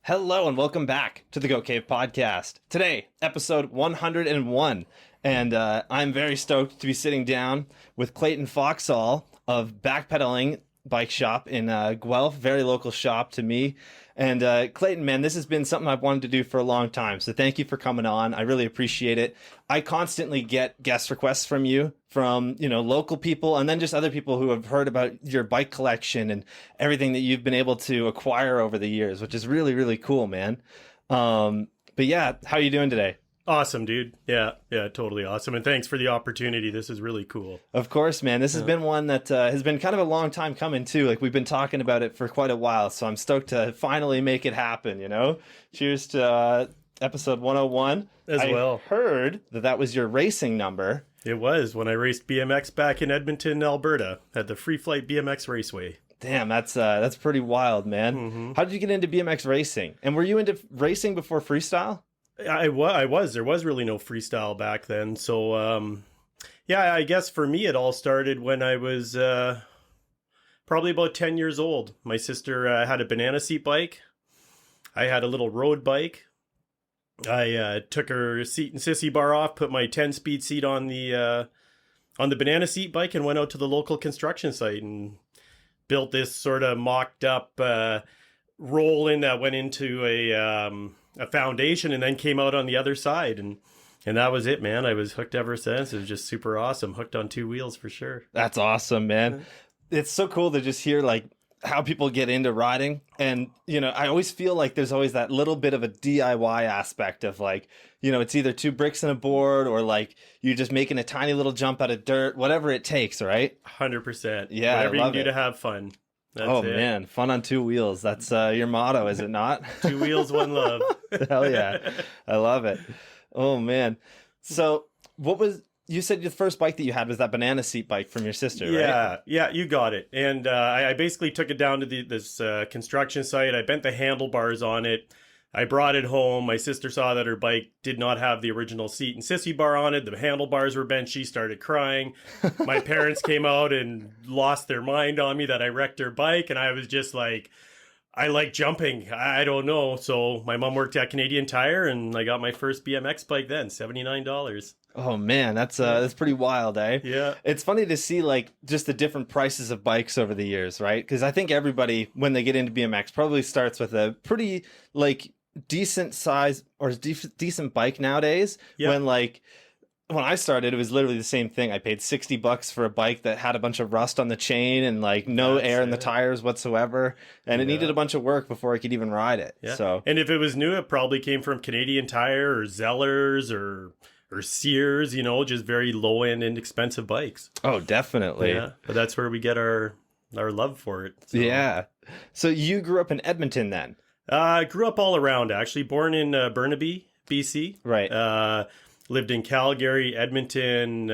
Hello and welcome back to the Goat Cave podcast. Today, episode 101, and I'm very stoked to be sitting down with Clayton Foxall of Backpedaling Bike Shop in Guelph, very local shop to me. And Clayton, man, this has been something I've wanted to do for a long time, so thank you for coming on. I really appreciate it. I constantly get guest requests from you, from local people, and then just other people who have heard about your bike collection and everything that you've been able to acquire over the years, which is really, really cool, man. But yeah, how are you doing today? Awesome, dude. Yeah, totally awesome. And thanks for the opportunity. This is really cool. Of course, man. This has been one that has been kind of a long time coming, too. Like, we've been talking about it for quite a while, so I'm stoked to finally make it happen, Cheers to episode 101. Well. I heard that was your racing number. It was when I raced BMX back in Edmonton, Alberta, at the Free Flight BMX Raceway. Damn, that's pretty wild, man. Mm-hmm. How did you get into BMX racing? And were you into racing before freestyle? I was. There was really no freestyle back then. So, I guess for me, it all started when I was probably about 10 years old. My sister had a banana seat bike. I had a little road bike. I took her seat and sissy bar off, put my 10-speed seat on the banana seat bike, and went out to the local construction site and built this sort of mocked up roll-in that went into a foundation and then came out on the other side, and that was it, man. I was hooked ever since. It was just super awesome. Hooked on two wheels for sure. That's awesome, man. It's so cool to just hear like how people get into riding. And I always feel like there's always that little bit of a DIY aspect of like, it's either two bricks and a board, or like you're just making a tiny little jump out of dirt, whatever it takes, right? 100%. Yeah, whatever you can do it. to have fun. That's it. Man, fun on two wheels. That's your motto, is it not? Two wheels, one love. Hell yeah. I love it. Oh, man. So you said the first bike that you had was that banana seat bike from your sister, right? Yeah, you got it. And I basically took it down to this construction site. I bent the handlebars on it. I brought it home. My sister saw that her bike did not have the original seat and sissy bar on it. The handlebars were bent. She started crying. My parents came out and lost their mind on me that I wrecked her bike. And I was just like, I like jumping. I don't know. So my mom worked at Canadian Tire, and I got my first BMX bike then, $79. Oh man, that's pretty wild, eh? Yeah. It's funny to see like just the different prices of bikes over the years, right? Because I think everybody, when they get into BMX, probably starts with a pretty like decent size or decent bike nowadays. Yep. When I started, it was literally the same thing. I paid $60 for a bike that had a bunch of rust on the chain and like no air in the tires whatsoever, and it needed a bunch of work before I could even ride it. Yeah. So, and if it was new, it probably came from Canadian Tire or Zellers or Sears, just very low end, inexpensive bikes. Oh, definitely. Yeah, but that's where we get our love for it. So. Yeah. So you grew up in Edmonton then? I grew up all around, actually. Born in Burnaby, BC. Right. Lived in Calgary, Edmonton,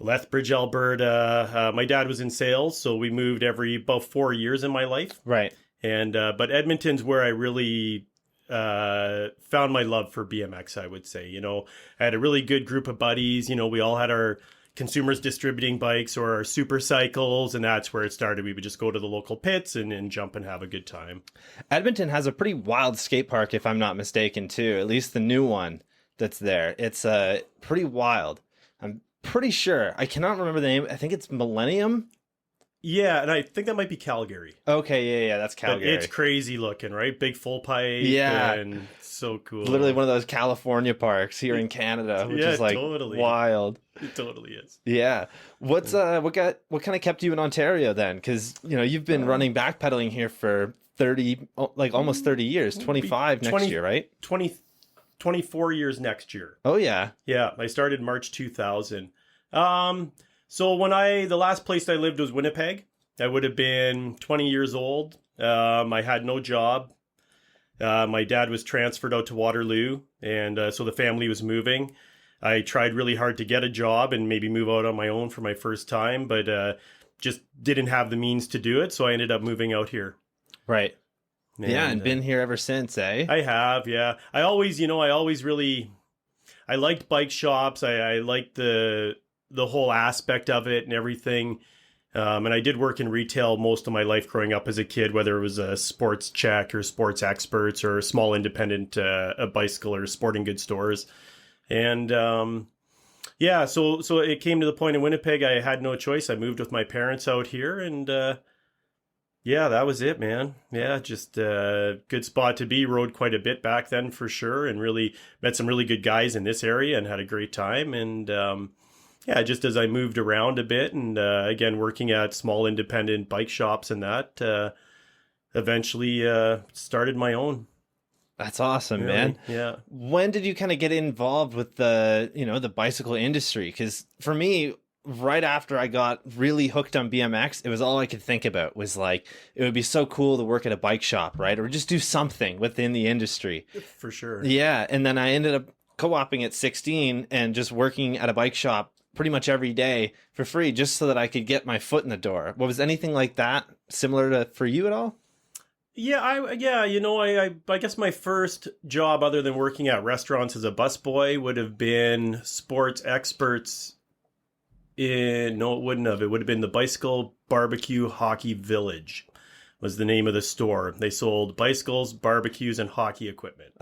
Lethbridge, Alberta. My dad was in sales, so we moved every about 4 years in my life. Right. And but Edmonton's where I really found my love for BMX, I would say. I had a really good group of buddies. We all had our consumers distributing bikes or our super cycles, and that's where it started. We would just go to the local pits and jump and have a good time. Edmonton has a pretty wild skate park, if I'm not mistaken, too. At least the new one that's there. It's pretty wild. I'm pretty sure. I cannot remember the name. I think it's Millennium. Yeah, and I think that might be Calgary. Okay, yeah, that's Calgary. But it's crazy looking, right? Big full pipe. Yeah. And so cool. Literally one of those California parks here in Canada, which is like totally wild. It totally is. Yeah. What kind of kept you in Ontario then? Because you've been running backpedaling here for almost 30 years, 25 next year, right? 24 years next year. Oh yeah. Yeah, I started March 2000. So the last place I lived was Winnipeg. I would have been 20 years old. I had no job. My dad was transferred out to Waterloo, and so the family was moving. I tried really hard to get a job and maybe move out on my own for my first time, but just didn't have the means to do it, so I ended up moving out here. Right. And been here ever since, eh? I have, yeah. I liked bike shops. I liked the whole aspect of it and everything. And I did work in retail most of my life growing up as a kid, whether it was a sports check or sports experts or small independent bicycle or sporting goods stores. And yeah, so it came to the point in Winnipeg, I had no choice. I moved with my parents out here, and yeah, that was it, man. Yeah, just a good spot to be. Rode quite a bit back then for sure, and really met some really good guys in this area and had a great time. And yeah, just as I moved around a bit and again, working at small independent bike shops and that, eventually started my own. That's awesome, Really? man. Yeah. When did you kind of get involved with the bicycle industry? Because for me, right after I got really hooked on BMX, it was all I could think about was like, it would be so cool to work at a bike shop, right? Or just do something within the industry. For sure. Yeah. And then I ended up co-oping at 16 and just working at a bike shop pretty much every day for free, just so that I could get my foot in the door. What was anything like that similar to for you at all? Yeah, I guess my first job other than working at restaurants as a busboy would have been Sports Experts no, it wouldn't have. It would have been the Bicycle Barbecue Hockey Village was the name of the store. They sold bicycles, barbecues, and hockey equipment.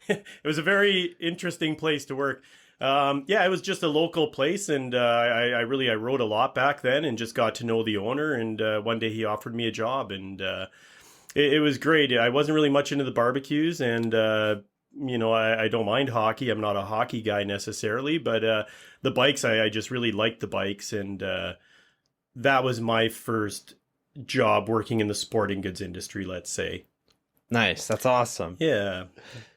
It was a very interesting place to work. Yeah, it was just a local place, and I rode a lot back then, and just got to know the owner. And one day he offered me a job, and it was great. I wasn't really much into the barbecues, and I don't mind hockey. I'm not a hockey guy necessarily, but the bikes, I just really liked the bikes, and that was my first job working in the sporting goods industry, let's say. Nice. That's awesome. Yeah.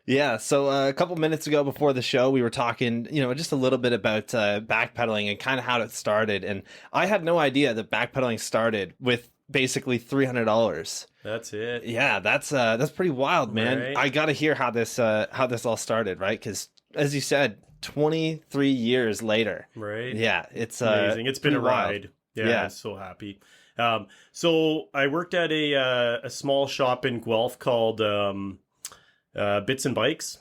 Yeah, so a couple minutes ago before the show, we were talking, just a little bit about backpedaling and kind of how it started. And I had no idea that backpedaling started with basically $300. That's it. Yeah, that's pretty wild, man. Right. I got to hear how this all started, right? Because as you said, 23 years later. Right. Yeah, it's amazing. It's been a ride. Wild. Yeah, I'm so happy. So I worked at a small shop in Guelph called Bits and Bikes.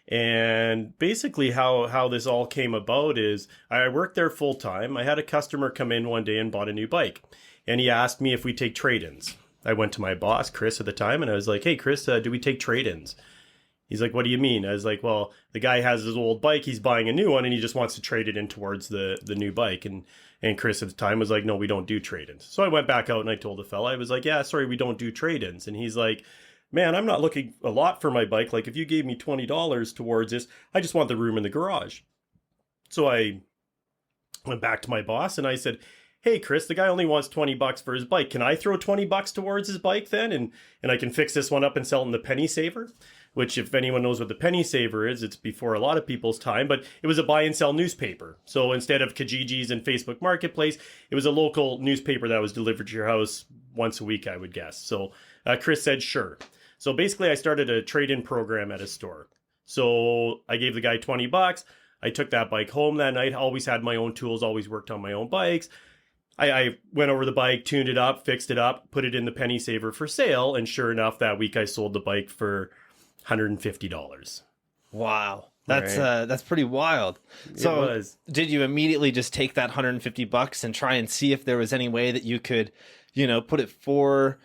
And basically how this all came about is I worked there full time. I had a customer come in one day and bought a new bike. And he asked me if we take trade-ins. I went to my boss, Chris, at the time, and I was like, hey, Chris, do we take trade-ins? He's like, what do you mean? I was like, well, the guy has his old bike. He's buying a new one, and he just wants to trade it in towards the new bike. And Chris at the time was like, no, we don't do trade-ins. So I went back out and I told the fella, I was like, yeah, sorry, we don't do trade-ins. And he's like, man, I'm not looking a lot for my bike. Like, if you gave me $20 towards this, I just want the room in the garage. So I went back to my boss and I said, hey, Chris, the guy only wants $20 for his bike. Can I throw $20 towards his bike then? And I can fix this one up and sell it in the penny saver? Which, if anyone knows what the penny saver is, it's before a lot of people's time, but it was a buy and sell newspaper. So instead of Kijijis and Facebook Marketplace, it was a local newspaper that was delivered to your house once a week, I would guess. So Chris said, sure. So basically I started a trade-in program at a store. So I gave the guy $20. I took that bike home that night. Always had my own tools, always worked on my own bikes. I went over the bike, tuned it up, fixed it up, put it in the penny saver for sale. And sure enough, that week I sold the bike for $150. Wow. That's pretty wild. So it was. Did you immediately just take that $150 and try and see if there was any way that you could, put it forward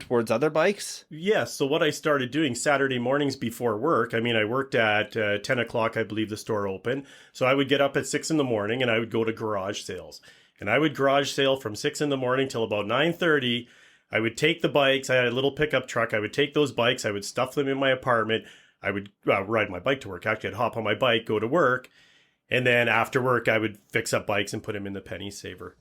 towards other bikes? Yes. So what I started doing Saturday mornings before work, I worked at 10 o'clock, I believe the store opened. So I would get up at 6 in the morning and I would go to garage sales. And I would garage sale from 6 in the morning till about 9:30. I would take the bikes. I had a little pickup truck. I would take those bikes. I would stuff them in my apartment. I would ride my bike to work. Actually, I'd hop on my bike, go to work. And then after work, I would fix up bikes and put them in the penny saver.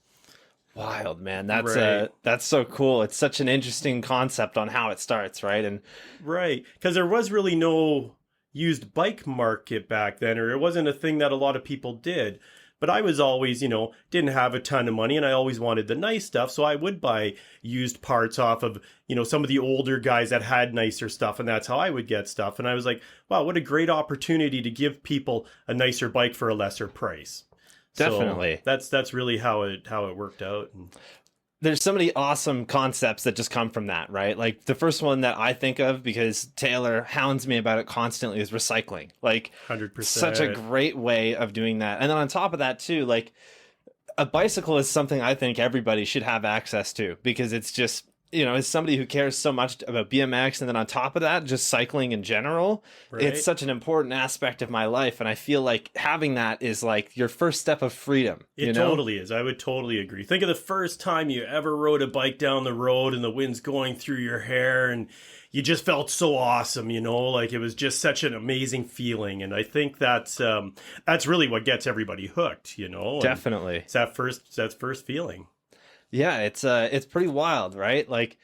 Wild, man. That's Right. that's so cool. It's such an interesting concept on how it starts, right? And Right. Because there was really no used bike market back then, or it wasn't a thing that a lot of people did. But I was always, didn't have a ton of money and I always wanted the nice stuff. So I would buy used parts off of, some of the older guys that had nicer stuff. And that's how I would get stuff. And I was like, wow, what a great opportunity to give people a nicer bike for a lesser price. Definitely. So that's really how it worked out. there's so many awesome concepts that just come from that, right? Like the first one that I think of, because Taylor hounds me about it constantly, is recycling. Like 100%. such a great way of doing that. And then on top of that too, like a bicycle is something I think everybody should have access to, because it's just, as somebody who cares so much about BMX, and then on top of that, just cycling in general, Right? it's such an important aspect of my life. And I feel like having that is like your first step of freedom. It totally is. I would totally agree. Think of the first time you ever rode a bike down the road and the wind's going through your hair and you just felt so awesome, like it was just such an amazing feeling. And I think that's really what gets everybody hooked, Definitely. It's that first feeling. Yeah, it's pretty wild, right? Like,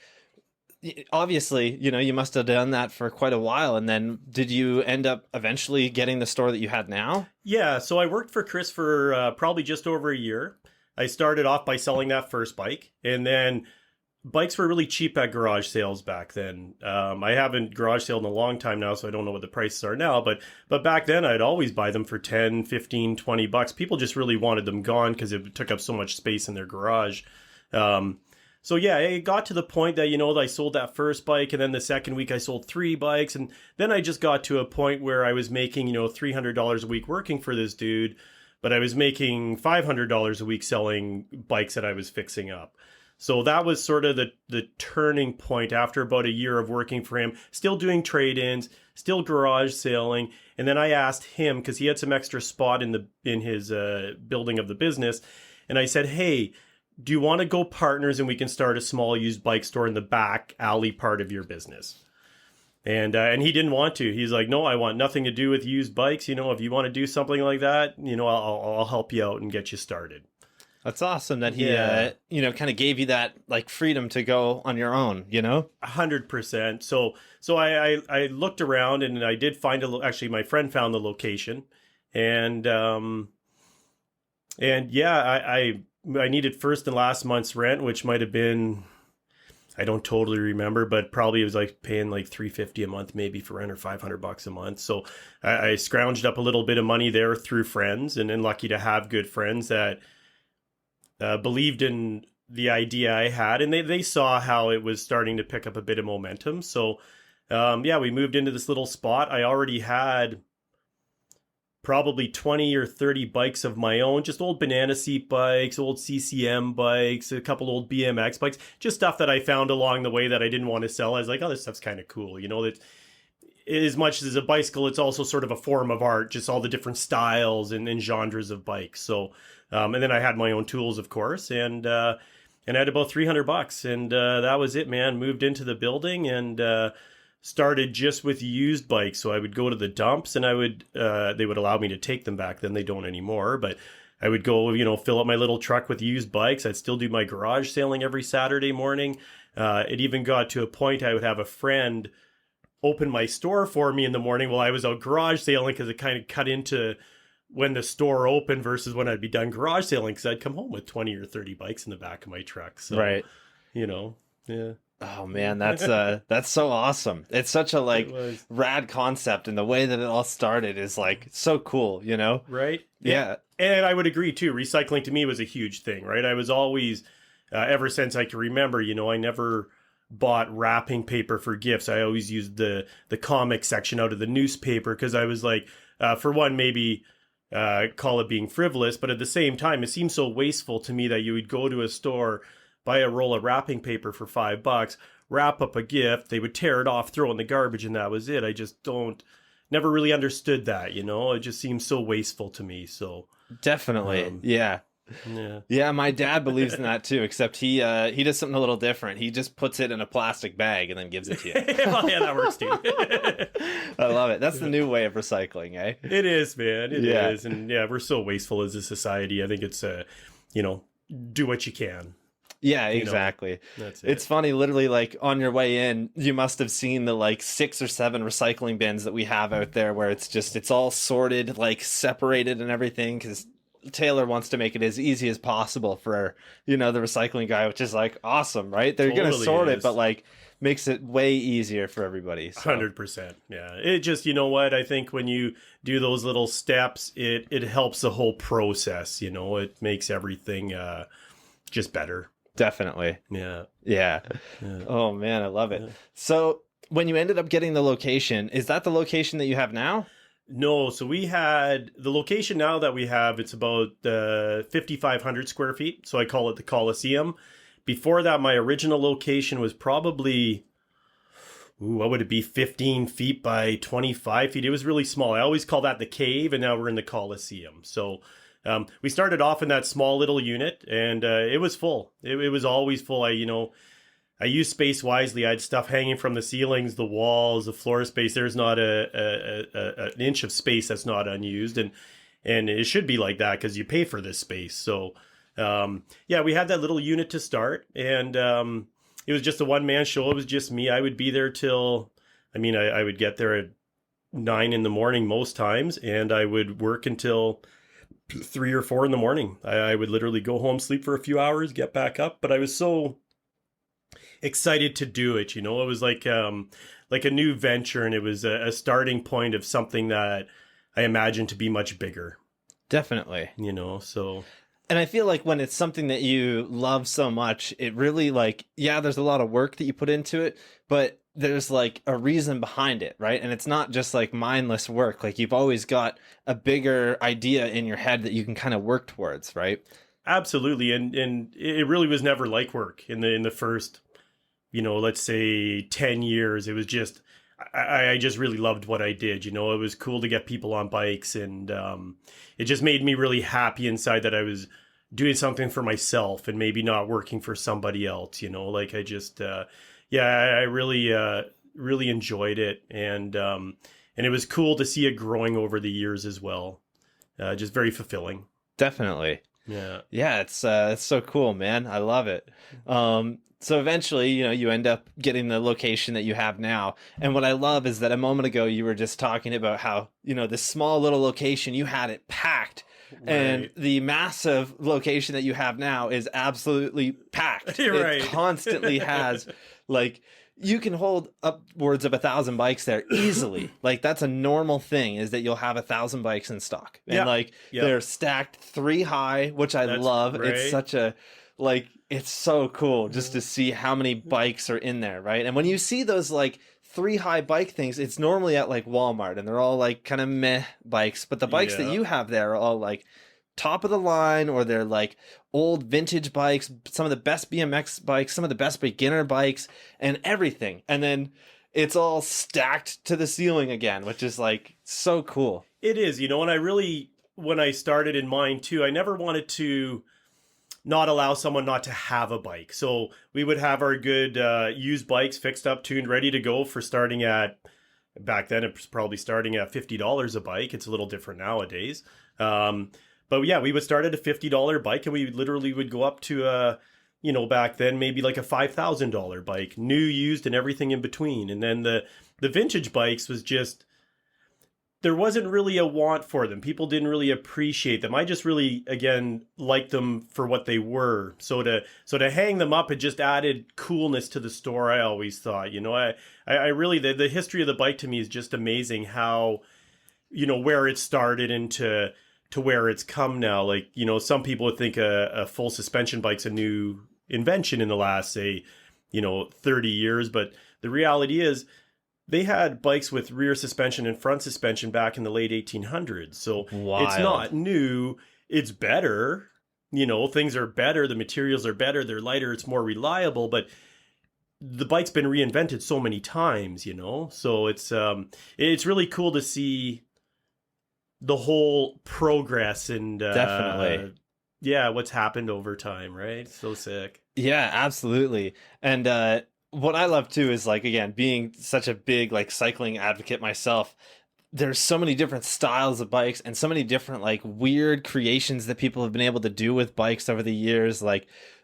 obviously, you must have done that for quite a while. And then did you end up eventually getting the store that you had now? Yeah, so I worked for Chris for probably just over a year. I started off by selling that first bike, and then bikes were really cheap at garage sales back then. I haven't garage saled in a long time now, so I don't know what the prices are now, but back then I'd always buy them for 10, 15, 20 bucks. People just really wanted them gone because it took up so much space in their garage. So yeah, it got to the point that, I sold that first bike, and then the second week I sold 3 bikes. And then I just got to a point where I was making, $300 a week working for this dude, but I was making $500 a week selling bikes that I was fixing up. So that was sort of the turning point after about a year of working for him, still doing trade-ins, still garage selling. And then I asked him, because he had some extra spot in his building of the business. And I said, hey, do you want to go partners and we can start a small used bike store in the back alley part of your business? And he didn't want to. He's like, no, I want nothing to do with used bikes. If you want to do something like that, I'll help you out and get you started. That's awesome that he, kind of gave you that like freedom to go on your own, 100%. So I looked around and I did find actually my friend found the location, and yeah, I needed first and last month's rent, which might have been, I don't totally remember, but probably it was like paying like $350 a month maybe for rent, or $500 a month. So I scrounged up a little bit of money there through friends, and then lucky to have good friends that believed in the idea I had, and they saw how it was starting to pick up a bit of momentum. So we moved into this little spot. I already had probably 20 or 30 bikes of my own, just old banana seat bikes, old CCM bikes, a couple old BMX bikes, just stuff that I found along the way that I didn't want to sell. I was like, oh, this stuff's kind of cool. That as much as a bicycle, it's also sort of a form of art, just all the different styles and genres of bikes. So, and then I had my own tools, of course, and I had about $300, and that was it, man. Moved into the building and started just with used bikes. So I would go to the dumps, and they would allow me to take them back then. They don't anymore, but I would go, fill up my little truck with used bikes. I'd still do my garage sailing every Saturday morning. It even got to a point I would have a friend open my store for me in the morning while I was out garage sailing, because it kind of cut into when the store opened versus when I'd be done garage sailing, because I'd come home with 20 or 30 bikes in the back of my truck. So, right. Yeah. Oh man, that's so awesome. It's such a rad concept, and the way that it all started is like so cool, Right? Yeah. And I would agree too. Recycling to me was a huge thing, right? I was always, ever since I can remember, I never bought wrapping paper for gifts. I always used the comic section out of the newspaper, because I was like, for one, maybe call it being frivolous, but at the same time, it seems so wasteful to me that you would go to a store, buy a roll of wrapping paper for $5, wrap up a gift, they would tear it off, throw it in the garbage, and that was it. I just never really understood that, it just seems so wasteful to me. So definitely. Yeah, my dad believes in that too, except he does something a little different. He just puts it in a plastic bag and then gives it to you. Well, yeah, that works too. I love it. That's the new way of recycling, eh? It is, man. It is. And yeah, we're so wasteful as a society. I think it's do what you can. Yeah, exactly. That's it. It's funny, literally, like on your way in, you must have seen the like 6 or 7 recycling bins that we have out there, where it's all sorted, like separated and everything, because Taylor wants to make it as easy as possible for, the recycling guy, which is like awesome, right? They're going to sort it, but like makes it way easier for everybody. So. 100%. Yeah. It just, what? I think when you do those little steps, it helps the whole process, it makes everything just better. Definitely. Yeah. Oh man, I love it. Yeah. So when you ended up getting the location, is that the location that you have now? No, so we had the location now that we have, it's about 5,500 square feet. So I call it the Coliseum. Before that, my original location was probably, what would it be, 15 feet by 25 feet. It was really small. I always call that the cave, and now we're in the Coliseum. So we started off in that small little unit, and it was full. It was always full. I used space wisely. I had stuff hanging from the ceilings, the walls, the floor space. There's not an inch of space that's not unused, and it should be like that because you pay for this space. So yeah, we had that little unit to start, and it was just a one-man show. It was just me. I would be there till, I would get there at 9 in the morning most times, and I would work until 3 or 4 in the morning. I would literally go home, sleep for a few hours, get back up. But I was so excited to do it. It was like a new venture, and it was a starting point of something that I imagined to be much bigger. Definitely. So. And I feel like when it's something that you love so much, it really there's a lot of work that you put into it, but there's like a reason behind it, right? And it's not just like mindless work. Like you've always got a bigger idea in your head that you can kind of work towards, right? Absolutely. And it really was never like work in the first, let's say 10 years. It was just, I just really loved what I did. It was cool to get people on bikes, and it just made me really happy inside that I was doing something for myself and maybe not working for somebody else. I just, I really enjoyed it, and it was cool to see it growing over the years as well. Just very fulfilling. Definitely. Yeah, it's so cool, man. I love it. So eventually, you end up getting the location that you have now. And what I love is that a moment ago, you were just talking about how, this small little location, you had it packed. Right. And the massive location that you have now is absolutely packed. Right. It constantly has, you can hold upwards of 1,000 bikes there easily. That's a normal thing, is that you'll have 1,000 bikes in stock. And they're stacked 3 high, which I love. Right. It's such a, it's so cool just to see how many bikes are in there, right? And when you see those 3 high bike things, it's normally at Walmart, and they're all kind of meh bikes. But the bikes that you have there are all top of the line, or they're old vintage bikes, some of the best BMX bikes, some of the best beginner bikes, and everything. And then it's all stacked to the ceiling again, which is so cool. It is, and when I started in mine too, I never wanted to not allow someone not to have a bike. So we would have our good used bikes fixed up, tuned, ready to go for starting at, back then it was probably starting at $50 a bike. It's a little different nowadays. But yeah, we would start at a $50 bike, and we literally would go up to back then maybe a $5,000 bike, new, used, and everything in between. And then the vintage bikes was just, there wasn't really a want for them. People didn't really appreciate them. I just really, again, liked them for what they were. So to hang them up, it just added coolness to the store, I always thought. I really, the history of the bike to me is just amazing, how, where it started and to where it's come now. Some people would think a full suspension bike's a new invention in the last, say, 30 years. But the reality is, they had bikes with rear suspension and front suspension back in the late 1800s. So Wild. It's not new. It's better. Things are better. The materials are better. They're lighter. It's more reliable. But the bike's been reinvented so many times, So it's really cool to see the whole progress and definitely. What's happened over time, right? So sick. Yeah, absolutely. And what I love too is again, being such a big cycling advocate myself, there's so many different styles of bikes and so many different weird creations that people have been able to do with bikes over the years.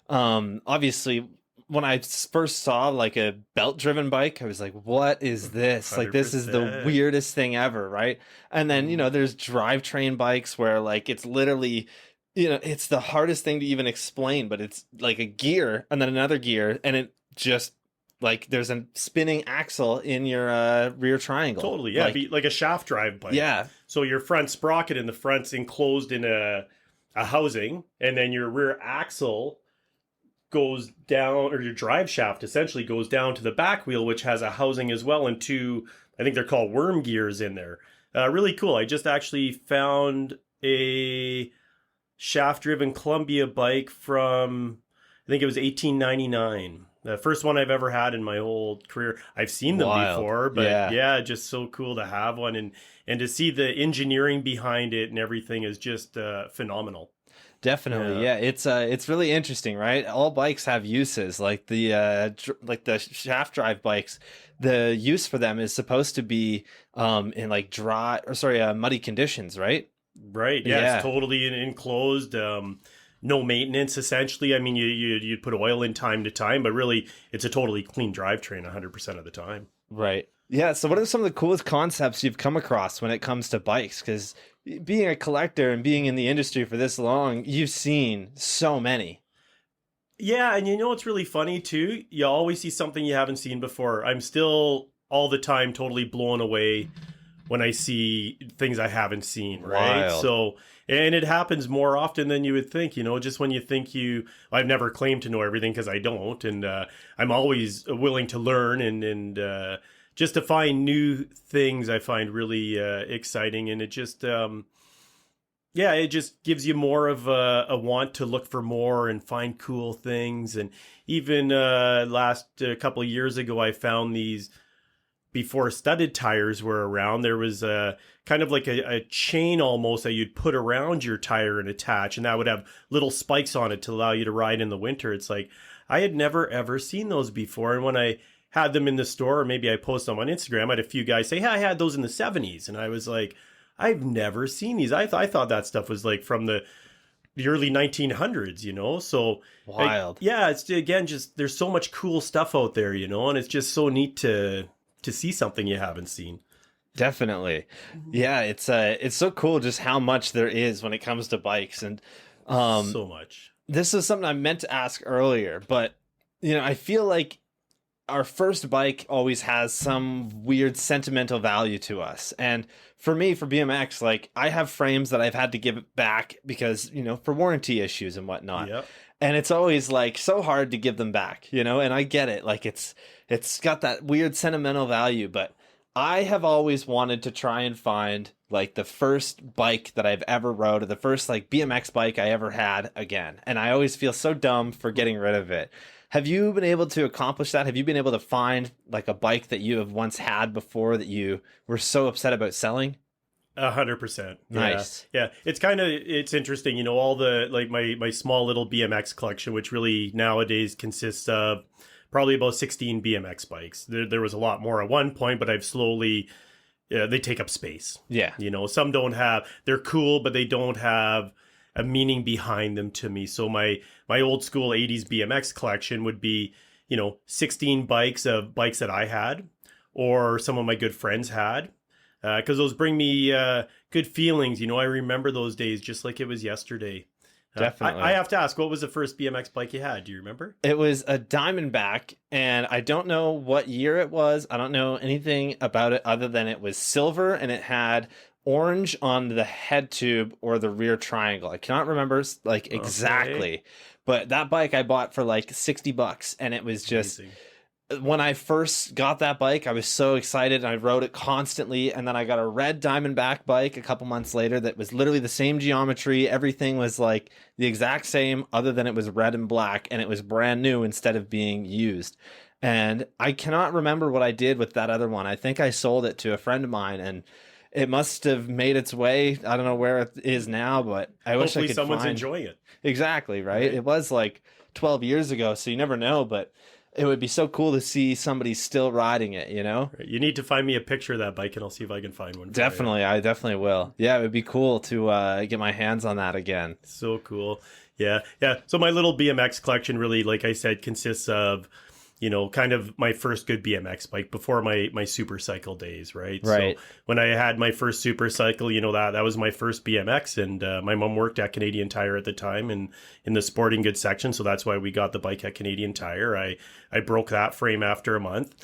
Obviously when I first saw a belt driven bike, I was like, what is this? 100%. This is the weirdest thing ever, right? And then there's drivetrain bikes where it's literally, it's the hardest thing to even explain, but it's a gear and then another gear, and it just there's a spinning axle in your rear triangle. Totally, yeah. Be like a shaft drive bike. Yeah. So your front sprocket in the front's enclosed in a housing, and then your rear axle goes down, or your drive shaft essentially goes down to the back wheel, which has a housing as well, and 2, I think they're called worm gears in there. Really cool. I just actually found a shaft-driven Columbia bike from, I think it was 1899. The first one I've ever had in my whole career. I've seen them Wild. before, but Yeah. yeah, just so cool to have one, and to see the engineering behind it and everything is just phenomenal. Definitely, Yeah. yeah. It's really interesting, right? All bikes have uses, like like the shaft drive bikes. The use for them is supposed to be in like dry or sorry, muddy conditions, right? Right. Yeah, it's Yeah, totally enclosed. No maintenance essentially. I mean, you'd put oil in time to time, but really, it's a totally clean drivetrain 100% of the time. right. Yeah, so what are some of the coolest concepts you've come across when it comes to bikes? Because being a collector and being in the industry for this long, you've seen so many. Yeah, and you know what's really funny too? You always see something you haven't seen before. I'm still all the time totally blown away when I see things I haven't seen, right? Wild. So, and it happens more often than you would think, just when you think I've never claimed to know everything because I don't. And I'm always willing to learn and just to find new things I find really exciting. And it just, yeah, it just gives you more of a want to look for more and find cool things. And even last couple of years ago, I found these before studded tires were around. There was a kind of like a chain almost that you'd put around your tire and attach, and that would have little spikes on it to allow you to ride in the winter. It's like I had never ever seen those before, and when I had them in the store, or maybe I posted them on Instagram, I had a few guys say, "Hey, I had those in the '70s," and I was like, "I've never seen these. I thought that stuff was like from the early 1900s, So Wild. yeah, it's again just there's so much cool stuff out there, and it's just so neat to see something you haven't seen. Definitely. Yeah, it's so cool just how much there is when it comes to bikes. And So much. this is something I meant to ask earlier, but I feel like our first bike always has some weird sentimental value to us. And for me, for BMX, like I have frames that I've had to give back because, for warranty issues and whatnot. Yep. And it's always like so hard to give them back, and I get it. Like it's got that weird sentimental value, but I have always wanted to try and find like the first bike that I've ever rode or the first like BMX bike I ever had again. And I always feel so dumb for getting rid of it. Have you been able to accomplish that? Have you been able to find like a bike that you have once had before that you were so upset about selling? 100%. Nice. Yeah. It's interesting, all the like my small little BMX collection, which really nowadays consists of probably about 16 BMX bikes. There was a lot more at one point, but I've slowly they take up space. Yeah. Some don't have, they're cool, but they don't have a meaning behind them to me. So my old school 80s BMX collection would be, 16 bikes that I had or some of my good friends had. Because those bring me good feelings. I remember those days just like it was yesterday. Definitely. I have to ask, what was the first BMX bike you had? Do you remember? It was a Diamondback, and I don't know what year it was. I don't know anything about it other than it was silver and it had orange on the head tube or the rear triangle. I cannot remember like exactly, but that bike I bought for like $60, and it was just Amazing. When I first got that bike, I was so excited and I rode it constantly. And then I got a red Diamondback bike a couple months later that was literally the same geometry. Everything was like the exact same other than it was red and black, and it was brand new instead of being used. And I cannot remember what I did with that other one. I think I sold it to a friend of mine, and it must have made its way. I don't know where it is now, but I wish I Hopefully could someone's find... enjoying it. Exactly, right? It was like 12 years ago, so you never know, but it would be so cool to see somebody still riding it, Right. You need to find me a picture of that bike, and I'll see if I can find one. Definitely, I definitely will. Yeah, it would be cool to get my hands on that again. So cool. Yeah. So my little BMX collection really, like I said, consists of, kind of my first good BMX bike before my super cycle days, right? Right. So when I had my first super cycle, that was my first BMX, and my mom worked at Canadian Tire at the time and in the sporting goods section, so that's why we got the bike at Canadian Tire. I broke that frame after a month.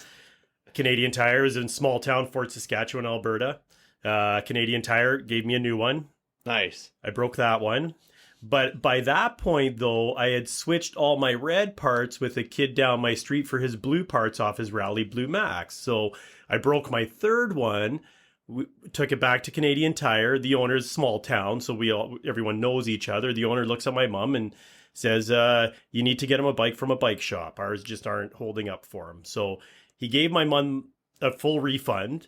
Canadian Tire is in small town Fort Saskatchewan, Alberta. Canadian Tire gave me a new one. Nice. I broke that one. But by that point, though, I had switched all my red parts with a kid down my street for his blue parts off his Rally Blue Max. So I broke my third one, we took it back to Canadian Tire. The owner's small town, so everyone knows each other. The owner looks at my mom and says, you need to get him a bike from a bike shop. Ours just aren't holding up for him. So he gave my mom a full refund.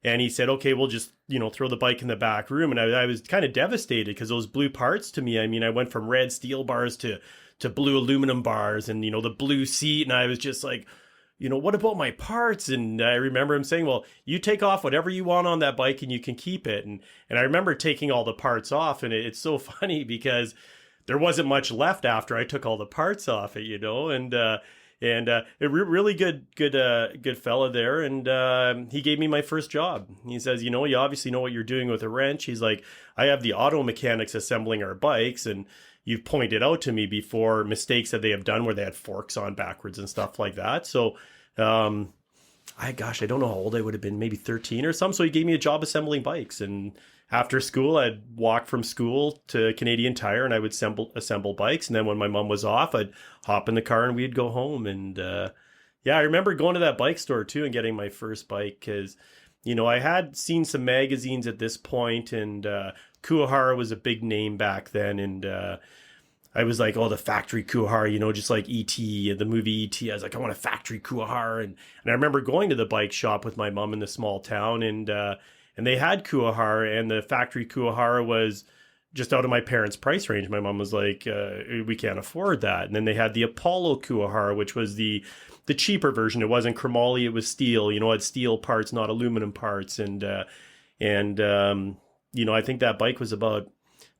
And he said, okay, we'll just, throw the bike in the back room. And I was kind of devastated because those blue parts to me, I mean, I went from red steel bars to blue aluminum bars and, the blue seat. And I was just like, what about my parts? And I remember him saying, well, you take off whatever you want on that bike and you can keep it. And I remember taking all the parts off. And it's so funny because there wasn't much left after I took all the parts off it, and a really good fella there. And he gave me my first job. He says, you obviously know what you're doing with a wrench. He's like, I have the auto mechanics assembling our bikes, and you've pointed out to me before mistakes that they have done where they had forks on backwards and stuff like that. So, I don't know how old I would have been, maybe 13 or something. So he gave me a job assembling bikes. And after school, I'd walk from school to Canadian Tire and I would assemble bikes. And then when my mom was off, I'd hop in the car and we'd go home. And I remember going to that bike store too and getting my first bike because, I had seen some magazines at this point, and Kuwahara was a big name back then. And I was like, oh, the factory Kuwahara, just like E.T., the movie E.T. I was like, I want a factory Kuwahara. And I remember going to the bike shop with my mom in the small town, and they had Kuwahara, and the factory Kuwahara was just out of my parents' price range. My mom was like, we can't afford that. And then they had the Apollo Kuwahara, which was the cheaper version. It wasn't chromoly, it was steel. It had steel parts, not aluminum parts. And I think that bike was about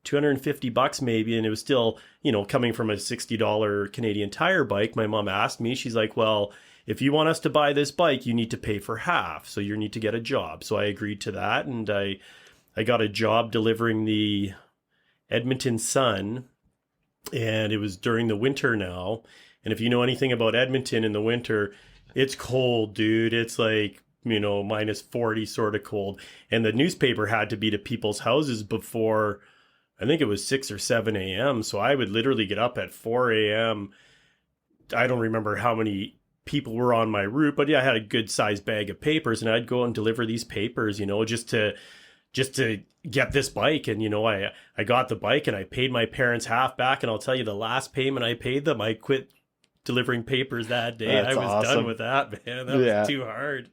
$250 maybe, and it was still, coming from a $60 Canadian Tire bike. My mom asked me, she's like, well, if you want us to buy this bike, you need to pay for half. So you need to get a job. So I agreed to that. And I got a job delivering the Edmonton Sun. And it was during the winter now. And if you know anything about Edmonton in the winter, it's cold, dude. It's like, minus 40 sort of cold. And the newspaper had to be to people's houses before, I think it was 6 or 7 a.m. So I would literally get up at 4 a.m. I don't remember how many people were on my route, but I had a good sized bag of papers, and I'd go and deliver these papers, just to get this bike. And, I got the bike and I paid my parents half back. And I'll tell you, the last payment I paid them, I quit delivering papers that day. That's I was awesome. Done with that, man. That was too hard.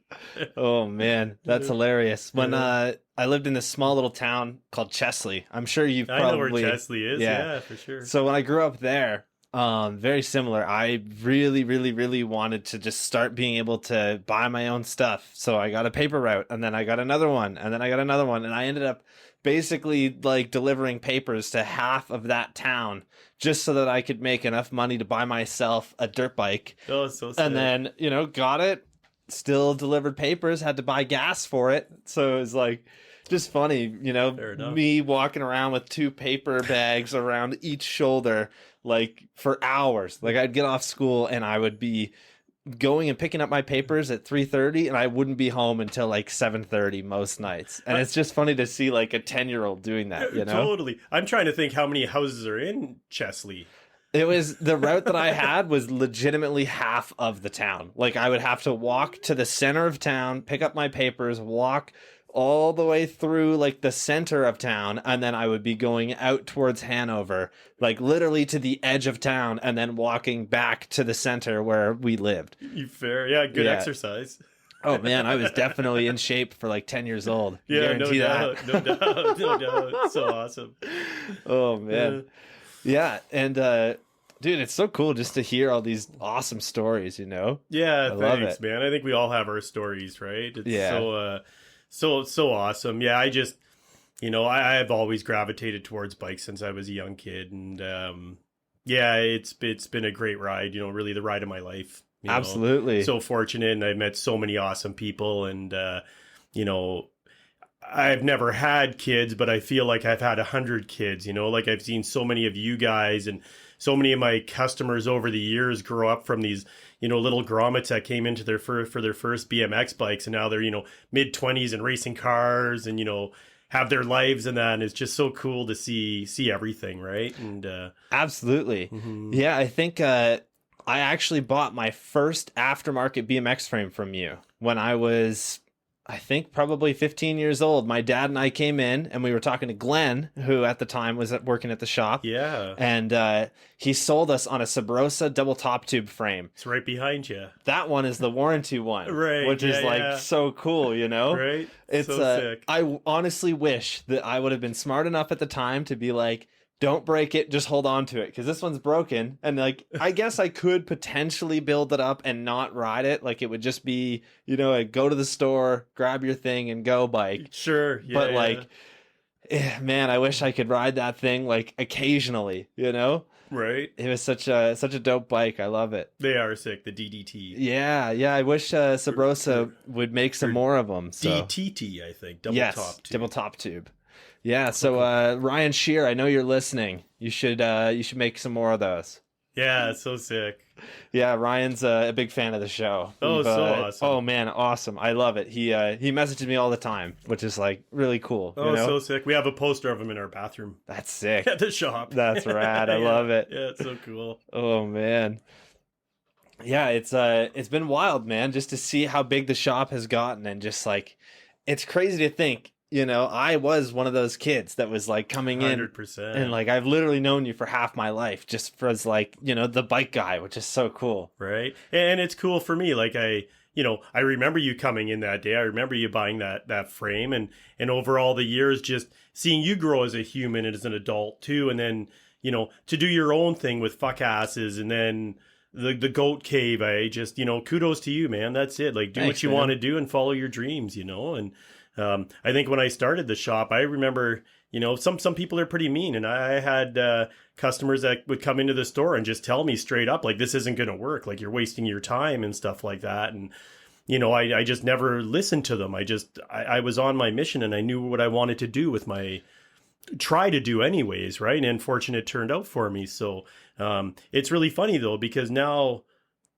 Oh man, that's hilarious. When I lived in this small little town called Chesley. I'm sure you've probably... I know where Chesley is. Yeah, for sure. So when I grew up there, very similar. I really, really, really wanted to just start being able to buy my own stuff. So I got a paper route, and then I got another one, and then I got another one, and I ended up basically like delivering papers to half of that town just so that I could make enough money to buy myself a dirt bike. Oh, so sad. And then, got it, still delivered papers, had to buy gas for it. So it was like just funny, me walking around with 2 paper bags around each shoulder, like for hours. Like I'd get off school and I would be going and picking up my papers at 3:30, and I wouldn't be home until like 7:30 most nights. And it's just funny to see like a 10-year-old doing that, Totally. I'm trying to think how many houses are in Chesley. It was the route that I had was legitimately half of the town. Like I would have to walk to the center of town, pick up my papers, walk all the way through like the center of town, and then I would be going out towards Hanover, like literally to the edge of town, and then walking back to the center where we lived. You fair. Yeah, good exercise. Oh man, I was definitely in shape for like 10 years old. Yeah, no doubt. No doubt. So awesome. Oh man. Yeah, and dude, it's so cool just to hear all these awesome stories, Yeah, thanks, man. I think we all have our stories, right? It's so awesome. Yeah, I just, I've always gravitated towards bikes since I was a young kid. And it's been a great ride, really the ride of my life. Absolutely. So fortunate, and I've met so many awesome people. And, I've never had kids, but I feel like I've had 100 kids, like I've seen so many of you guys and so many of my customers over the years grow up from these, little grommets that came into for their first BMX bikes. And now they're, mid-20s and racing cars and, have their lives and that. And it's just so cool to see everything. Right. And absolutely. Mm-hmm. Yeah. I think I actually bought my first aftermarket BMX frame from you when I was I think probably 15 years old. My dad and I came in and we were talking to Glenn, who at the time was working at the shop. Yeah. And he sold us on a Sabrosa double top tube frame. It's right behind you. That one is the warranty one, Right. which is like so cool, you know? Right. It's so sick. I honestly wish that I would have been smart enough at the time to be like, don't break it, just hold on to it, because this one's broken. And like, I guess I could potentially build it up and not ride it. Like, it would just be, you know, I'd go to the store, grab your thing, and go bike. Sure. Yeah, But like, man, I wish I could ride that thing like occasionally, you know? right. It was such a dope bike. I love it. They are sick. The DDT. Yeah. I wish Sabrosa would make some more of them. So. DTT, I think. Double Yes, top tube. double top tube. Yeah, so Ryan Shear, I know you're listening. You should make some more of those. Yeah, it's so sick. Yeah, Ryan's a big fan of the show. Oh, so awesome. Oh man, awesome. I love it. He messages me all the time, which is like really cool. Oh, you know? so sick. We have a poster of him in our bathroom That's sick. at the shop. That's rad. I Yeah. love it. Yeah, it's so cool. Oh man. Yeah, it's been wild, man, just to see how big the shop has gotten, and just like it's crazy to think, you know, I was one of those kids that was like coming in 100%. and like I've literally known you for half my life just for as like, you know, the bike guy, which is so cool. Right. And it's cool for me. Like I remember you coming in that day. I remember you buying that frame, and over all the years, just seeing you grow as a human and as an adult too. And then, you know, to do your own thing with fuck asses, and then the goat cave. I just, you know, kudos to you, man. That's it. Like, do Thanks, what you man. want to do and follow your dreams, you know? And, I think when I started the shop, I remember, you know, some people are pretty mean, and I had customers that would come into the store and just tell me straight up, like, this isn't going to work. Like, you're wasting your time and stuff like that. And, you know, I just never listened to them. I was on my mission, and I knew what I wanted to do with try to do anyways, right? And unfortunately, it turned out for me. So it's really funny though, because now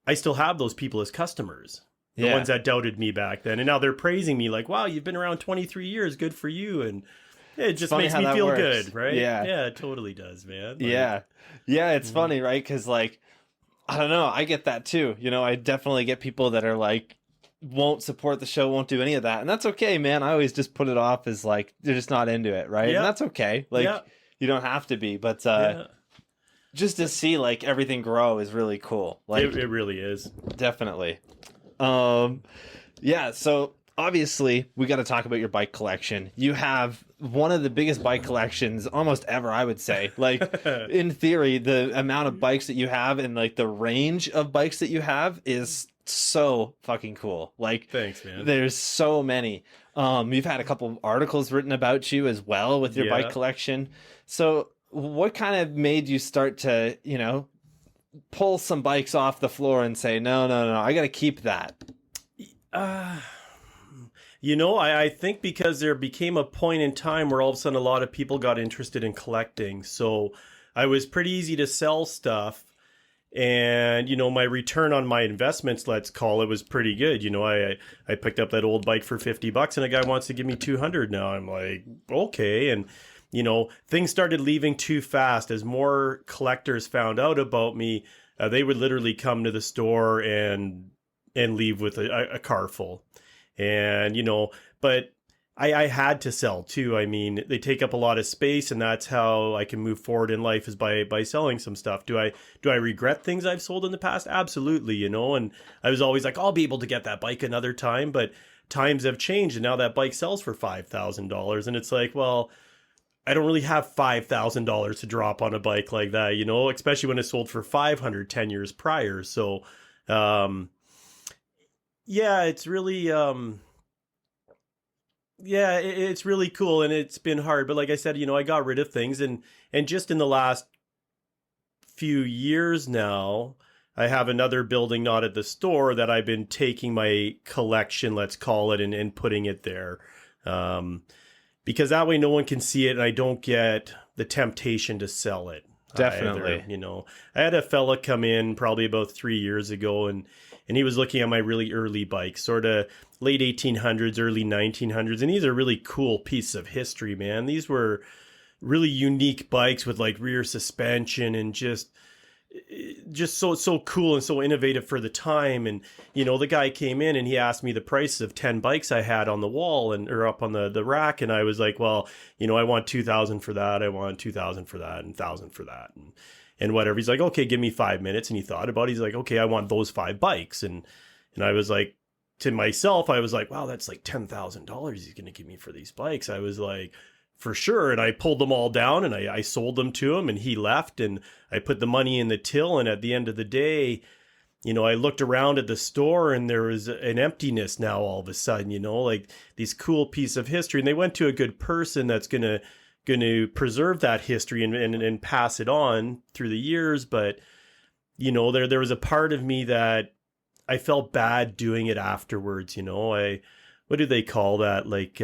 I still have those people as customers. The ones that doubted me back then. And now they're praising me like, wow, you've been around 23 years. Good for you. And it just makes me feel good, right? Yeah. Yeah, it totally does, man. Like, Yeah, it's funny, right? Because like, I don't know, I get that too. You know, I definitely get people that are like, won't support the show, won't do any of that. And that's okay, man. I always just put it off as like, they're just not into it, right? Yeah. And that's okay. Like, you don't have to be. But just to see like everything grow is really cool. Like, it really is. Definitely. Yeah, so obviously we got to talk about your bike collection. You have one of the biggest bike collections almost ever, I would say. Like, in theory, the amount of bikes that you have and like the range of bikes that you have is so fucking cool. Like, thanks, man. There's so many. You've had a couple of articles written about you as well with your bike collection. So what kind of made you start to, you know, pull some bikes off the floor and say, no, I got to keep that? You know, I think because there became a point in time where all of a sudden a lot of people got interested in collecting. So I was pretty easy to sell stuff. And, you know, my return on my investments, let's call it, was pretty good. You know, I picked up that old bike for $50 and a guy wants to give me 200 now. I'm like, okay. And, you know, things started leaving too fast. As more collectors found out about me, they would literally come to the store and leave with a car full. And, you know, but I had to sell too. I mean, they take up a lot of space, and that's how I can move forward in life, is by selling some stuff. Do I regret things I've sold in the past? Absolutely, you know. And I was always like, I'll be able to get that bike another time, but times have changed, and now that bike sells for $5,000, and it's like, well, I don't really have $5,000 to drop on a bike like that, you know, especially when it sold for 500 10 years prior. So, yeah, it's really, it's really cool, and it's been hard. But like I said, you know, I got rid of things, and just in the last few years now, I have another building not at the store that I've been taking my collection, let's call it, and putting it there. Because that way no one can see it, and I don't get the temptation to sell it. Definitely. Either, you know, I had a fella come in probably about 3 years ago, and he was looking at my really early bikes, sort of late 1800s, early 1900s. And these are really cool pieces of history, man. These were really unique bikes with like rear suspension and just just so cool and so innovative for the time. And the guy came in and he asked me the prices of 10 bikes I had on the wall or up on the rack, and I was like, well, I want 2,000 for that, I want 2,000 for that, and 1,000 for that, and whatever. He's like, okay, give me 5 minutes. And he thought about it. He's like, okay, I want those 5 bikes. And I was like, to myself, I was like, wow, that's like $10,000 he's gonna give me for these bikes. I was like, for sure. And I pulled them all down and I sold them to him, and he left, and I put the money in the till. And at the end of the day, I looked around at the store and there was an emptiness now all of a sudden, like these cool piece of history. And they went to a good person that's going to preserve that history and pass it on through the years. But, there was a part of me that I felt bad doing it afterwards. What do they call that? Like,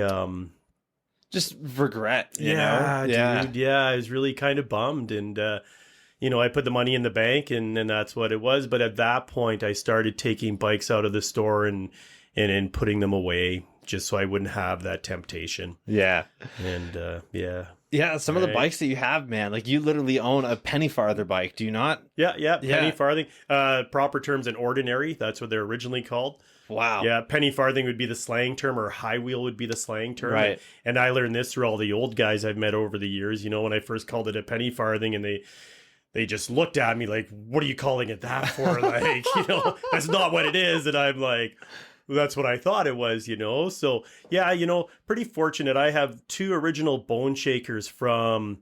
just regret, you yeah, know? Dude. Yeah, I was really kind of bummed. And, I put the money in the bank and that's what it was. But at that point, I started taking bikes out of the store and putting them away just so I wouldn't have that temptation. Yeah. And, yeah. Yeah, some of the bikes that you have, man, like you literally own a penny farther bike, do you not? Yeah, penny farthing. Proper terms, an ordinary. That's what they're originally called. Wow. Yeah, penny farthing would be the slang term, or high wheel would be the slang term. Right. And I learned this through all the old guys I've met over the years. When I first called it a penny farthing, and they just looked at me like, what are you calling it that for? Like, that's not what it is. And I'm like, that's what I thought it was, So, yeah, pretty fortunate. I have 2 original bone shakers from,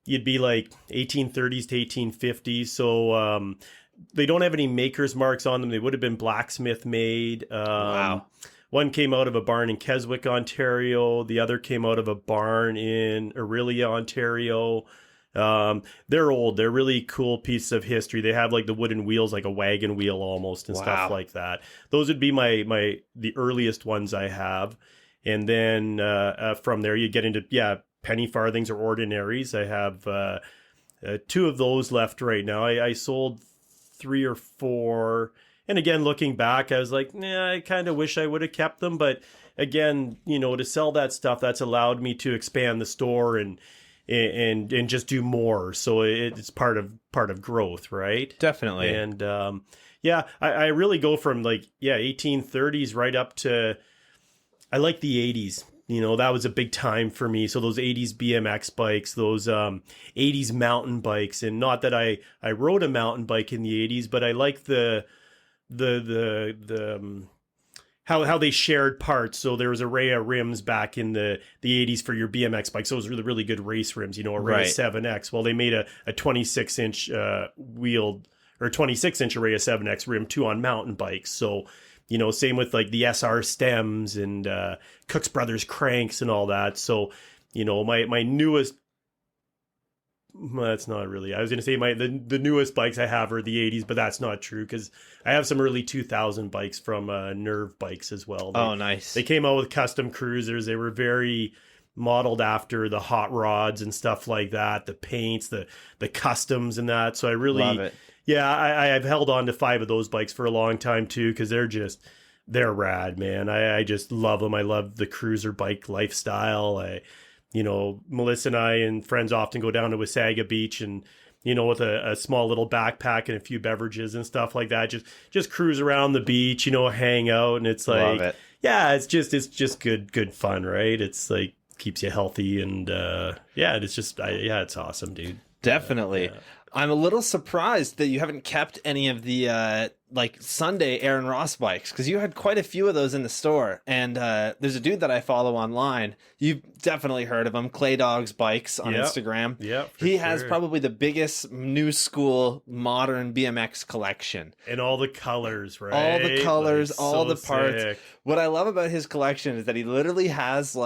you'd be like 1830s to 1850s. So, they don't have any maker's marks on them. They would have been blacksmith made. Wow. One came out of a barn in Keswick, Ontario. The other came out of a barn in Orillia, Ontario. They're old. They're really cool piece of history. They have like the wooden wheels, like a wagon wheel almost, and stuff like that. Those would be the earliest ones I have. And then from there you get into penny farthings or ordinaries. I have 2 of those left right now. I sold 3 or 4. And again, looking back, I was like, I kind of wish I would have kept them. But again, to sell that stuff, that's allowed me to expand the store and just do more. So it's part of growth, right? Definitely. And I really go from 1830s right up to, I like the 80s. That was a big time for me. So those 80s BMX bikes, those 80s mountain bikes, and not that I rode a mountain bike in the 80s, but I like the how they shared parts. So there was Araya rims back in the 80s for your BMX bikes. Those were the really good race rims, Araya 7X. Well, they made a 26-inch wheeled or 26-inch Araya 7X rim too on mountain bikes. So, same with like the SR stems and Cook's Brothers cranks and all that. So, my newest, that's not really, I was going to say the newest bikes I have are the 80s, but that's not true because I have some early 2000 bikes from Nerve Bikes as well. Nice. They came out with custom cruisers. They were very modeled after the hot rods and stuff like that, the paints, the customs and that. So I really love it. Yeah, I've held on to 5 of those bikes for a long time too, because they're rad, man. I just love them. I love the cruiser bike lifestyle. Melissa and I and friends often go down to Wasaga Beach and, with a small little backpack and a few beverages and stuff like that, just cruise around the beach, hang out. And it's like, love it. Yeah, it's just good fun, right? It's like keeps you healthy and, it's awesome, dude. Definitely. Yeah. I'm a little surprised that you haven't kept any of the Sunday Aaron Ross bikes, because you had quite a few of those in the store. And there's a dude that I follow online. You've definitely heard of him, Clay Dog's Bikes on Instagram. Yeah, he has probably the biggest new school modern BMX collection. And all the colors, right? All the colors, all the parts. Sick. What I love about his collection is that he literally has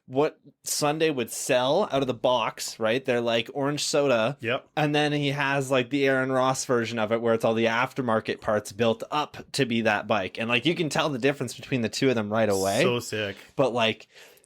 what Sunday would sell out of the box, right? They're like orange soda. Yep. And then he has the Aaron Ross version of it where it's all the aftermarket parts built up to be that bike. And you can tell the difference between the two of them right away. So sick. But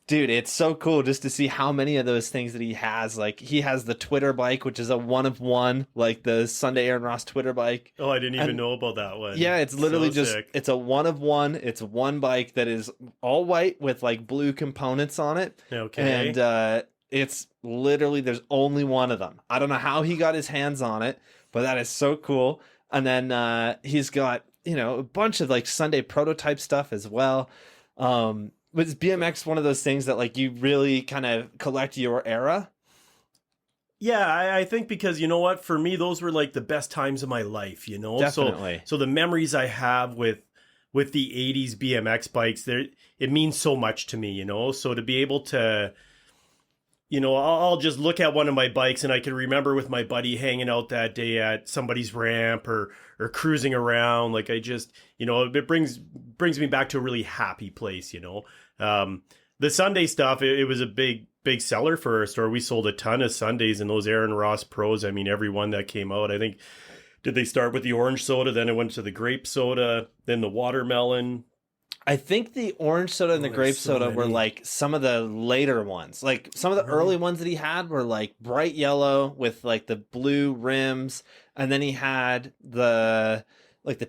dude, it's so cool just to see how many of those things that he has. He has the Twitter bike, which is a one of one, the Sunday Aaron Ross Twitter bike. Oh, I didn't even know about that one. Yeah, it's literally so sick. It's a one of one. It's one bike that is all white with blue components on it. Okay. And it's literally, there's only one of them. I don't know how he got his hands on it, but that is so cool. And then he's got, a bunch of like Sunday prototype stuff as well. Was BMX one of those things that like you really kind of collect your era? Yeah, I think because you know what, for me, those were like the best times of my life, Definitely. So the memories I have with the 80s BMX bikes, it means so much to me, so to be able to, I'll just look at one of my bikes and I can remember with my buddy hanging out that day at somebody's ramp or cruising around. Like I just, it brings me back to a really happy place, The Sunday stuff, it was a big seller for our store. We sold a ton of Sundays, and those Aaron Ross Pros, I mean, every one that came out, I think, did they start with the orange soda, then it went to the grape soda, then the watermelon. I think the orange soda and the grape soda were like some of the later ones. Like some of the early ones that he had were like bright yellow with like the blue rims, and then he had the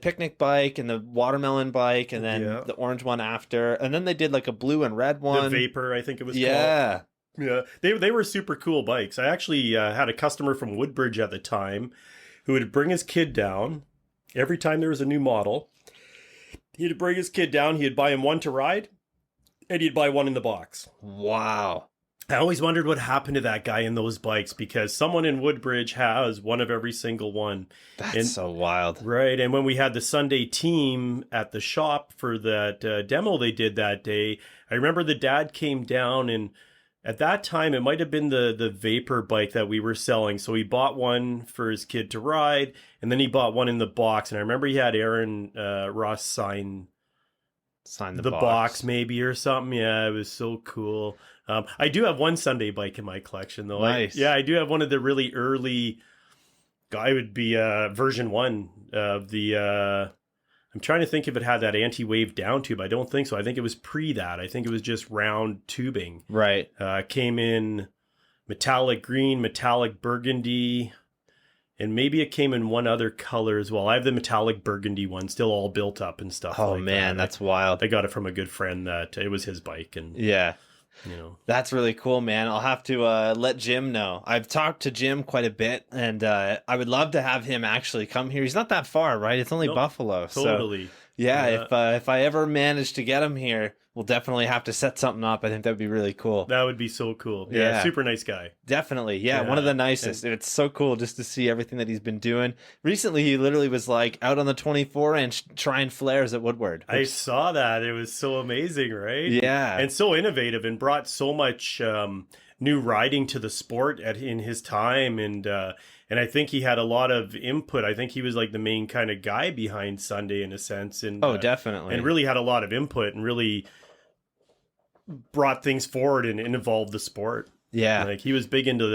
picnic bike and the watermelon bike, and then the orange one after, and then they did like a blue and red one. The Vapor, I think it was called. Yeah, they were super cool bikes. I actually had a customer from Woodbridge at the time who would bring his kid down every time there was a new model. He'd bring his kid down, he'd buy him one to ride, and he'd buy one in the box. Wow. I always wondered what happened to that guy in those bikes, because someone in Woodbridge has one of every single one. That's so wild. Right. And when we had the Sunday team at the shop for that demo they did that day, I remember the dad came down, and at that time, it might have been the Vapor bike that we were selling. So he bought one for his kid to ride, and then he bought one in the box. And I remember he had Aaron Ross sign the box maybe or something. Yeah, it was so cool. I do have one Sunday bike in my collection, though. Nice. I do have one of the really early, I would be version 1 of the... I'm trying to think if it had that anti-wave down tube. I don't think so. I think it was pre that. I think it was just round tubing. Right. Came in metallic green, metallic burgundy, and maybe it came in one other color as well. I have the metallic burgundy one, still all built up and stuff. Oh, man, that's wild. I got it from a good friend that it was his bike. And yeah. That's really cool, man. I'll have to let Jim know. I've talked to Jim quite a bit, and I would love to have him actually come here. He's not that far, right? It's only Buffalo. Totally. So, yeah. If I ever manage to get him here, we'll definitely have to set something up. I think that would be really cool. That would be so cool. Yeah. Super nice guy. Definitely. Yeah. One of the nicest. And it's so cool just to see everything that he's been doing. Recently, he literally was like out on the 24-inch trying flares at Woodward. I saw that. It was so amazing, right? Yeah. And so innovative, and brought so much new riding to the sport in his time. And I think he had a lot of input. I think he was like the main kind of guy behind Sunday in a sense. And definitely. And really had a lot of input and really brought things forward and involved the sport. Yeah. Like he was big into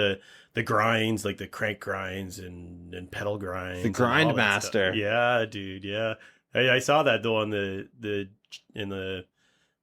the grinds, like the crank grinds and pedal grinds. The grind master. Yeah, dude. Yeah. I saw that though on the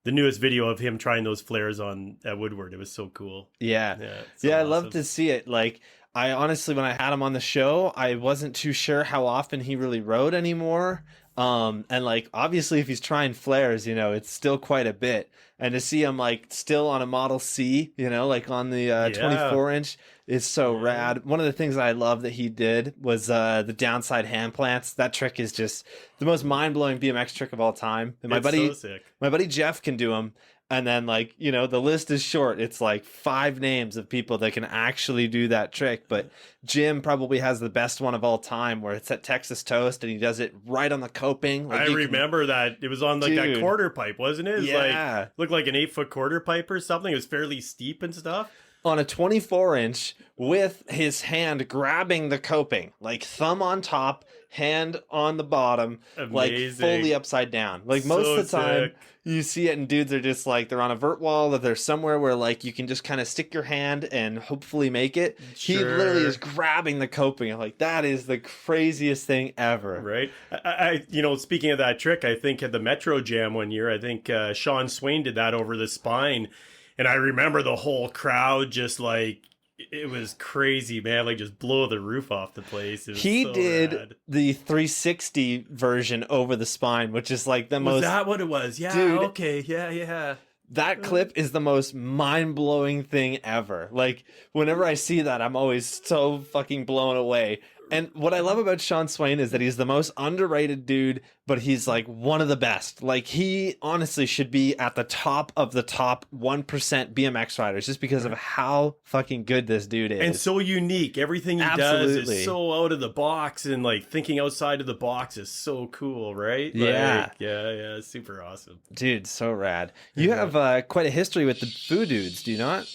newest video of him trying those flares at Woodward. It was so cool. Yeah. So I awesome. love to see it. Like, I honestly, when I had him on the show, I wasn't too sure how often he really rode anymore. And like, obviously if he's trying flares, it's still quite a bit. And to see him like still on a Model C, like on the 24-inch is so rad. One of the things that I love that he did was the downside hand plants. That trick is just the most mind-blowing BMX trick of all time. And my buddy Jeff can do them. And then, like, the list is short. It's like 5 names of people that can actually do that trick. But Jim probably has the best one of all time, where it's at Texas Toast and he does it right on the coping. Like, I remember that. It was on like that quarter pipe, wasn't it? Like, looked like an 8-foot quarter pipe or something. It was fairly steep and stuff. On a 24-inch with his hand grabbing the coping, like thumb on top, hand on the bottom, Amazing. Like fully upside down. Like most of the time you see it and dudes are just like, they're on a vert wall, or they're somewhere where like you can just kind of stick your hand and hopefully make it. Sure. He literally is grabbing the coping. I'm like, that is the craziest thing ever. Right. I speaking of that trick, I think at the Metro Jam one year, I think Sean Swain did that over the spine. And I remember the whole crowd just like, it was crazy, man. Like just blow the roof off the place. He did rad. The 360 version over the spine, which is like the most... Was that what it was? Yeah, dude, okay. Yeah. That clip is the most mind-blowing thing ever. Like, whenever I see that, I'm always so fucking blown away. And what I love about Sean Swain is that he's the most underrated dude, but he's like one of the best. Like he honestly should be at the top of the top 1% BMX riders just because of how fucking good this dude is. And so unique. Everything he does is so out of the box, and like thinking outside of the box is so cool, right? Yeah. Like, yeah, super awesome. Dude, so rad. You have quite a history with the Foo dudes, do you not?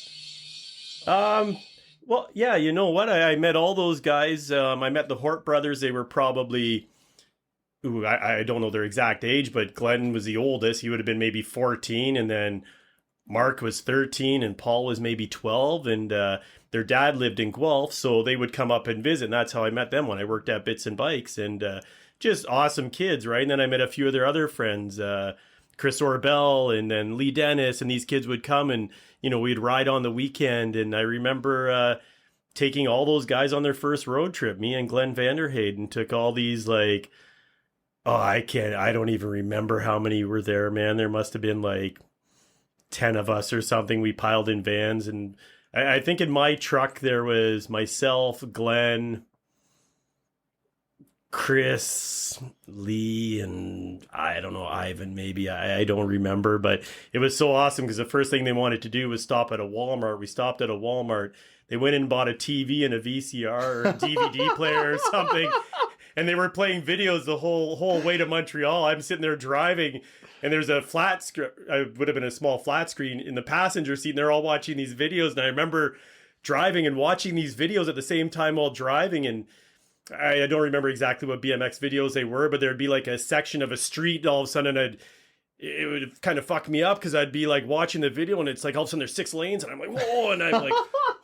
Well, yeah, you know what? I met all those guys. I met the Hort brothers. They were probably, I don't know their exact age, but Glenn was the oldest. He would have been maybe 14, and then Mark was 13, and Paul was maybe 12, and their dad lived in Guelph, so they would come up and visit, and that's how I met them when I worked at Bits and Bikes, and just awesome kids, right? And then I met a few of their other friends, Chris Orbell and then Lee Dennis, and these kids would come and, you know, we'd ride on the weekend. And I remember taking all those guys on their first road trip. Me and Glenn Vanderhayden took all these, like, I don't even remember how many were there, man. There must have been like 10 of us or something. We piled in vans, and I think in my truck there was myself, Glenn, Chris, Lee, and I don't know, Ivan, maybe. I don't remember, but it was so awesome because the first thing they wanted to do was stop at a Walmart. We stopped at a Walmart. They went and bought a TV and a VCR or a DVD player or something, and they were playing videos the whole way to Montreal. I'm sitting there driving, and there's a flat screen, would have been a small flat screen in the passenger seat, and they're all watching these videos. And I remember driving and watching these videos at the same time while driving, and I don't remember exactly what BMX videos they were, but there'd be like a section of a street, and all of a sudden it would kind of fuck me up because I'd be like watching the video, and it's like all of a sudden there's 6 lanes, and I'm like, whoa, and I'm like,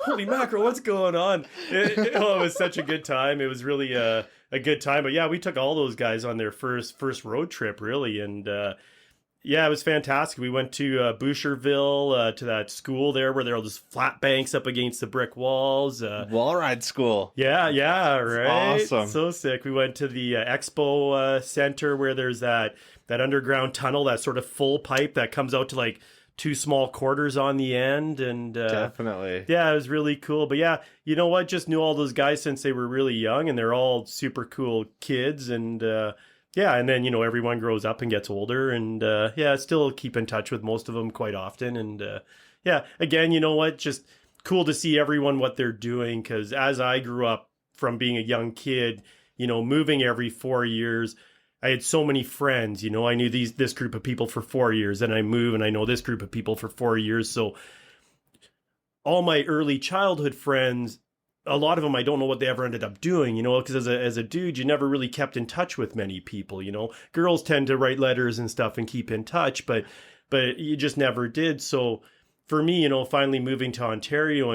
holy mackerel, what's going on? It was such a good time. It was really a good time. But yeah, we took all those guys on their first road trip, really, and yeah, it was fantastic. We went to Boucherville, to that school there where there are all those flat banks up against the brick walls. Wall ride school. Yeah, right. Awesome. So sick. We went to the Expo Center where there's that underground tunnel, that sort of full pipe that comes out to like 2 small quarters on the end. And definitely. Yeah, it was really cool. But yeah, you know what? Just knew all those guys since they were really young, and they're all super cool kids. And yeah, and then, you know, everyone grows up and gets older, and yeah, still keep in touch with most of them quite often. And yeah, again, you know what, just cool to see everyone what they're doing, because as I grew up from being a young kid, you know, moving every 4 years, I had so many friends. You know, I knew this group of people for 4 years, and I move and I know this group of people for 4 years. So all my early childhood friends, a lot of them, I don't know what they ever ended up doing, you know, because as a dude, you never really kept in touch with many people, you know. Girls tend to write letters and stuff and keep in touch, but you just never did. So for me, you know, finally moving to Ontario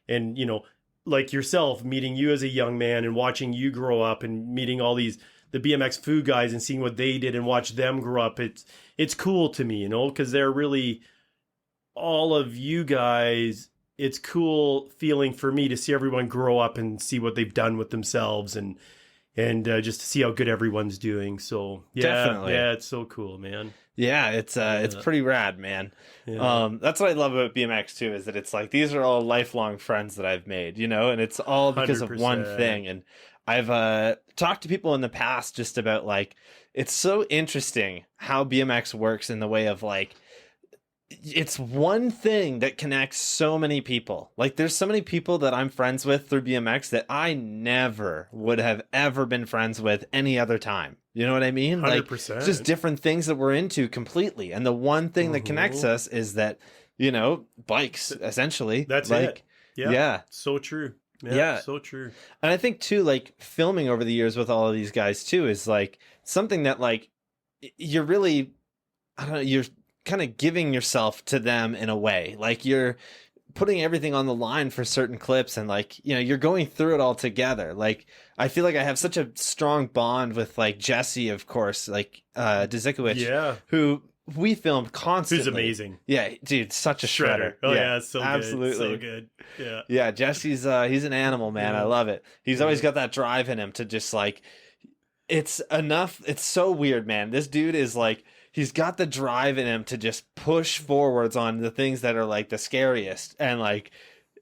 and, you know, like yourself, meeting you as a young man and watching you grow up and meeting all the BMXFU guys and seeing what they did and watch them grow up. It's cool to me, you know, because they're really all of you guys. It's cool feeling for me to see everyone grow up and see what they've done with themselves and just to see how good everyone's doing. So yeah, definitely. Yeah, it's so cool, man. Yeah, it's pretty rad, man. Yeah. That's what I love about BMX too, is that it's like these are all lifelong friends that I've made, you know, and it's all because of one 100%. thing. And I've talked to people in the past just about like, it's so interesting how BMX works in the way of like, it's one thing that connects so many people. Like there's so many people that I'm friends with through BMX that I never would have ever been friends with any other time. You know what I mean? 100%. Like just different things that we're into completely. And the one thing that connects us is that, you know, bikes essentially. That's like, it. Yeah. So true. Yeah. So true. And I think too, like filming over the years with all of these guys too is like something that like you're really, I don't know, you're kind of giving yourself to them in a way. Like you're putting everything on the line for certain clips, and like, you know, you're going through it all together. Like I feel like I have such a strong bond with like Jesse, of course, like Dzikowicz, who we filmed constantly. Who's amazing. Yeah, dude, such a shredder. Oh yeah, so absolutely. good. So good. Yeah, Jesse's he's an animal, man. I love it. He's always got that drive in him to just like, it's enough. It's so weird, man. This dude is like, he's got the drive in him to just push forwards on the things that are like the scariest. And like,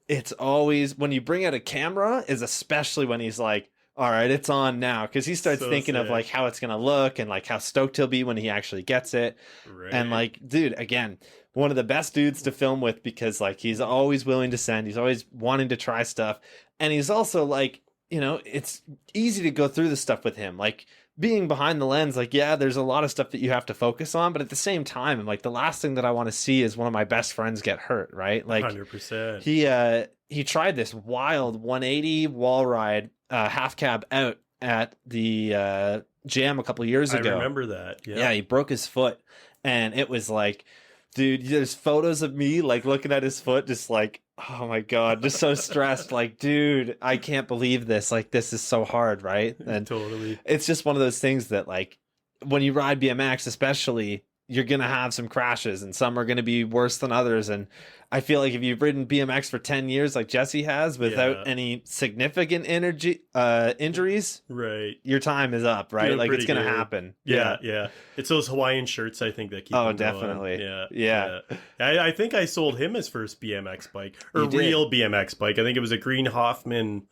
it's always when you bring out a camera is especially when he's like, all right, it's on now. Because he starts So thinking of sick. like how it's gonna look and like how stoked he'll be when he actually gets it. And Right. like, dude, again, one of the best dudes to film with because like he's always willing to send, he's always wanting to try stuff, and he's also like, it's easy to go through the stuff with him. Like being behind the lens, like, yeah, there's a lot of stuff that you have to focus on, but at the same time, I'm like, the last thing that I want to see is one of my best friends get hurt, right? Like 100%. he tried this wild 180 wall ride, half cab out at the jam a couple years I ago. remember that. Yeah. Yeah, he broke his foot, and it was like, dude, there's photos of me like looking at his foot, just like, oh my god, just so stressed. Like, dude, I can't believe this. Like, this is so hard, right? And Totally. it's just one of those things that, like, when you ride BMX, especially, you're gonna have some crashes, and some are gonna be worse than others. And I feel like if you've ridden BMX for 10 years, like Jesse has, without Yeah. any significant injuries, Right. your time is up, right? Doing Like, it's pretty gonna good. happen. Yeah. It's those Hawaiian shirts, I think, that keep Oh, him going. definitely. Yeah. Yeah. I think I sold him his first BMX bike, or You did. real BMX bike. I think it was a green Hoffman.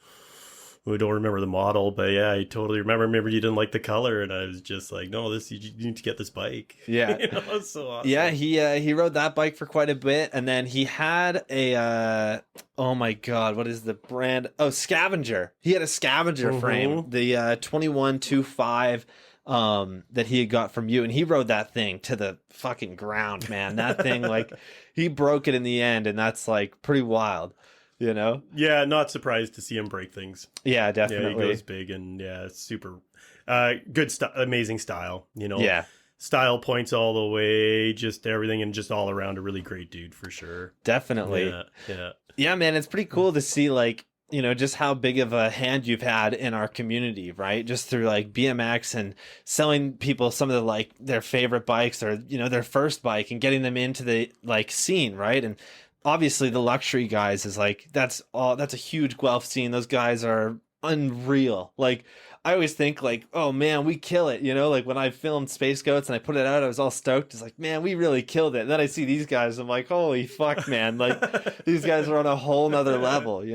I don't remember the model, but yeah, I totally remember. Remember, you didn't like the color, and I was just like, "No, you need to get this bike." Yeah. It's so awesome. Yeah, he rode that bike for quite a bit, and then he had a oh my god, what is the brand? Oh, Scavenger. He had a Scavenger frame, the 2125 that he had got from you, and he rode that thing to the fucking ground, man. That thing, like, he broke it in the end, and that's like pretty wild, Yeah, not surprised to see him break things. Yeah, Yeah, definitely. he goes big, and yeah, it's super good amazing style. Yeah, Style points all the way, just everything, and just all around a really great dude for sure. definitely. Yeah. Yeah, man, it's pretty cool to see, like, just how big of a hand you've had in our community, right? Just through like BMX and selling people some of the like their favorite bikes or, their first bike and getting them into the like scene, right? And obviously the luxury guys is like, that's a huge Guelph scene. Those guys are unreal. Like, I always think like, oh man, we kill it. Like when I filmed Space Goats and I put it out, I was all stoked. It's like, man, we really killed it. And then I see these guys, I'm like, holy fuck, man. Like these guys are on a whole nother level,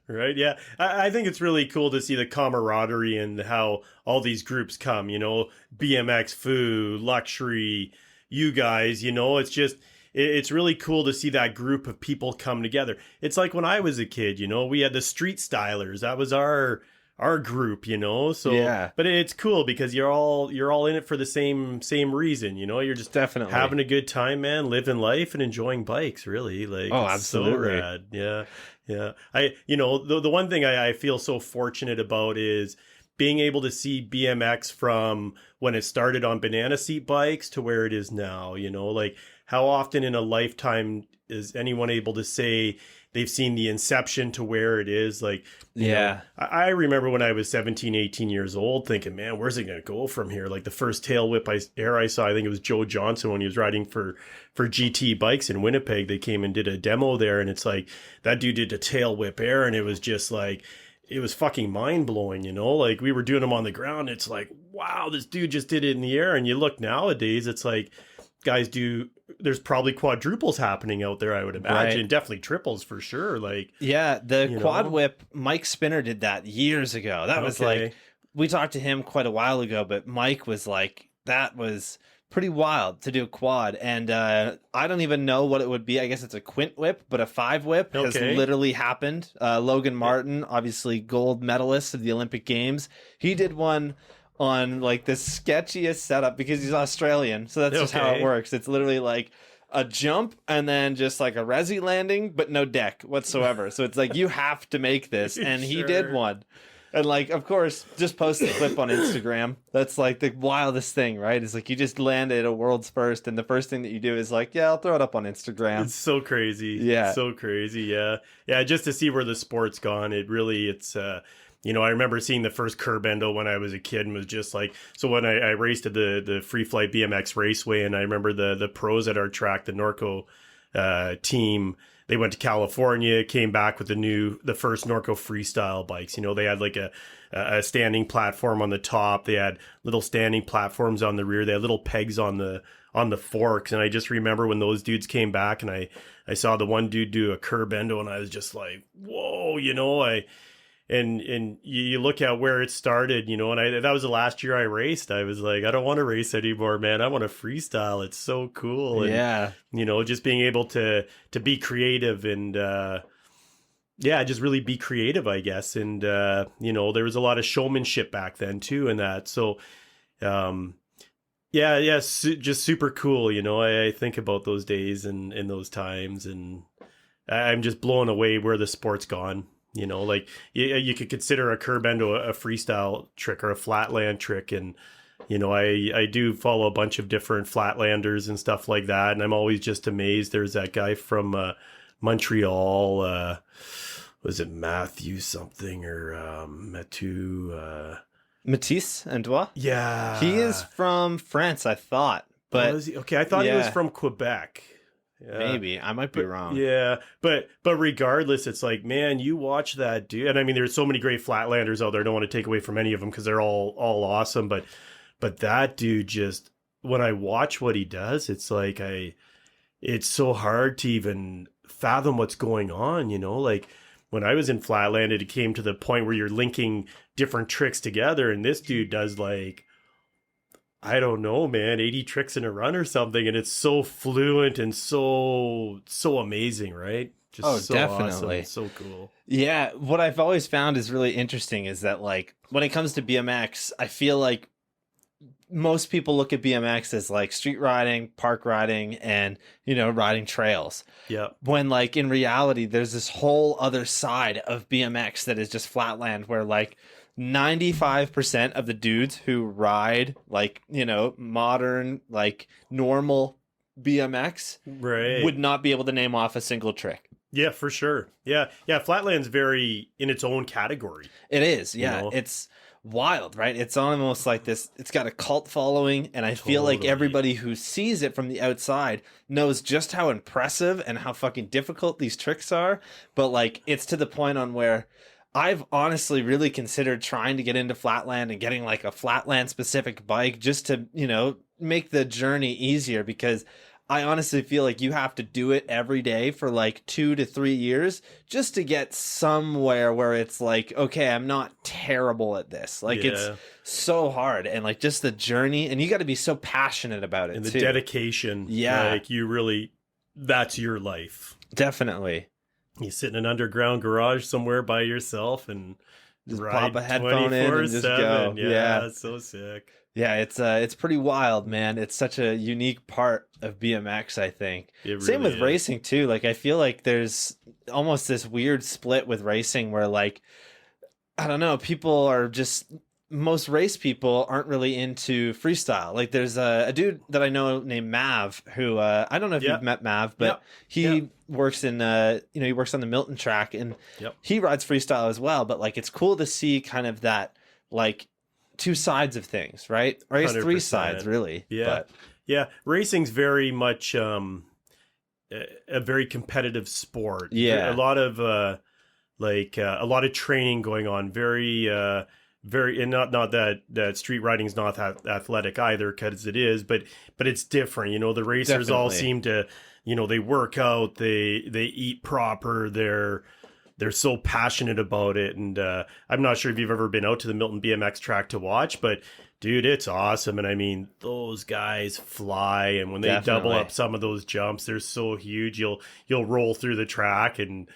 Right, yeah. I think it's really cool to see the camaraderie and how all these groups come, BMXFU, Luxury, you guys, it's just, it's really cool to see that group of people come together. It's like when I was a kid, we had the Street Stylers. That was our group, so Yeah. But it's cool because you're all in it for the same reason, you're just Definitely having a good time, man, living life and enjoying bikes, really. Like, Oh, it's absolutely. so rad. Yeah. The one thing I feel so fortunate about is being able to see BMX from when it started on banana seat bikes to where it is now, like how often in a lifetime is anyone able to say they've seen the inception to where it is? Like, Yeah. I remember when I was 17, 18 years old thinking, man, where's it going to go from here? Like the first tail whip air I saw, I think it was Joe Johnson when he was riding for GT bikes in Winnipeg. They came and did a demo there, and it's like that dude did a tail whip air, and it was just like, it was fucking mind blowing, like we were doing them on the ground. It's like, wow, this dude just did it in the air. And you look nowadays, it's like guys there's probably quadruples happening out there, I would imagine. Right. Definitely triples for sure. Like, Yeah, the you quad know? whip, Mike Spinner did that years ago. That was like, we talked to him quite a while ago, but Mike was like, that was pretty wild to do a quad. And I don't even know what it would be. I guess it's a quint whip, but a 5 whip has literally happened. Logan Martin, obviously gold medalist of the Olympic Games. He did one on like the sketchiest setup because he's Australian. So that's just how it works. It's literally like a jump and then just like a resi landing, but no deck whatsoever. So it's like, you have to make this. And he did one. And like, of course, just post the clip on Instagram. That's like the wildest thing, right? It's like you just landed a world's first, and the first thing that you do is like, yeah, I'll throw it up on Instagram. It's so crazy. Yeah. So crazy. Yeah. Yeah. Just to see where the sport's gone. It's I remember seeing the first curb endo when I was a kid and was just like, so when I raced at the Free Flight BMX Raceway, and I remember the pros at our track, the Norco team, they went to California, came back with the first Norco freestyle bikes. They had like a standing platform on the top. They had little standing platforms on the rear. They had little pegs on the forks. And I just remember when those dudes came back, and I saw the one dude do a curb endo, and I was just like, whoa, and you look at where it started, you know, and that was the last year I raced. I was like, I don't want to race anymore, man. I want to freestyle. It's so cool. And, Yeah. you know, just being able to be creative and, yeah, just really be creative, I guess. And, you know, there was a lot of showmanship back then too in that. So, just super cool. You know, I think about those days and those times, and I'm just blown away where the sport's gone. You know, like you could consider a curb endo a freestyle trick or a flatland trick. And, you know, I do follow a bunch of different flatlanders and stuff like that. And I'm always just amazed. There's that guy from Montreal. Was it Matthew something or Mathieu? Matisse Andois? Yeah. He is from France, I thought. But was he? Okay, I thought he was from Quebec. Yeah. Maybe. I might be wrong. Yeah, but regardless, it's like, man, you watch that dude, and I mean, there's so many great flatlanders out there. I don't want to take away from any of them because they're all awesome. But that dude, just when I watch what he does, it's like it's so hard to even fathom what's going on. You know, like when I was in Flatland, it came to the point where you're linking different tricks together, and this dude does like, I don't know, man, 80 tricks in a run or something, and it's so fluent and so amazing, right? Just so definitely. awesome. So cool. Yeah, what I've always found is really interesting is that, like, when it comes to BMX, I feel like most people look at BMX as like street riding, park riding, and, you know, riding trails. Yeah. When, like, in reality, there's this whole other side of BMX that is just flatland, where like 95% of the dudes who ride, like, you know, modern, like normal BMX would not be able to name off a single trick. Yeah, for sure. Yeah. Flatland's very in its own category. It is. Yeah. You know? It's wild, right? It's almost like this. It's got a cult following, and I feel like everybody who sees it from the outside knows just how impressive and how fucking difficult these tricks are. But like, it's to the point on where I've honestly really considered trying to get into flatland and getting like a flatland specific bike just to, you know, make the journey easier, because I honestly feel like you have to do it every day for like 2 to 3 years just to get somewhere where it's like, okay, I'm not terrible at this. Like, it's so hard, and like just the journey, and you got to be so passionate about it, and the too. dedication. Yeah. Like, you really, that's your life. Definitely. You sit in an underground garage somewhere by yourself and just ride pop a headphone in and just go. Yeah, it's so sick. Yeah, it's pretty wild, man. It's such a unique part of BMX, I think. It Same really with racing too. Like, I feel like there's almost this weird split with racing where, like, I don't know, people are just, most race people aren't really into freestyle. Like, there's a dude that I know named Mav who I don't know if you've met Mav, but he works in you know, he works on the Milton track, and he rides freestyle as well. But like, it's cool to see kind of that, like, two sides of things, right? Or I guess 3 sides, really. Yeah. But racing's very much a very competitive sport. Yeah. A lot of a lot of training going on. Very and not that street riding is not athletic either, because it is, but it's different. You know, the racers all seem to, you know, they work out, they eat proper, they're so passionate about it. And I'm not sure if you've ever been out to the Milton BMX track to watch, but dude, it's awesome. And I mean, those guys fly, and when they double up some of those jumps, they're so huge. You'll roll through the track, and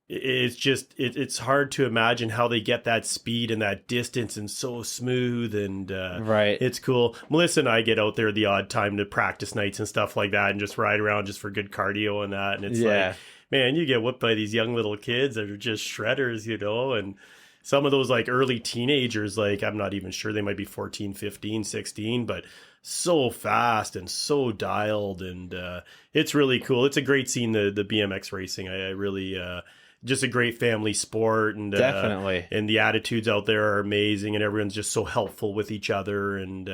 it's just it's hard to imagine how they get that speed and that distance and so smooth, and it's cool. Melissa and I get out there the odd time to practice nights and stuff like that, and just ride around just for good cardio and that. And it's like, man, you get whooped by these young little kids that are just shredders, you know. And some of those like early teenagers, like, I'm not even sure, they might be 14, 15, 16, but so fast and so dialed. And it's really cool. It's a great scene, the BMX racing. I really, just a great family sport. And definitely. And the attitudes out there are amazing, and everyone's just so helpful with each other. And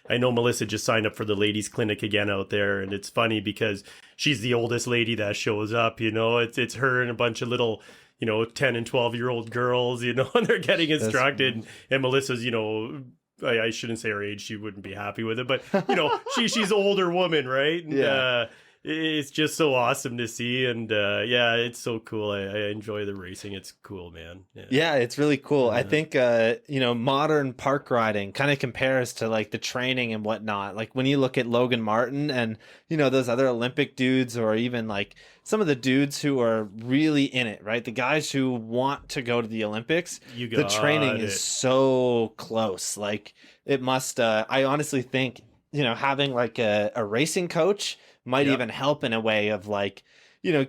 I know Melissa just signed up for the ladies clinic again out there, and it's funny because she's the oldest lady that shows up. You know, it's her and a bunch of little, you know, 10 and 12-year-old girls, you know, and they're getting instructed. And Melissa's, you know, I shouldn't say her age, she wouldn't be happy with it, but, you know, she's an older woman, right? And, it's just so awesome to see, and yeah, it's so cool. I enjoy the racing. It's cool, man. Yeah, it's really cool. I think modern park riding kind of compares to like the training and whatnot. Like when you look at Logan Martin and those other Olympic dudes, or even like some of the dudes who are really in it, right? The guys who want to go to the Olympics, the training is so close. Like it must. I honestly think having like a racing coach might even help in a way of like,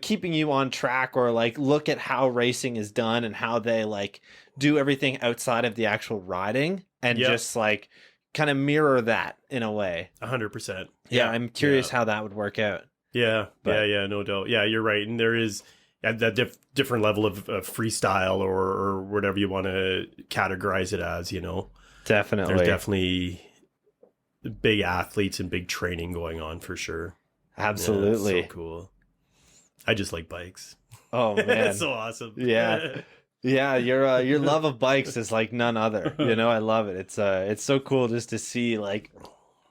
keeping you on track, or like look at how racing is done and how they like do everything outside of the actual riding, and just like kind of mirror that in a way. 100%. Yeah. I'm curious how that would work out. Yeah. No doubt. Yeah, you're right. And there is that different level of freestyle or whatever you want to categorize it as, Definitely. There's definitely big athletes and big training going on for sure. Absolutely. So cool. I just like bikes. Oh man. It's so awesome. Yeah. Yeah, your love of bikes is like none other. I love it. It's so cool just to see like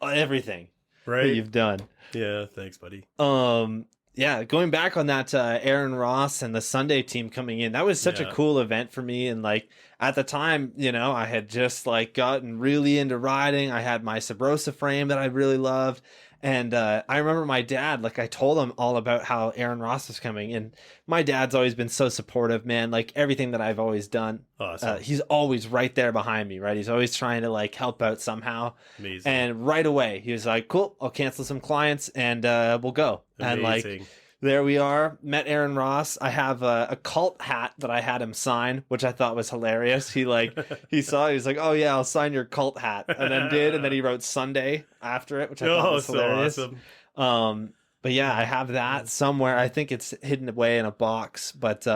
everything that you've done. Yeah, thanks, buddy. Yeah, going back on that Aaron Ross and the Sunday team coming in, that was such a cool event for me. And like at the time, I had just like gotten really into riding. I had my Sabrosa frame that I really loved. And I remember my dad, like I told him all about how Aaron Ross was coming, and my dad's always been so supportive, man. Like everything that I've always done, awesome. He's always right there behind me, right? He's always trying to like help out somehow. Amazing. And right away, he was like, "Cool, I'll cancel some clients and we'll go." Amazing. And like there we are, met Aaron Ross. I have a cult hat that I had him sign, which I thought was hilarious. He saw it, he was like, "Oh yeah, I'll sign your cult hat," and then he wrote Sunday after it, which I thought was hilarious. So awesome. But yeah, I have that somewhere. I think it's hidden away in a box. But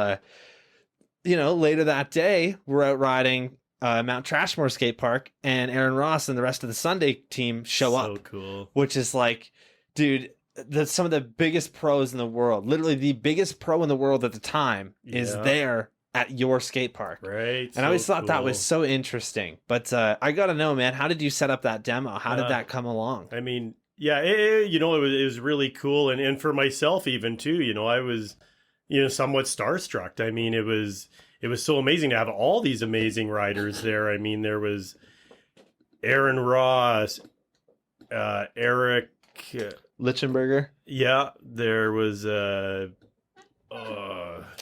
later that day, we're out riding Mount Trashmore Skate Park, and Aaron Ross and the rest of the Sunday team show up. So cool. Which is like, dude, some of the biggest pros in the world, literally the biggest pro in the world at the time, is there at your skate park. Right. And I always thought that was so interesting. But I got to know, man, how did you set up that demo? How did that come along? I mean, yeah, it was really cool. And for myself even too, I was, somewhat starstruck. I mean, it was so amazing to have all these amazing riders there. I mean, there was Aaron Ross, Eric Lichtenberger. Yeah, there was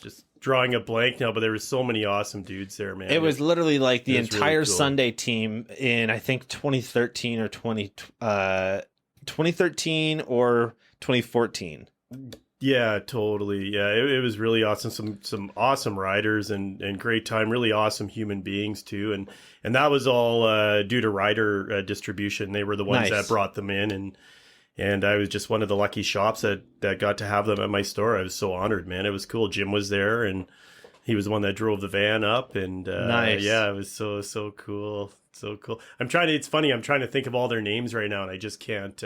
just drawing a blank now, but there were so many awesome dudes there, man. It was literally like the entire really cool. Sunday team in I think 2013 or 2013 or 2014. Yeah, totally. Yeah, it was really awesome. Some awesome riders and great time. Really awesome human beings too. And that was all due to rider distribution. They were the ones that brought them in, and I was just one of the lucky shops that got to have them at my store. I was so honored, man. It was cool. Jim was there, and he was the one that drove the van up. And yeah, it was so cool. So cool. It's funny. I'm trying to think of all their names right now, and I just can't.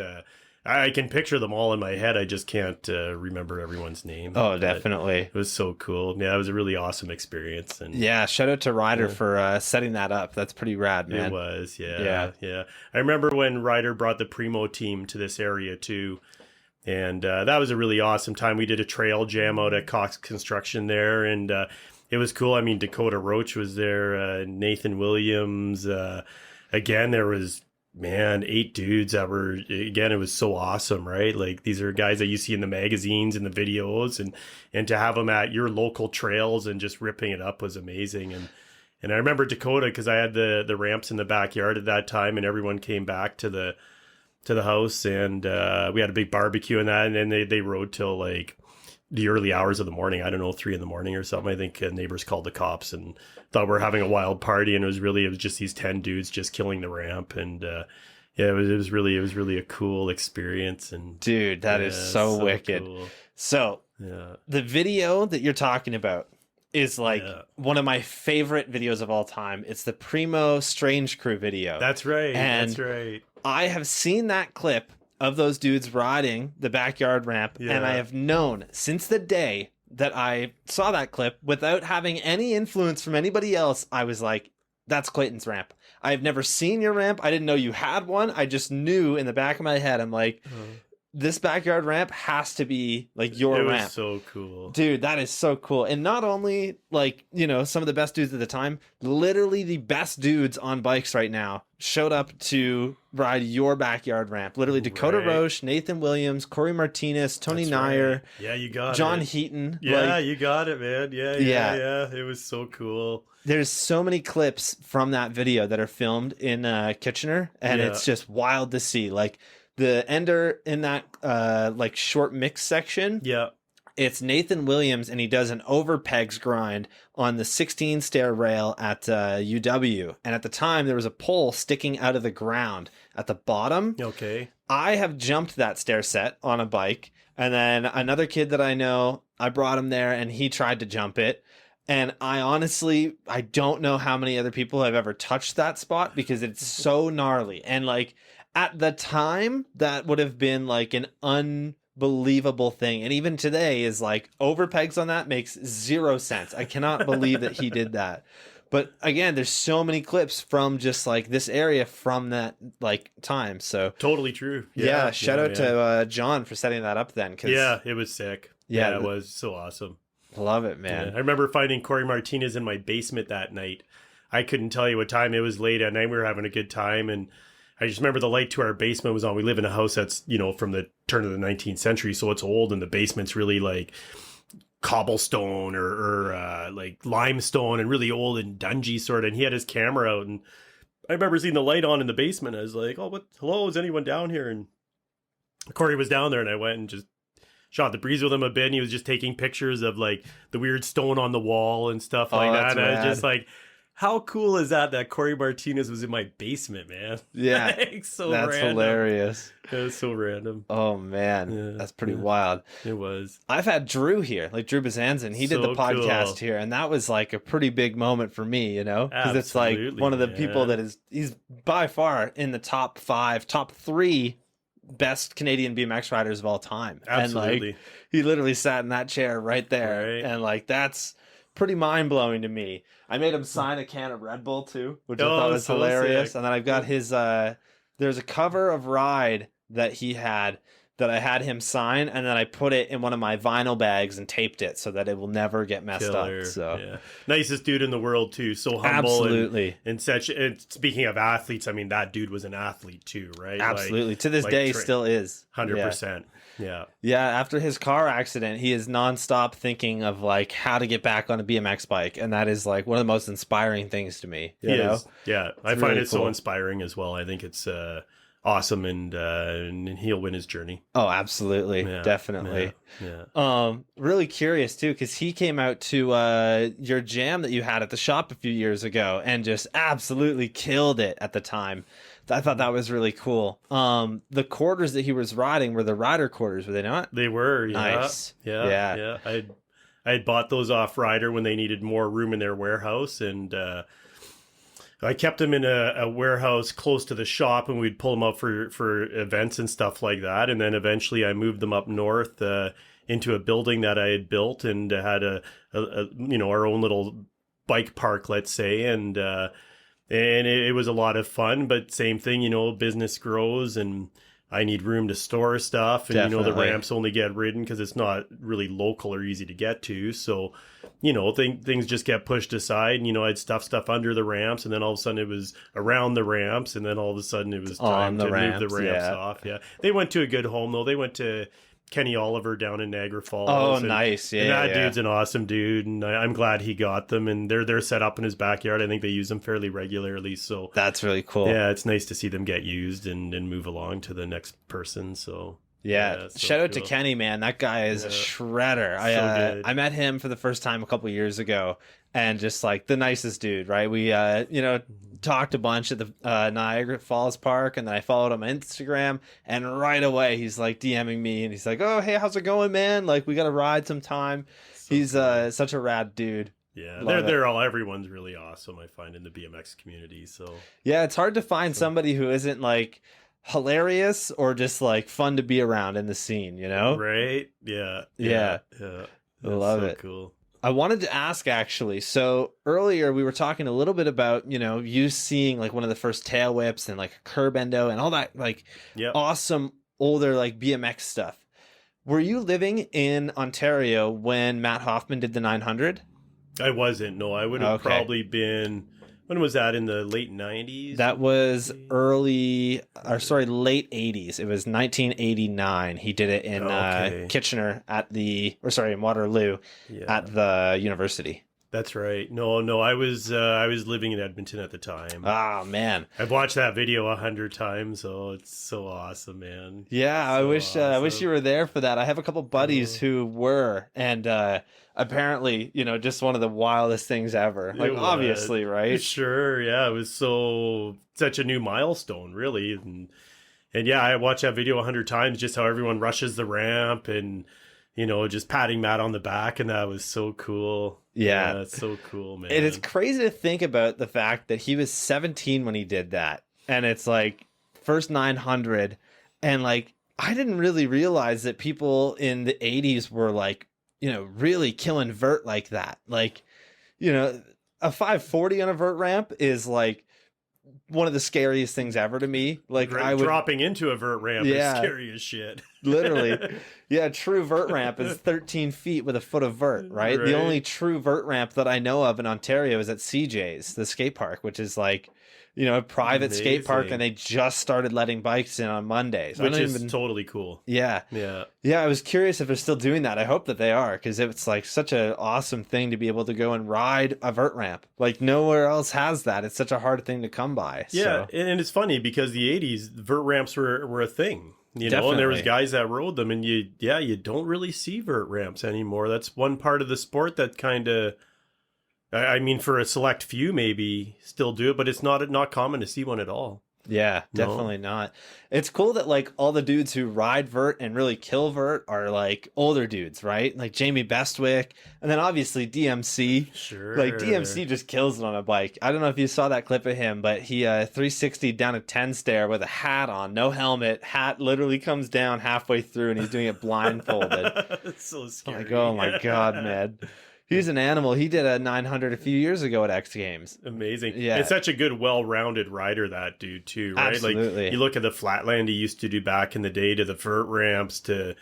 I can picture them all in my head. I just can't remember everyone's name. Oh, definitely. It was so cool. Yeah, it was a really awesome experience. And yeah, shout out to Ryder for setting that up. That's pretty rad, man. It was, yeah. I remember when Ryder brought the Primo team to this area too. And that was a really awesome time. We did a trail jam out at Cox Construction there, and it was cool. I mean, Dakota Roach was there, Nathan Williams. Again, there was... 8 dudes that were, again, it was so awesome, right? Like these are guys that you see in the magazines and the videos, and to have them at your local trails and just ripping it up was amazing. And I remember Dakota, because I had the ramps in the backyard at that time, and everyone came back to the house, and we had a big barbecue and that, and then they rode till like the early hours of the morning. I don't know, 3 a.m. or something. I think neighbors called the cops and thought we were having a wild party, and it was just these 10 dudes just killing the ramp. And yeah, it was really a cool experience. And dude, that is so wicked. Cool. So the video that you're talking about is like one of my favorite videos of all time. It's the Primo Strange Crew video. That's right. And that's right. I have seen that clip of those dudes riding the backyard ramp, and I have known since the day that I saw that clip, without having any influence from anybody else, I was like, that's Clayton's ramp. I've never seen your ramp. I didn't know you had one. I just knew in the back of my head, I'm like, this backyard ramp has to be like your It was ramp. so cool. Dude, that is so cool. And not only like, some of the best dudes at the time, literally the best dudes on bikes right now showed up to ride your backyard ramp. Literally Dakota Right. Roche, Nathan Williams, Corey Martinez, Tony That's Nyer, right. Yeah, you got John it. Heaton. Yeah, Like, you got it, man. Yeah. It was so cool. there's so many clips from that video that are filmed in Kitchener, and it's just wild to see. Like the ender in that like short mix section. Yeah. It's Nathan Williams, and he does an overpegs grind on the 16 stair rail at UW. And at the time, there was a pole sticking out of the ground at the bottom. Okay. I have jumped that stair set on a bike. And then another kid that I know, I brought him there, and he tried to jump it. And I don't know how many other people have ever touched that spot because it's so gnarly. And like at the time, that would have been like an unbelievable thing. And even today is like overpegs on that makes zero sense. I cannot believe that he did that. But again, there's so many clips from just like this area from that like time. So Totally true. yeah, shout out to John for setting that up then. Yeah, it was sick. Yeah, It was so awesome. Love it, man. Yeah. I remember finding Corey Martinez in my basement that night. I couldn't tell you what time it was. Late at night. We were having a good time, and I just remember the light to our basement was on. We live in a house that's, from the turn of the 19th century, so it's old, and the basement's really like cobblestone or like limestone and really old and dungy sort of. And he had his camera out, and I remember seeing the light on in the basement. I was like, "Oh, hello, is anyone down here?" And Corey was down there, and I went and just shot the breeze with him a bit, and he was just taking pictures of like the weird stone on the wall and stuff like that. And I was just like, how cool is that Corey Martinez was in my basement, man? Yeah. Like, so That's random. hilarious. It was so random. Oh man, Yeah, that's pretty wild. It was. I've had Drew here, like Drew Bazanzin. He did the So podcast cool. here, and that was like a pretty big moment for me, because it's like Absolutely, one of the man. people that he's by far in the top 5, top 3 best Canadian BMX riders of all time. Absolutely. And like he literally sat in that chair right there, Right. and like that's pretty mind blowing to me. I made him sign a can of Red Bull too, which I thought was so hilarious. sick. And then I've got his there's a cover of Ride that he had that I had him sign, and then I put it in one of my vinyl bags and taped it so that it will never get messed Killer. up. So Yeah. Nicest dude in the world too. So humble. absolutely. And such. And speaking of athletes, I mean, that dude was an athlete too, right? Absolutely. To this like day, tra- still is. 100%. Yeah. Yeah, after his car accident, he is nonstop thinking of like how to get back on a BMX bike, and that is like one of the most inspiring things to me. He You know? is. Yeah. I find really it so cool. inspiring as well. I think it's awesome, and he'll win his journey. Oh, absolutely, Yeah, definitely. Yeah. Really curious too, because he came out to your jam that you had at the shop a few years ago and just absolutely killed it at the time. I thought that was really cool. The quarters that he was riding were the rider quarters, were they not? They were. Yeah. Nice. Yeah. I had bought those off Ryder when they needed more room in their warehouse, and I kept them in a warehouse close to the shop, and we'd pull them up for events and stuff like that. And then eventually I moved them up north into a building that I had built, and had a our own little bike park, let's say, and it was a lot of fun. But same thing, business grows, and I need room to store stuff, and Definitely. the ramps only get ridden because it's not really local or easy to get to. So, things just get pushed aside, and I'd stuff under the ramps, and then all of a sudden it was around the ramps, and then all of a sudden it was time to move the ramps off. Yeah, they went to a good home though. They went to Kenny Oliver down in Niagara Falls. Oh, and, nice. Yeah, and that yeah. dude's an awesome dude, and I'm glad he got them, and they're set up in his backyard. I think they use them fairly regularly, so That's really cool. yeah, it's nice to see them get used and move along to the next person. So Yeah, so shout out to cool. Kenny, man. That guy is a shredder. good. I met him for the first time a couple years ago, and just like the nicest dude, right? We talked a bunch at the Niagara Falls Park, and then I followed him on Instagram, and right away he's like DMing me, and he's like, "Oh, hey, how's it going, man? Like, we got to ride sometime." He's such a rad dude. Yeah, Love they're all everyone's really awesome, I find, in the BMX community. So Yeah, it's hard to find somebody who isn't like hilarious or just like fun to be around in the scene, right, yeah. I That's love so it. Cool. I wanted to ask actually. So earlier we were talking a little bit about, you seeing like one of the first tail whips and like a curb endo and all that like Yep. awesome older like BMX stuff. Were you living in Ontario when Matt Hoffman did the 900? I wasn't. No, I would have probably been. When was that? In the late 90s? That was late 80s. It was 1989. He did it in Kitchener in Waterloo at the university. That's right. No, I was living in Edmonton at the time. Ah, man. I've watched that video 100 times, so it's so awesome, man. Yeah, I wish you were there for that. I have a couple buddies who were, and apparently, just one of the wildest things ever. Like, obviously, right? Sure, yeah. It was such a new milestone, really. And yeah, I watched that video 100 times, just how everyone rushes the ramp and, just patting Matt on the back, and that was so cool. Yeah, it's so cool, man. It is crazy to think about the fact that he was 17 when he did that. And it's like first 900. And like, I didn't really realize that people in the 80s were like, really killing vert like that. Like, a 540 on a vert ramp is like one of the scariest things ever to me. Like dropping into a vert ramp is scary as shit. Literally. Yeah, true vert ramp is 13 feet with a foot of vert, right? The only true vert ramp that I know of in Ontario is at CJ's, the skate park, which is like, a private skate park, and they just started letting bikes in on Mondays. Which is totally cool. Yeah. Yeah, I was curious if they're still doing that. I hope that they are, because it's like such an awesome thing to be able to go and ride a vert ramp. Like nowhere else has that. It's such a hard thing to come by. Yeah, and it's funny because the 80s, vert ramps were a thing. Definitely. And there was guys that rode them, and you don't really see vert ramps anymore. That's one part of the sport that kind of, I mean, for a select few maybe still do it, but it's not common to see one at all. Yeah, definitely not. It's cool that like all the dudes who ride vert and really kill vert are like older dudes, right? Like Jamie Bestwick, and then obviously DMC. Sure. Like DMC just kills it on a bike. I don't know if you saw that clip of him, but he 360 down a 10 stair with a hat on, no helmet. Hat literally comes down halfway through, and he's doing it blindfolded. It's so scary. Like, oh my god, man. He's an animal. He did a 900 a few years ago at X Games. Amazing. Yeah. And such a good, well-rounded rider, that dude, too, right? Absolutely. Like, you look at the flatland he used to do back in the day, to the vert ramps, to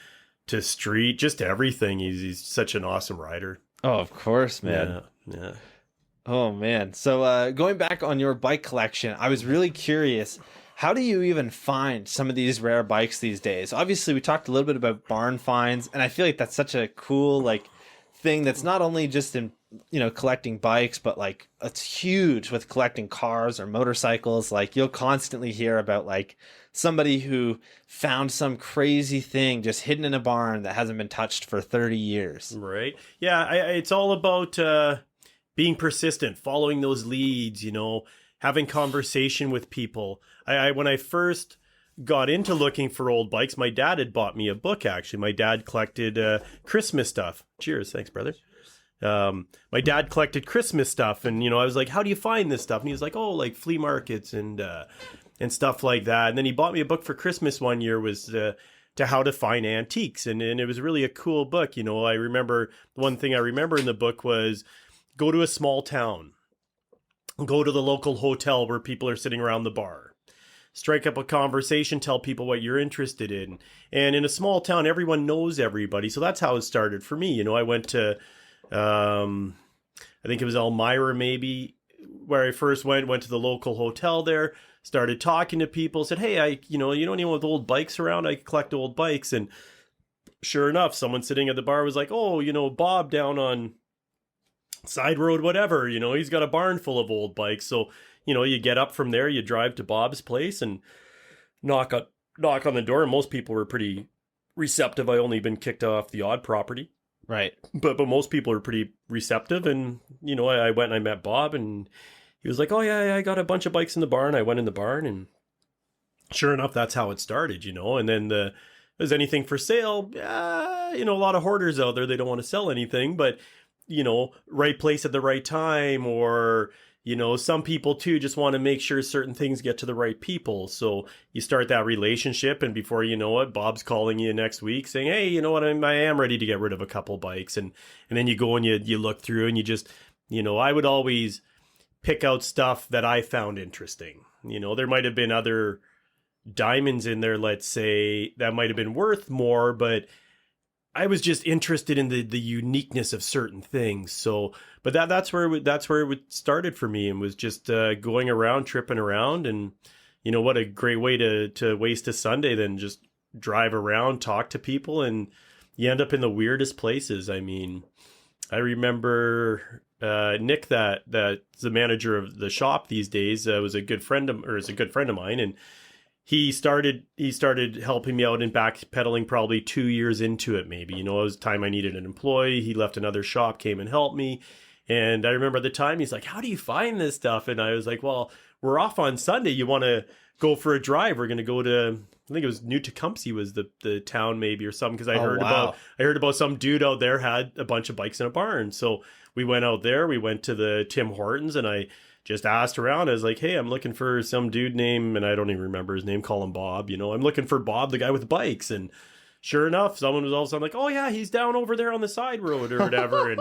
street, just everything. He's such an awesome rider. Oh, of course, man. Yeah. Oh, man. So going back on your bike collection, I was really curious. How do you even find some of these rare bikes these days? Obviously, we talked a little bit about barn finds, and I feel like that's such a cool, like, thing that's not only just in collecting bikes, but like it's huge with collecting cars or motorcycles. Like you'll constantly hear about like somebody who found some crazy thing just hidden in a barn that hasn't been touched for 30 years. Right. Yeah, it's all about being persistent, following those leads, having conversation with people. When I first got into looking for old bikes, my dad had bought me a book, actually. My dad collected Christmas stuff. Cheers. Thanks, brother. My dad collected Christmas stuff, and, I was like, how do you find this stuff? And he was like, oh, like flea markets and stuff like that. And then he bought me a book for Christmas one year, was to how to find antiques. And it was really a cool book. I remember, one thing I remember in the book was go to a small town, go to the local hotel where people are sitting around the bar. Strike up a conversation, tell people what you're interested in. And in a small town, everyone knows everybody. So that's how it started for me. I went to, I think it was Elmira maybe, where I first went to the local hotel there, started talking to people, said, hey, you know anyone with old bikes around? I collect old bikes. And sure enough, someone sitting at the bar was like, oh, Bob down on side road, whatever, he's got a barn full of old bikes. So, you get up from there, you drive to Bob's place and knock on the door. And most people were pretty receptive. I only been kicked off the odd property. Right. But most people are pretty receptive. And, I went and I met Bob, and he was like, oh yeah, I got a bunch of bikes in the barn. I went in the barn, and sure enough, that's how it started, And then is anything for sale? A lot of hoarders out there, they don't want to sell anything, but, right place at the right time, or, some people too just want to make sure certain things get to the right people. So you start that relationship, and before you know it, Bob's calling you next week saying, hey, you know what, I am ready to get rid of a couple bikes. And then you go and you look through, and you just, I would always pick out stuff that I found interesting. There might have been other diamonds in there, let's say, that might have been worth more, but I was just interested in the uniqueness of certain things. So, but that's where it started for me, and was just going around, tripping around. And what a great way to waste a Sunday, than just drive around, talk to people, and you end up in the weirdest places. I mean, I remember Nick, that's the manager of the shop these days, is a good friend of mine, and he started helping me out in backpedaling probably 2 years into it, maybe. It was time I needed an employee. He left another shop, came and helped me. And I remember at the time, he's like, how do you find this stuff? And I was like, well, we're off on Sunday. You want to go for a drive? We're going to go to, I think it was New Tecumseh was the town, maybe, or something. Because I heard about some dude out there had a bunch of bikes in a barn. So we went out there. We went to the Tim Hortons, and I just asked around. I was like, hey, I'm looking for some dude named, and I don't even remember his name, call him Bob. I'm looking for Bob, the guy with bikes. And sure enough, someone was all of a sudden like, oh yeah, he's down over there on the side road or whatever. And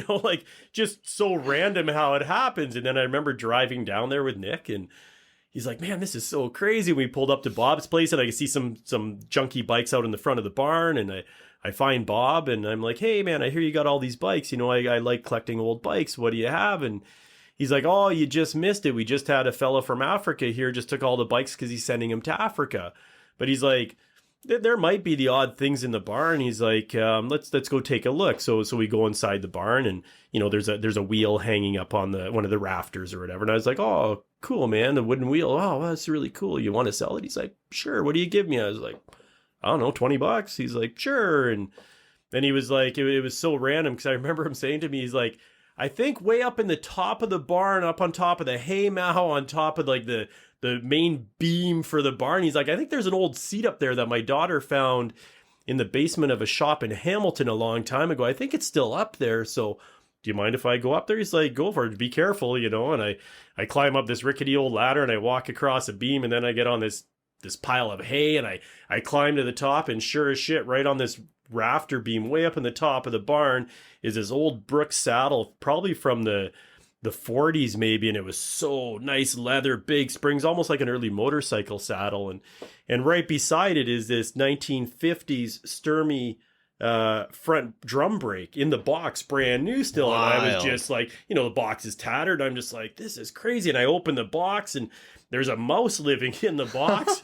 like, just so random how it happens. And then I remember driving down there with Nick, and he's like, man, this is so crazy. We pulled up to Bob's place, and I could see some junky bikes out in the front of the barn, and I find Bob, and I'm like, hey man, I hear you got all these bikes. I like collecting old bikes. What do you have? And he's like, oh, you just missed it. We just had a fella from Africa here, just took all the bikes because he's sending them to Africa. But he's like, there might be the odd things in the barn. He's like, let's go take a look. So we go inside the barn, and there's a wheel hanging up on one of the rafters or whatever. And I was like, oh, cool, man, the wooden wheel. Oh, that's really cool. You want to sell it? He's like, sure. What do you give me? I was like, I don't know, $20. He's like, sure. And then he was like, it was so random, because I remember him saying to me, he's like, I think way up in the top of the barn, up on top of the hay mow, on top of like the main beam for the barn, he's like, I think there's an old seat up there that my daughter found in the basement of a shop in Hamilton a long time ago. I think it's still up there. So do you mind if I go up there? He's like, go for it. Be careful, And I climb up this rickety old ladder, and I walk across a beam, and then I get on this pile of hay, and I climb to the top, and sure as shit, right on this rafter beam way up in the top of the barn is this old Brooks saddle, probably from the 40s maybe, and it was so nice, leather, big springs, almost like an early motorcycle saddle. And right beside it is this 1950s Sturmey front drum brake in the box, brand new still. Wild. And I was just like, the box is tattered. I'm just like, this is crazy. And I open the box, and there's a mouse living in the box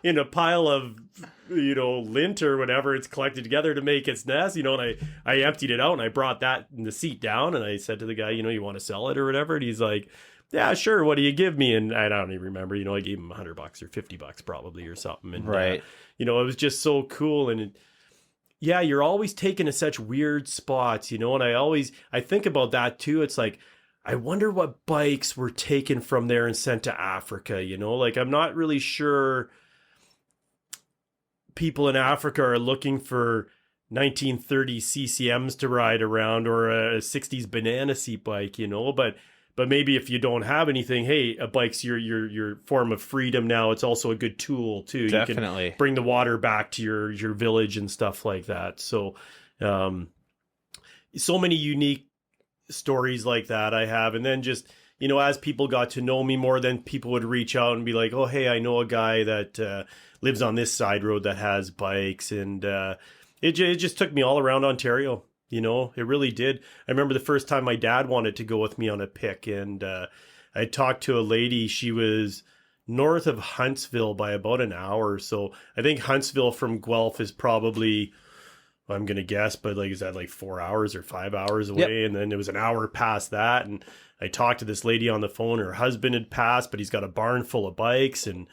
in a pile of lint or whatever it's collected together to make its nest, and I emptied it out, and I brought that in the seat down, and I said to the guy, you want to sell it or whatever? And he's like, yeah, sure. What do you give me? And I don't even remember, I gave him $100 or $50 probably or something. And, right. It was just so cool. And yeah, you're always taken to such weird spots, and I think about that too. It's like, I wonder what bikes were taken from there and sent to Africa, like, I'm not really sure people in Africa are looking for 1930 CCMs to ride around, or a 60s banana seat bike, but maybe if you don't have anything, hey, a bike's your form of freedom now. It's also a good tool too. Definitely. You can bring the water back to your village and stuff like that. So, so many unique stories like that I have. And then just, as people got to know me more, then people would reach out and be like, oh, hey, I know a guy that lives on this side road that has bikes. And it just took me all around Ontario. It really did. I remember the first time my dad wanted to go with me on a pick, and I talked to a lady. She was north of Huntsville by about an hour. So I think Huntsville from Guelph is probably, I'm going to guess, but is that 4 hours or 5 hours away? Yep. And then it was an hour past that. And I talked to this lady on the phone. Her husband had passed, but he's got a barn full of bikes. And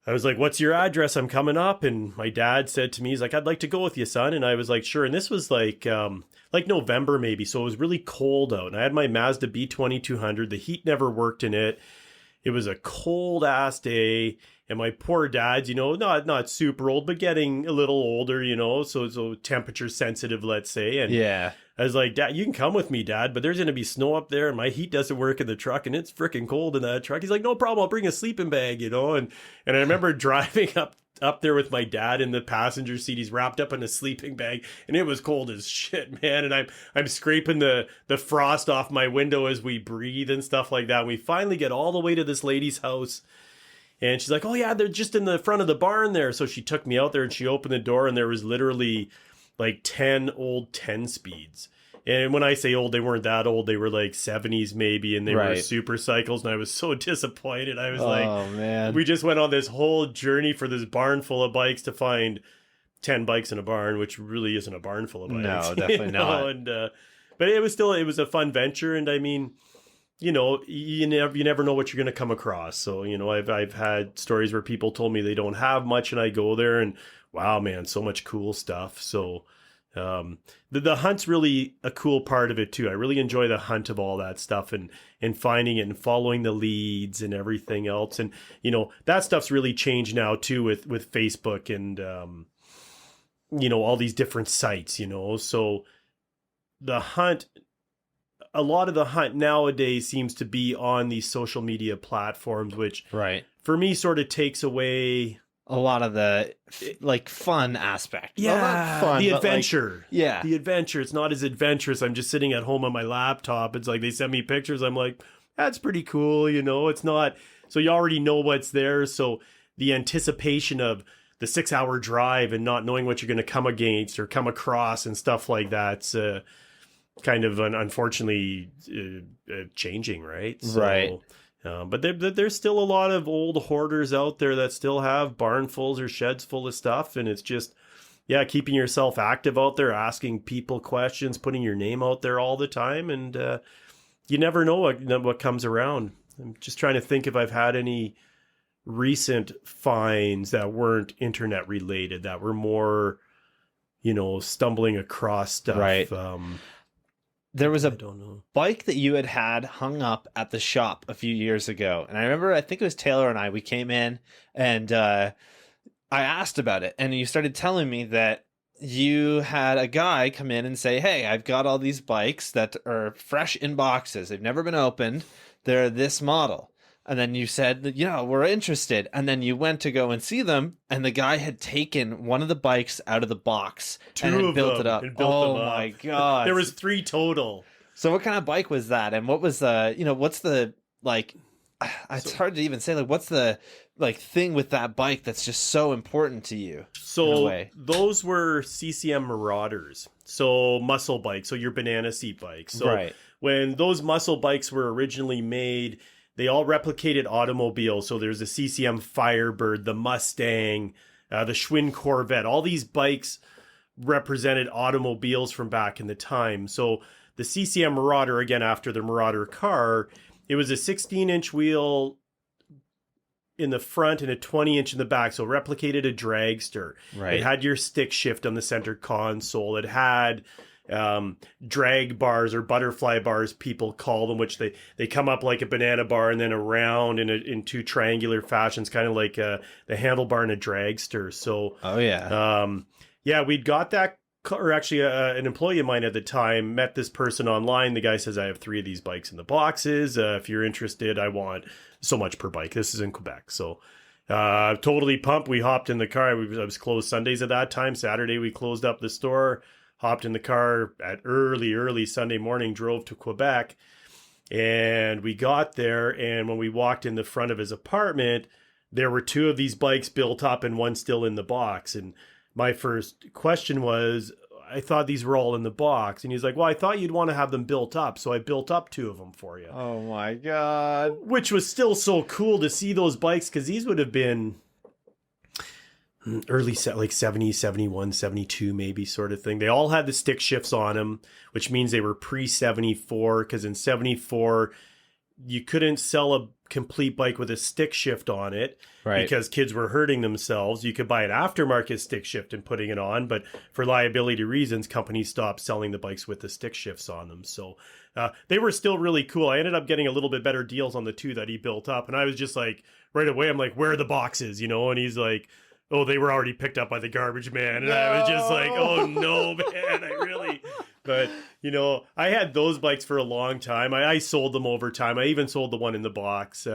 I was like, what's your address? I'm coming up. And my dad said to me, he's like, I'd like to go with you, son. And I was like, sure. And this was like November maybe. So it was really cold out. And I had my Mazda B2200. The heat never worked in it. It was a cold ass day. And my poor dad's, not super old, but getting a little older, so temperature sensitive, let's say. And yeah, I was like, Dad, you can come with me, Dad, but there's going to be snow up there, and my heat doesn't work in the truck, and it's freaking cold in that truck. He's like, no problem, I'll bring a sleeping bag, And I remember driving up there with my dad in the passenger seat. He's wrapped up in a sleeping bag, and it was cold as shit, man. And I'm scraping the frost off my window as we breathe and stuff like that. And we finally get all the way to this lady's house. And she's like, oh yeah, they're just in the front of the barn there. So she took me out there and she opened the door and there was literally like 10 old 10 speeds. And when I say old, they weren't that old. They were like 70s maybe, and they were super cycles. And I was so disappointed. I was oh, man. We just went on this whole journey for this barn full of bikes to find 10 bikes in a barn, which really isn't a barn full of bikes. No, definitely not. And, but it was a fun venture. And I mean, you never know what you're going to come across. So, I've had stories where people told me they don't have much and I go there and wow, man, so much cool stuff. So, the hunt's really a cool part of it too. I really enjoy the hunt of all that stuff and finding it and following the leads and everything else. And, that stuff's really changed now too with Facebook and, all these different sites, so the hunt, a lot of the hunt nowadays seems to be on these social media platforms, which for me sort of takes away a lot of the fun aspect. Yeah, well, not fun, the adventure. The adventure. It's not as adventurous. I'm just sitting at home on my laptop. It's like they send me pictures. I'm like, that's pretty cool. It's not. So you already know what's there. So the anticipation of the 6-hour drive and not knowing what you're going to come against or come across and stuff like that's kind of unfortunately changing, right? So, but there's still a lot of old hoarders out there that still have barnfuls or sheds full of stuff. And it's just, keeping yourself active out there, asking people questions, putting your name out there all the time. And you never know what comes around. I'm just trying to think if I've had any recent finds that weren't internet related, that were more, stumbling across stuff. Right. There was a bike that you had hung up at the shop a few years ago. And I remember, I think it was Taylor and we came in and I asked about it. And you started telling me that you had a guy come in and say, hey, I've got all these bikes that are fresh in boxes. They've never been opened. They're this model. And then you said that, we're interested. And then you went to go and see them. And the guy had taken one of the bikes out of the box and built it up. Oh, my God. There was 3 total. So what kind of bike was that? And what was what's the, it's hard to even say, what's the, thing with that bike that's just so important to you? So those were CCM Marauders. So muscle bikes. So your banana seat bikes. So when those muscle bikes were originally made, they all replicated automobiles. So there's the CCM Firebird, the Mustang, the Schwinn Corvette. All these bikes represented automobiles from back in the time. So the CCM Marauder, again, after the Marauder car, it was a 16-inch wheel in the front and a 20-inch in the back. So it replicated a dragster. It had your stick shift on the center console. It had drag bars or butterfly bars, people call them, which they come up like a banana bar and then around in 2 triangular fashions, kind of like the handlebar in a dragster. So we'd got that, or actually an employee of mine at the time met this person online. The guy says, I have 3 of these bikes in the boxes. If you're interested, I want so much per bike. This is in Quebec. So totally pumped. We hopped in the car. I was closed Sundays at that time. Saturday, we closed up the store. Hopped in the car at early Sunday morning, drove to Quebec, and we got there. And when we walked in the front of his apartment, there were 2 of these bikes built up and one still in the box. And my first question was, I thought these were all in the box. And he's like, well, I thought you'd want to have them built up. So I built up 2 of them for you. Oh my God. Which was still so cool to see those bikes, because these would have been early like 70, 71, 72 maybe, sort of thing. They all had the stick shifts on them, which means they were pre-74, because in 74 you couldn't sell a complete bike with a stick shift on it because kids were hurting themselves. You could buy an aftermarket stick shift and putting it on, but for liability reasons, companies stopped selling the bikes with the stick shifts on them. So they were still really cool. I ended up getting a little bit better deals on the 2 that he built up, and I was just like, right away, I'm like, where are the boxes, and he's like, oh, they were already picked up by the garbage man. And I was just like, oh no, man, but I had those bikes for a long time. I sold them over time. I even sold the one in the box,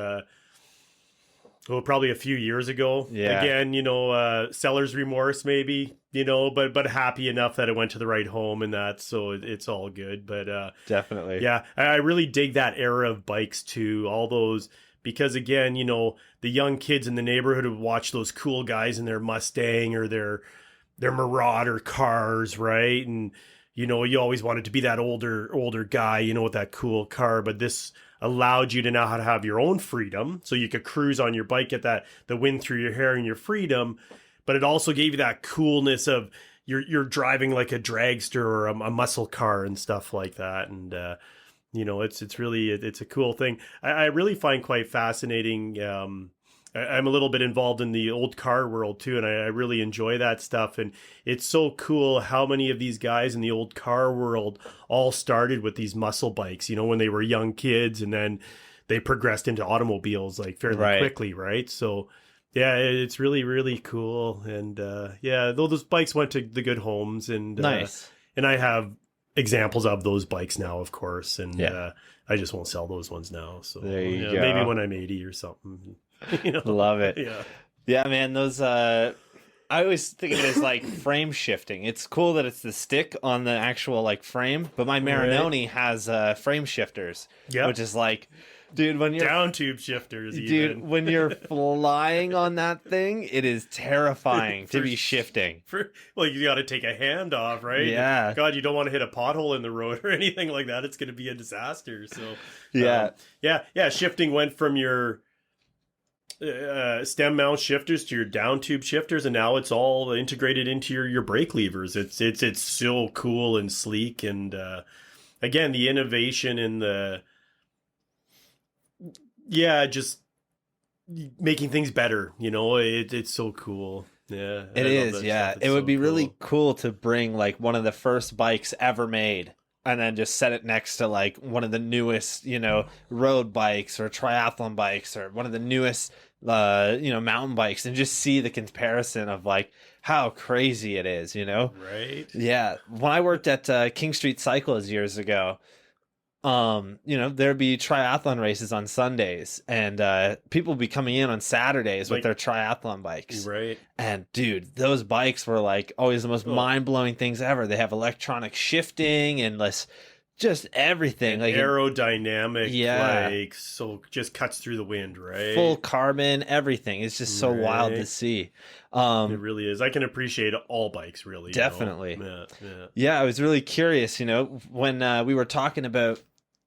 probably a few years ago. Yeah. Again, seller's remorse maybe, but happy enough that it went to the right home and that, so it's all good. But definitely. Yeah, I really dig that era of bikes too. All those because again, you know, the young kids in the neighborhood would watch those cool guys in their Mustang or their Marauder cars, right? And you know, you always wanted to be that older guy, you know, with that cool car, but this allowed you to know how to have your own freedom, so you could cruise on your bike, get the wind through your hair and your freedom, but it also gave you that coolness of you're driving like a dragster or a muscle car and stuff like that. And you know, it's really it's a cool thing. I really find quite fascinating. I'm a little bit involved in the old car world too, and I really enjoy that stuff. And it's so cool how many of these guys in the old car world all started with these muscle bikes, you know, when they were young kids, and then they progressed into automobiles like fairly quickly, right? So yeah, it's really, really cool. And yeah, though those bikes went to the good homes, and Nice. And I have examples of those bikes now, of course, and I just won't sell those ones now. So There you go. maybe when I'm 80 or something. You know? Love it. Yeah, man, those I always think of it as like frame shifting. It's cool that it's the stick on the actual like frame, but my Marinoni has frame shifters, which is like, dude, when you're down tube shifters, when you're flying on that thing, it is terrifying to be shifting. Well, you got to take a hand off, right? Yeah. God, you don't want to hit a pothole in the road or anything like that. It's going to be a disaster. So yeah. Shifting went from your stem mount shifters to your down tube shifters, and now it's all integrated into your brake levers. It's so cool and sleek, and again, the innovation in the just making things better, you know, it's so cool. Yeah, it is. Yeah, it would be really cool to bring like one of the first bikes ever made, and then just set it next to like one of the newest, you know, road bikes or triathlon bikes, or one of the newest, you know, mountain bikes, and just see the comparison of like how crazy it is, you know? Right. Yeah. When I worked at King Street Cycles years ago, you know, there'd be triathlon races on Sundays, and people would be coming in on Saturdays with their triathlon bikes. Right. And dude, those bikes were like always the most mind-blowing things ever. They have electronic shifting and just everything, like aerodynamic, like, so just cuts through the wind, right? Full carbon, everything. It's just so wild to see. It really is. I can appreciate all bikes, really. Definitely. You know? Yeah, I was really curious, you know, when we were talking about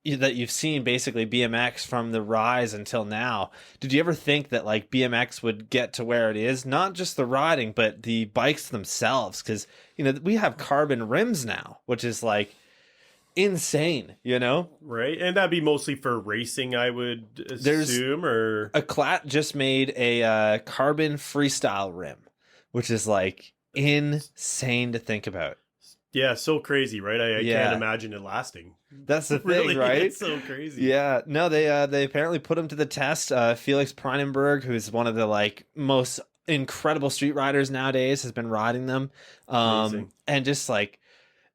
that you've seen basically BMX from the rise until now. Did you ever think that like BMX would get to where it is? Not just the riding, but the bikes themselves, because, you know, we have carbon rims now, which is like insane, you know? Right. And that'd be mostly for racing, I would assume. Or a Clat just made a carbon freestyle rim, which is like insane to think about. Yeah, so crazy, right? I can't imagine it lasting. That's the thing, really, right? It's so crazy. Yeah, no, they apparently put him to the test. Felix Prinenberg, who's one of the like most incredible street riders nowadays, has been riding them. And just like,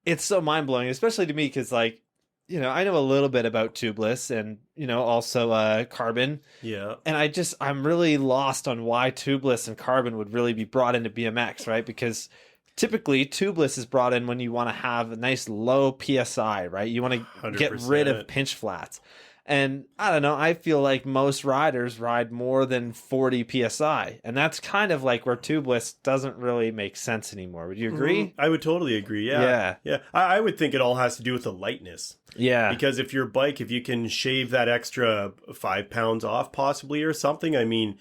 it's so mind blowing, especially to me, because like, you know, I know a little bit about tubeless and, you know, also carbon. Yeah. And I'm really lost on why tubeless and carbon would really be brought into BMX, right? Because typically tubeless is brought in when you want to have a nice low PSI, right? You want to 100%. Get rid of pinch flats. And I don't know, I feel like most riders ride more than 40 PSI. And that's kind of like where tubeless doesn't really make sense anymore. Would you agree? Mm-hmm. I would totally agree. Yeah. I would think it all has to do with the lightness. Yeah. Because if your bike, if you can shave that extra 5 pounds off possibly or something, I mean,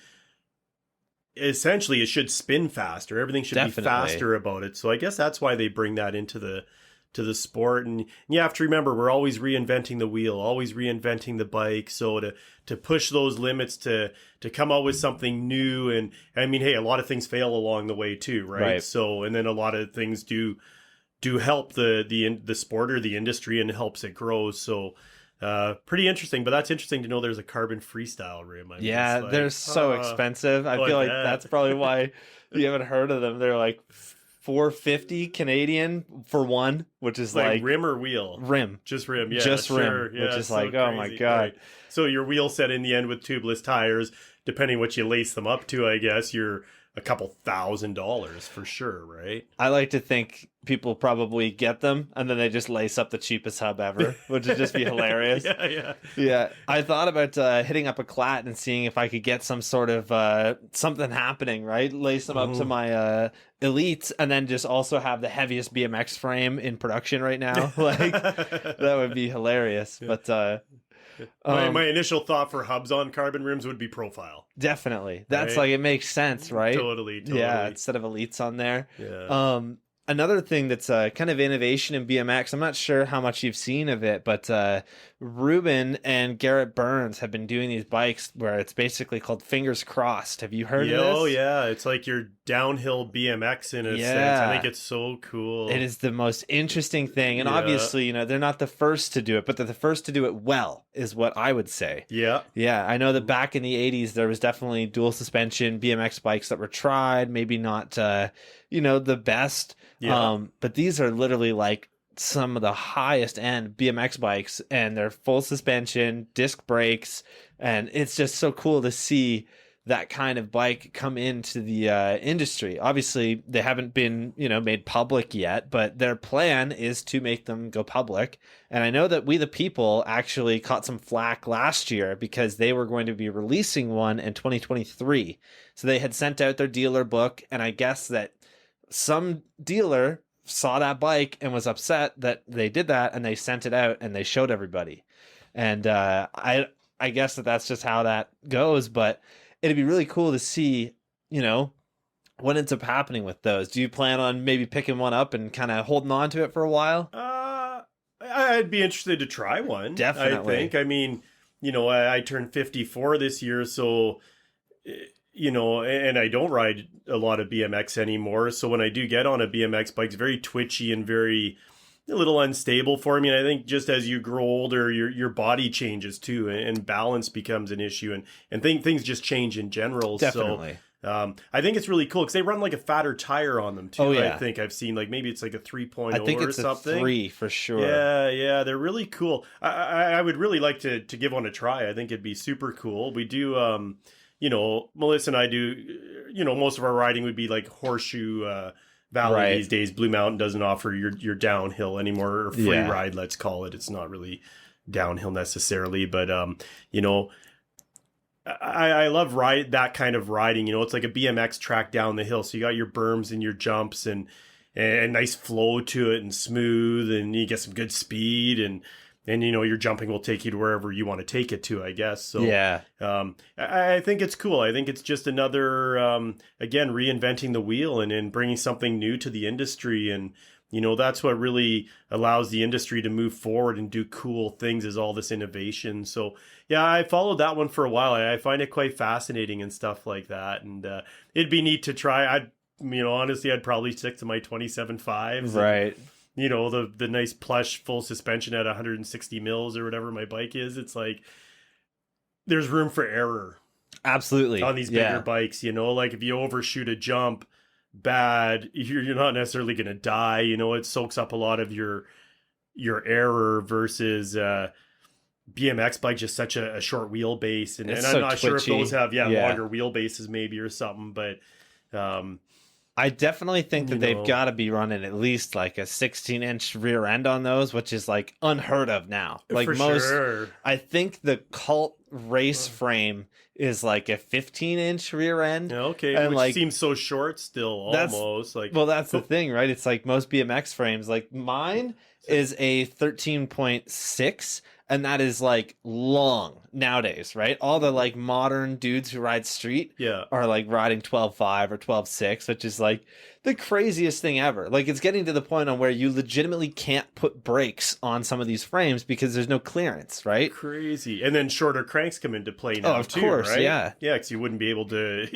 essentially it should spin faster. Everything should be faster about it. So I guess that's why they bring that into the sport. And you have to remember, we're always reinventing the wheel, always reinventing the bike. So to push those limits, to come out with something new. And I mean, hey, a lot of things fail along the way too, right? So, and then a lot of things do help the sport or the industry, and helps it grow. So pretty interesting. But that's interesting to know there's a carbon freestyle rim. They're so expensive. I feel like that's probably why you haven't heard of them. They're like $450 Canadian for one, which is like rim or wheel? Rim. Just rim, yeah. Just sure. rim, which is so like, oh my God. Right. So your wheel set in the end with tubeless tires, depending what you lace them up to, I guess you're a couple $1,000s for sure, right? I like to think people probably get them and then they just lace up the cheapest hub ever, which would just be hilarious. Yeah. I thought about hitting up a Clat and seeing if I could get some sort of something happening, right? Lace them up to my Elites and then just also have the heaviest BMX frame in production right now. Like, that would be hilarious. But my initial thought for hubs on carbon rims would be profile. Definitely. That's right? like, it makes sense, right? Totally. Yeah, instead of Elites on there. Yeah. Another thing that's kind of innovation in BMX, I'm not sure how much you've seen of it, but Ruben and Garrett Burns have been doing these bikes where it's basically called fingers crossed. Have you heard of this? Oh, yeah. It's like your downhill BMX in a sense. I think it's so cool. It is the most interesting thing. And obviously, you know, they're not the first to do it, but they're the first to do it well, is what I would say. Yeah. Yeah. I know that back in the 80s, there was definitely dual suspension BMX bikes that were tried, maybe not, you know, the best. Yeah. But these are literally like some of the highest end BMX bikes, and they're full suspension, disc brakes, and it's just so cool to see that kind of bike come into the industry. Obviously, they haven't been, you know, made public yet, but their plan is to make them go public. And I know that We the People actually caught some flack last year because they were going to be releasing one in 2023. So they had sent out their dealer book, and I guess that some dealer saw that bike and was upset that they did that, and they sent it out and they showed everybody. And I guess that's just how that goes, but it'd be really cool to see, you know, what ends up happening with those. Do you plan on maybe picking one up and kind of holding on to it for a while? I'd be interested to try one. Definitely. I think. I mean, you know, I turned 54 this year, so, you know, and I don't ride a lot of BMX anymore. So when I do get on a BMX bike, it's very twitchy and a little unstable for me. And I think just as you grow older, your body changes too, and balance becomes an issue, and things just change in general. Definitely. So I think it's really cool because they run like a fatter tire on them too. Oh, yeah. I think I've seen like maybe it's like a 3.0 I think it's or something. a 3 for sure. Yeah, they're really cool. I would really like to give one a try. I think it'd be super cool. We do, you know, Melissa and I do, you know, most of our riding would be like Horseshoe Valley these days. Blue Mountain doesn't offer your downhill anymore, or free ride, let's call it. It's not really downhill necessarily, but you know, I love that kind of riding. You know, it's like a BMX track down the hill, so you got your berms and your jumps and nice flow to it and smooth, and you get some good speed, and you know, your jumping will take you to wherever you want to take it to, I guess. So yeah, I think it's cool. I think it's just another, again, reinventing the wheel and bringing something new to the industry. And, you know, that's what really allows the industry to move forward and do cool things, is all this innovation. So yeah, I followed that one for a while. I find it quite fascinating and stuff like that. And it'd be neat to try. Honestly, I'd probably stick to my 27.5s. right. You know, the nice plush full suspension at 160 mils or whatever my bike is. It's like there's room for error. Absolutely. On these bigger bikes, you know, like if you overshoot a jump bad, you're not necessarily going to die. You know, it soaks up a lot of your error versus BMX bike, just such a short wheelbase. And I'm not sure if those have longer wheelbases maybe or something, but I definitely think that they've got to be running at least like a 16-inch rear end on those, which is like unheard of now. Like sure. I think the cult race frame is like a 15-inch rear end. Okay, and which like, seems so short still, almost. That's the thing, right? It's like most BMX frames. Like mine is a 13.6, and that is like long nowadays, right? All the like modern dudes who ride street are like riding 12.5 or 12.6, which is like the craziest thing ever. Like it's getting to the point on where you legitimately can't put brakes on some of these frames because there's no clearance, right? Crazy. And then shorter cranks come into play now, of course, right? Yeah. Yeah, because you wouldn't be able to,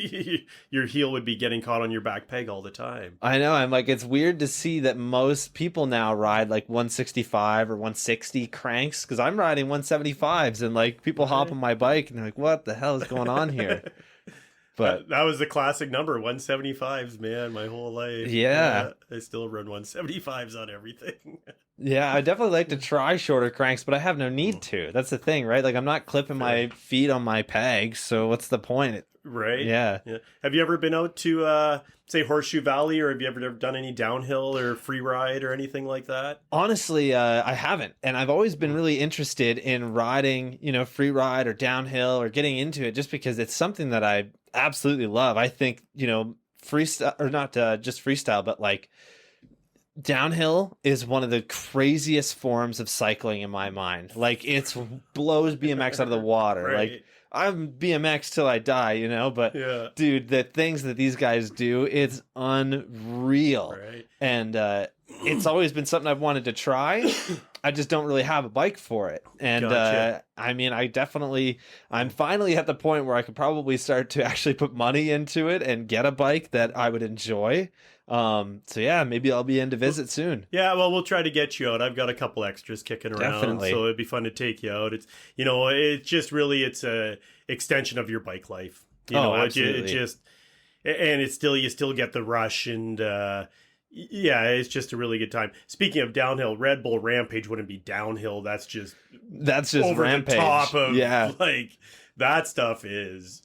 your heel would be getting caught on your back peg all the time. I know. I'm like, it's weird to see that most people now ride like 165 or 160 cranks, because I'm riding 175s, and like people hop on my bike and they're like, what the hell is going on here? But that was the classic number, 175s, man, my whole life. Yeah. I still run 175s on everything. yeah, I definitely like to try shorter cranks, but I have no need to. That's the thing, right? Like I'm not clipping my feet on my pegs, so what's the point? Right. Yeah. Have you ever been out to say Horseshoe Valley, or have you ever done any downhill or free ride or anything like that? Honestly, I haven't, and I've always been really interested in riding, free ride or downhill or getting into it, just because it's something that I absolutely love. I think, freestyle, or not just freestyle, but like downhill is one of the craziest forms of cycling in my mind. Like it blows BMX out of the water. Right. Like I'm BMX till I die, but Yeah. dude, the things that these guys do, it's unreal. Right. And it's always been something I've wanted to try. I just don't really have a bike for it. And Gotcha. I mean, I'm finally at the point where I could probably start to actually put money into it and get a bike that I would enjoy. So yeah, maybe I'll be in to visit soon. Yeah, well, we'll try to get you out. I've got a couple extras kicking around, Definitely. so it'd be fun to take you out. It's it's just really it's a extension of your bike life. Absolutely. It just and it's still you still get the rush and yeah, it's just a really good time. Speaking of downhill, Red Bull Rampage wouldn't be downhill. That's just over Rampage. the top of Yeah. like that stuff is.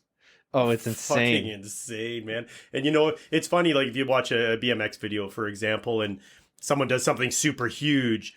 Oh, it's insane. Fucking insane, man. And it's funny, like if you watch a BMX video, for example, and someone does something super huge,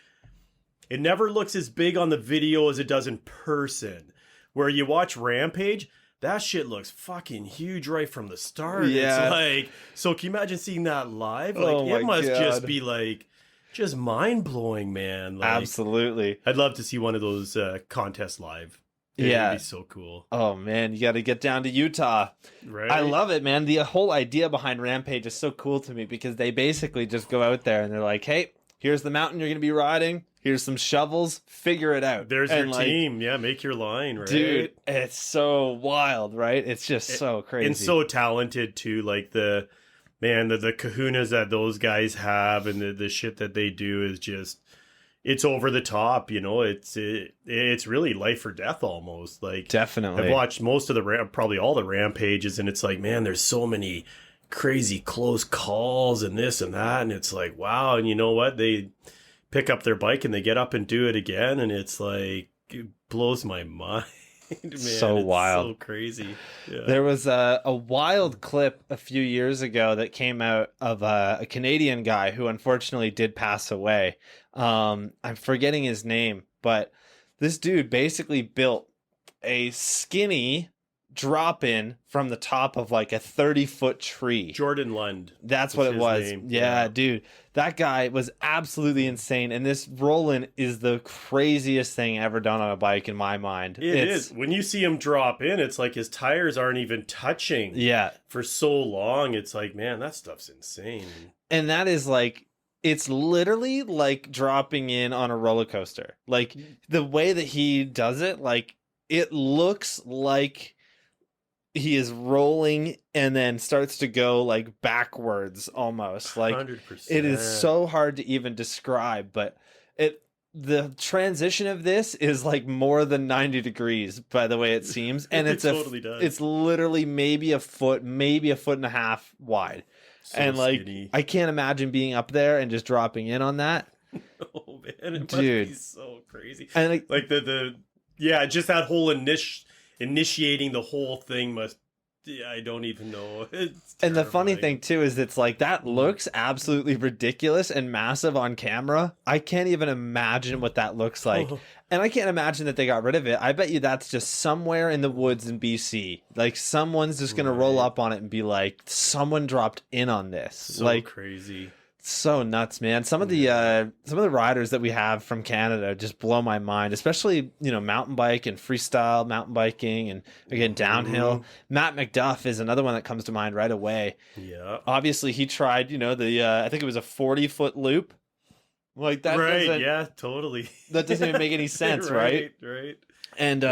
it never looks as big on the video as it does in person. Where you watch Rampage, that shit looks fucking huge right from the start. Yeah. It's like, so can you imagine seeing that live? Like, Oh my it must just God. be like, just mind blowing, man. Like, Absolutely. I'd love to see one of those contests live. Yeah. It'd be so cool. Oh man, you got to get down to Utah. Right? I love it, man. The whole idea behind Rampage is so cool to me because they basically just go out there and they're like, "Hey, here's the mountain you're going to be riding. Here's some shovels. Figure it out." There's And, your like, team. Yeah, make your line, right? dude. It's so wild, right? It's just so crazy And so talented too. Like the kahunas that those guys have and the shit that they do is just, it's over the top. It's really life or death almost. Like Definitely. I've watched most of probably all the Rampages, and it's like, man, there's so many crazy close calls and this and that, and it's like, wow. And you know what? They pick up their bike and they get up and do it again, and it's like, it blows my mind. Man, So it's wild. so crazy. Yeah. There was a wild clip a few years ago that came out of a Canadian guy who unfortunately did pass away. I'm forgetting his name, but this dude basically built a skinny drop-in from the top of like a 30-foot tree. Jordan Lund. That's was what it his was. name. Yeah, dude. That guy was absolutely insane. And this roll-in is the craziest thing ever done on a bike in my mind. It is. When you see him drop in, it's like his tires aren't even touching Yeah. for so long. It's like, man, that stuff's insane. And that is like, it's literally like dropping in on a roller coaster. Like the way that he does it, like it looks like he is rolling and then starts to go like backwards almost. Like 100%. it is so hard to even describe, but the transition of this is like more than 90 degrees by the way it seems. And It it's totally does. it's literally maybe a foot and a half wide. So And like skinny. I can't imagine being up there and just dropping in on that. Oh man, it must Dude. be so crazy. And Like just that whole initiating the whole thing must. Yeah, I don't even know. And the funny terrifying. thing too is it's like that looks absolutely ridiculous and massive on camera. I can't even imagine what that looks like. Oh. And I can't imagine that they got rid of it. I bet you that's just somewhere in the woods in BC. Like someone's just going to roll Right. up on it and be like, someone dropped in on this. So like crazy. so nuts, man. Some of the riders that we have from Canada just blow my mind, especially, mountain bike and freestyle mountain biking and again downhill. Matt McDuff is another one that comes to mind right away. Yeah. Obviously he tried, I think it was a 40-foot loop. Like that Right. doesn't Yeah. Totally. that doesn't even make any sense, right? Right. And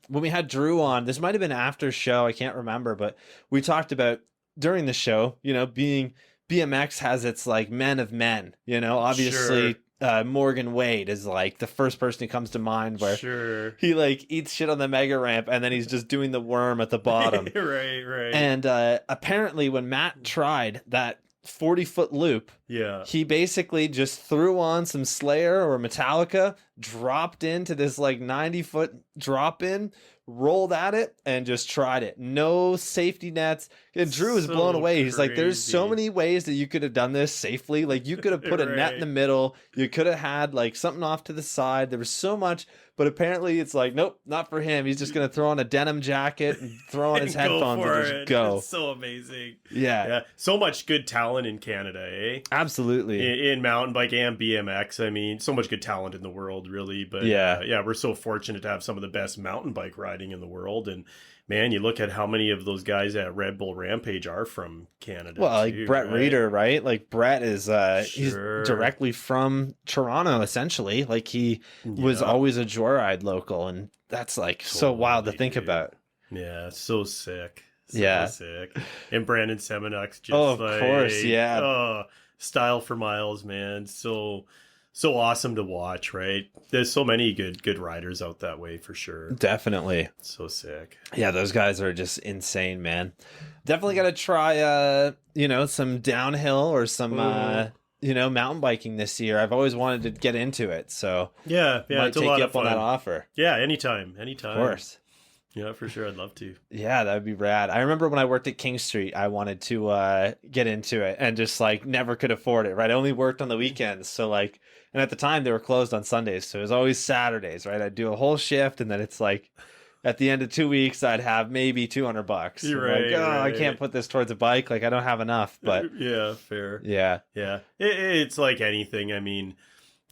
when we had Drew on, this might have been after show, I can't remember, but we talked about during the show, being BMX has its like men of men, obviously Sure. Morgan Wade is like the first person who comes to mind, where Sure. he like eats shit on the mega ramp and then he's just doing the worm at the bottom. Right. And apparently when Matt tried that 40-foot loop, Yeah. he basically just threw on some Slayer or Metallica, dropped into this like 90-foot drop in, rolled at it, and just tried it. No safety nets. And Drew was So blown away. He's like, there's so crazy. many ways that you could have done this safely. Like, you could have put a net in the middle. You could have had like something off to the side. There was so much, but apparently it's like, nope, not for him. He's just going to throw on a denim jacket and throw on his headphones and just go. It's so amazing. Yeah. So much good talent in Canada, eh? Absolutely. In mountain bike and BMX. I mean, so much good talent in the world, really. But yeah, we're so fortunate to have some of the best mountain bike riding in the world. And man, you look at how many of those guys at Red Bull Rampage are from Canada. Well, like Brett Reeder, right? Like Brett is he's Sure. directly from Toronto, essentially. Like he was always a joyride local, and that's like so wild to think about. Yeah, so sick. Sick. And Brandon Semenuk's just of course, yeah. Style for miles, man. So awesome to watch, right? There's so many good riders out that way for sure. Definitely. So sick. Yeah, those guys are just insane, man. Definitely got to try some downhill or some mountain biking this year. I've always wanted to get into it, so yeah, might it's a take lot you of up on fun. that offer. Yeah, anytime. Of course. Yeah, for sure. I'd love to. Yeah, that would be rad. I remember when I worked at King Street, I wanted to get into it and just like never could afford it, right? I only worked on the weekends. So like, and at the time they were closed on Sundays. So it was always Saturdays, right? I'd do a whole shift and then it's like at the end of 2 weeks, I'd have maybe $200. You're right. Like, right. I can't put this towards a bike. Like I don't have enough, but yeah, fair. Yeah. It's like anything. I mean,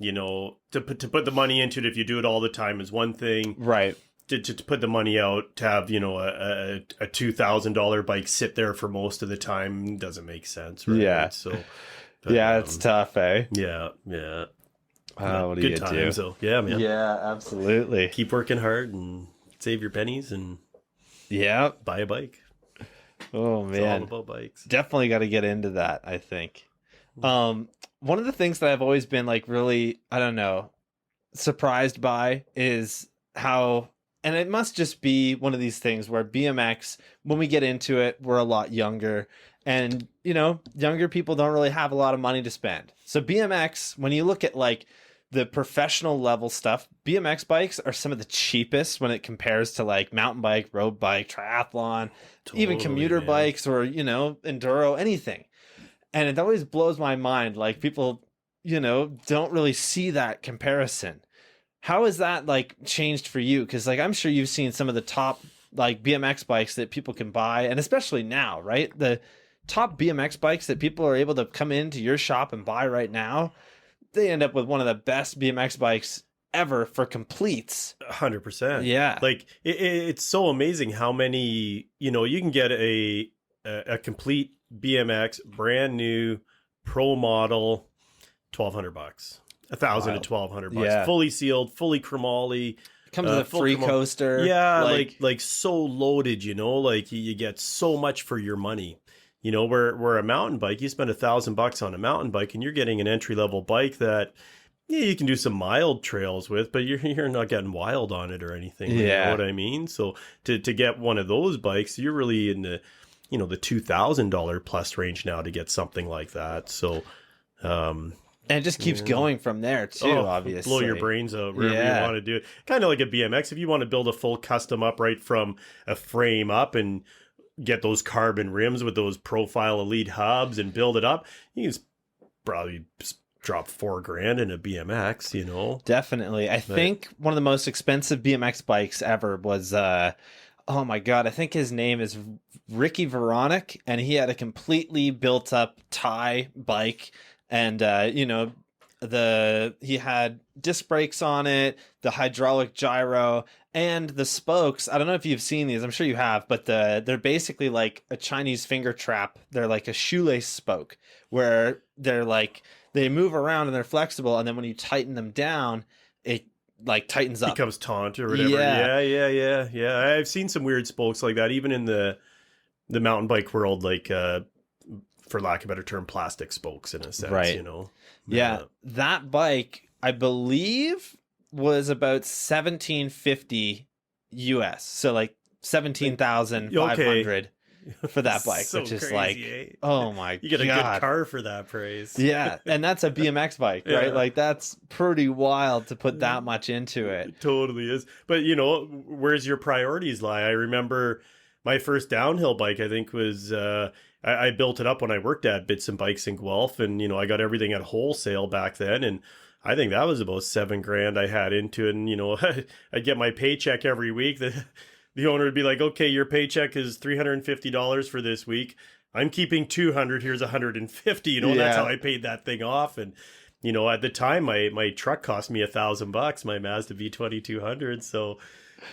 to put the money into it if you do it all the time is one thing. Right. To put the money out to have a $2,000 bike sit there for most of the time doesn't make sense, right? Yeah. So it's tough, eh? Yeah. What do good you time, do? So yeah, man. Yeah, absolutely. Keep working hard and save your pennies and buy a bike. Oh man, it's all about bikes. Definitely got to get into that, I think. One of the things that I've always been like really, I don't know, surprised by is how, and it must just be one of these things where BMX, when we get into it, we're a lot younger, and younger people don't really have a lot of money to spend. So BMX, when you look at like the professional level stuff, BMX bikes are some of the cheapest when it compares to like mountain bike, road bike, triathlon, even commuter bikes or, enduro, anything. And it always blows my mind. Like people, don't really see that comparison. How has that like changed for you? Because like I'm sure you've seen some of the top like BMX bikes that people can buy, and especially now, right? The top BMX bikes that people are able to come into your shop and buy right now, they end up with one of the best BMX bikes ever for completes. 100%. Yeah. Like it's so amazing how many, you can get a complete BMX brand new pro model, $1,200, $1,000 to $1,200, fully sealed, fully chromoly. Comes with a free coaster. Yeah, like so loaded, like you get so much for your money. Where a mountain bike, you spend $1,000 on a mountain bike and you're getting an entry level bike that you can do some mild trails with, but you're not getting wild on it or anything. You know what I mean? So to get one of those bikes, you're really in the the $2,000 plus range now to get something like that. So and it just keeps going from there too, obviously. Blow your brains out wherever you want to do it. Kind of like a BMX. If you want to build a full custom upright from a frame up and get those carbon rims with those profile elite hubs and build it up, you can probably drop $4,000 in a BMX, Definitely. I think one of the most expensive BMX bikes ever was oh my God, I think his name is Ricky Veronic, and he had a completely built up Thai bike, and he had disc brakes on it, the hydraulic gyro, and the spokes. I don't know if you've seen these, I'm sure you have, but they're basically like a Chinese finger trap. They're like a shoelace spoke where they're like, they move around and they're flexible, and then when you tighten them down, it like tightens up. Becomes taut or whatever. Yeah. I've seen some weird spokes like that, even in the mountain bike world, like for lack of a better term, plastic spokes in a sense, Right. you know? Yeah. That bike, I believe, was about 1750 US. So like 17,500 for that bike, So which is crazy, like, eh? oh my You get a God. good car for that price. Yeah. And that's a BMX bike, right? Yeah. Like that's pretty wild to put that much into it. It totally is. But, you know, where's your priorities lie? I remember my first downhill bike, I think, was I built it up when I worked at Bits and Bikes in Guelph, and you know, I got everything at wholesale back then, and I think that was about $7,000 I had into it. And you know, I'd get my paycheck every week. The owner would be like, "Okay, your paycheck is $350 for this week. I'm keeping 200. Here's 150." You know, and that's Yeah. how I paid that thing off. And you know, at the time, my truck cost me $1,000, my Mazda V2200. So,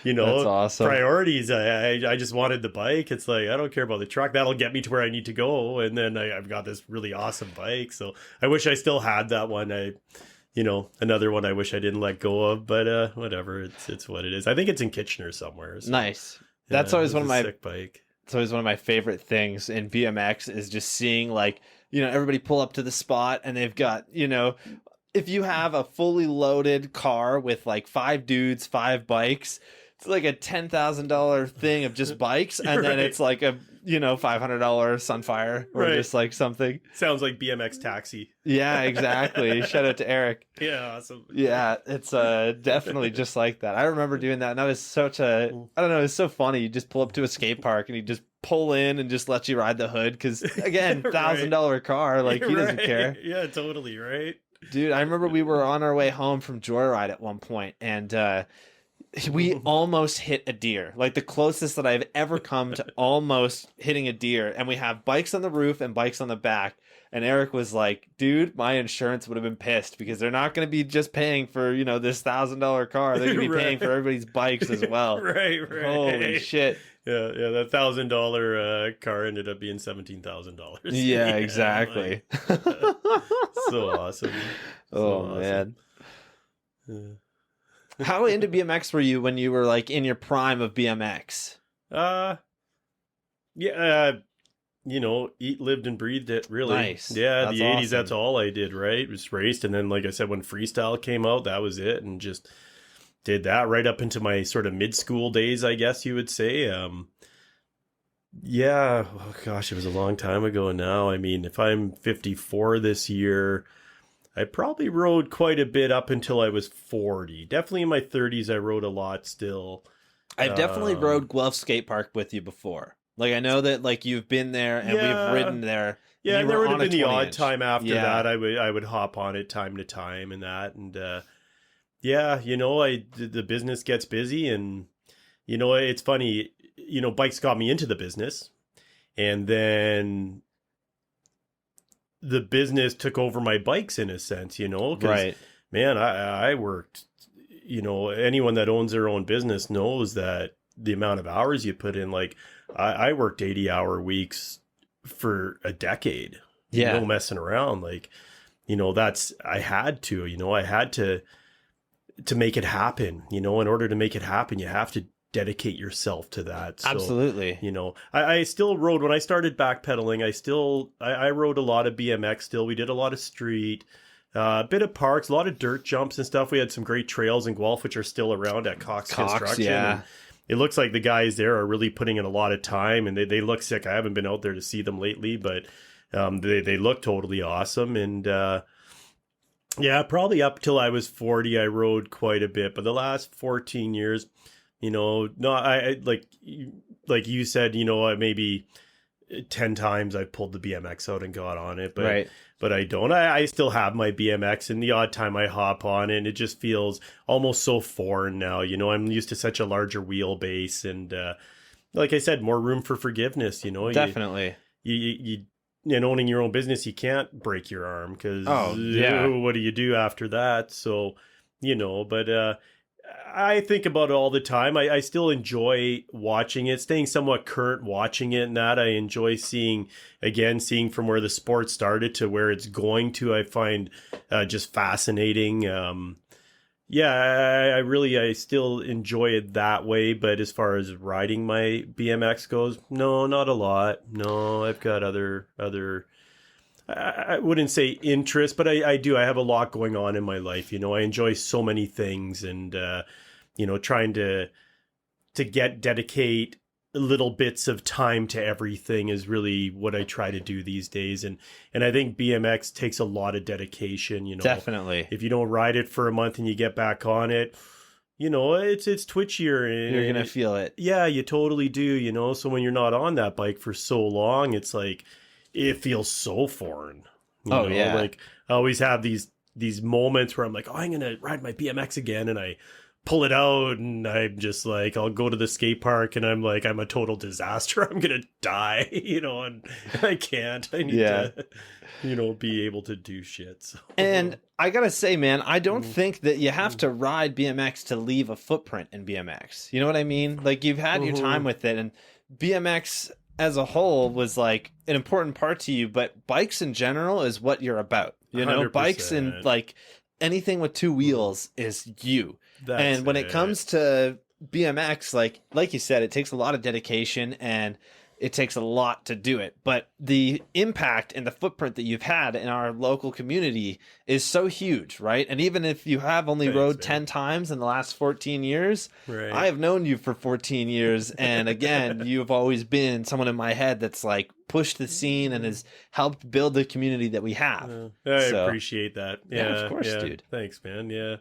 you know, That's awesome. priorities. I just wanted the bike. It's like, I don't care about the truck. That'll get me to where I need to go. And then I've got this really awesome bike. So I wish I still had that one. You know, another one I wish I didn't let go of, but whatever. It's what it is. I think it's in Kitchener somewhere. So, Nice. That's yeah, always it one was of a my sick bike. It's always one of my favorite things in BMX is just seeing like, you know, everybody pull up to the spot and they've got, you know, if you have a fully loaded car with like 5 dudes, 5 bikes, it's like a $10,000 thing of just bikes. And then Right. it's like a, you know, $500 Sunfire or Right. just like something. Sounds like BMX Taxi. Yeah, exactly. Shout out to Eric. Yeah, awesome. Yeah, it's definitely just like that. I remember doing that, and that was such a, I don't know, it's so funny. You just pull up to a skate park and you just pull in and just let you ride the hood because again, Right. $1,000 car, like he doesn't Right. care. Yeah, totally, right? Dude, I remember we were on our way home from Joyride at one point, and we almost hit a deer. Like the closest that I've ever come to almost hitting a deer, and we have bikes on the roof and bikes on the back. And Eric was like, dude, my insurance would have been pissed because they're not going to be just paying for, you know, this $1,000 car. They're going to be paying for everybody's bikes as well. Right. Holy shit. Yeah, that $1,000 car ended up being $17,000. Yeah, exactly. Like, so awesome. Oh, man. Yeah. How into BMX were you when you were like in your prime of BMX? Yeah, you know, eat, lived, and breathed it, really. Nice. Yeah, That's the 80s, awesome. that's all I did, right? Was raced, and then, like I said, when freestyle came out, that was it, and just did that right up into my sort of mid-school days, I guess you would say. Yeah, oh gosh, it was a long time ago now. I mean, if I'm 54 this year, I probably rode quite a bit up until I was 40. Definitely in my 30s, I rode a lot still. I've definitely rode Guelph Skate Park with you before. Like I know that like you've been there and Yeah. we've ridden there. Yeah, you and there were would on have a been the odd 20-inch. time after Yeah. that. I would hop on it time to time and that. And yeah, you know, the business gets busy, and you know, it's funny. You know, bikes got me into the business, and then the business took over my bikes in a sense. You know, 'cause, Right. man, I worked. You know, anyone that owns their own business knows that the amount of hours you put in. Like, I worked 80-hour weeks for a decade. Yeah. No messing around. Like, you know, I had to, you know, I had to make it happen. You know, in order to make it happen, you have to dedicate yourself to that. So, Absolutely. you know, I still rode when I started backpedaling. I rode a lot of BMX still. We did a lot of street, a bit of parks, a lot of dirt jumps and stuff. We had some great trails in Guelph, which are still around at Cox Construction. Yeah. And it looks like the guys there are really putting in a lot of time, and they look sick. I haven't been out there to see them lately, but they look totally awesome. And yeah, probably up till I was 40, I rode quite a bit. But the last 14 years, you know, no, I like you said, you know, maybe 10 times I pulled the BMX out and got on it, but Right. but I don't. I still have my BMX, and the odd time I hop on it, and it just feels almost so foreign now. You know, I'm used to such a larger wheelbase, and like I said, more room for forgiveness. You know, Definitely. you in owning your own business, you can't break your arm because Oh, yeah. what do you do after that? So, you know, but I think about it all the time. I still enjoy watching it, staying somewhat current watching it, and that I enjoy seeing from where the sport started to where it's going to. I find just fascinating. Yeah, I still enjoy it that way, but as far as riding my BMX goes, no, not a lot. No, I've got other I wouldn't say interest, but I do. I have a lot going on in my life. I enjoy so many things, and trying to dedicate little bits of time to everything is really what I try to do these days. And I think BMX takes a lot of dedication. Definitely. If you don't ride it for a month and you get back on it, it's twitchier. And You're going to feel it. Yeah, you totally do. So when you're not on that bike for so long, it's like, it feels so foreign. Yeah. Like I always have these moments where I'm like, oh, I'm going to ride my BMX again. And I pull it out and I'm just like, I'll go to the skate park and I'm like, I'm a total disaster. I'm going to die, and I can't. I need to, be able to do shit. So. And I got to say, man, I don't think that you have to ride BMX to leave a footprint in BMX. You know what I mean? Like, you've had your time with it, and BMX as a whole was like an important part to you, but bikes in general is what you're about. 100%. Bikes and like anything with two wheels is you. And when it comes to BMX, like you said, it takes a lot of dedication and it takes a lot to do it. But the impact and the footprint that you've had in our local community is so huge, right? And even if you have only rode 10 times in the last 14 years, right. I have known you for 14 years. And again, you've always been someone in my head that's like pushed the scene and has helped build the community that we have. I appreciate that. Yeah, of course, dude. Thanks, man. Yeah.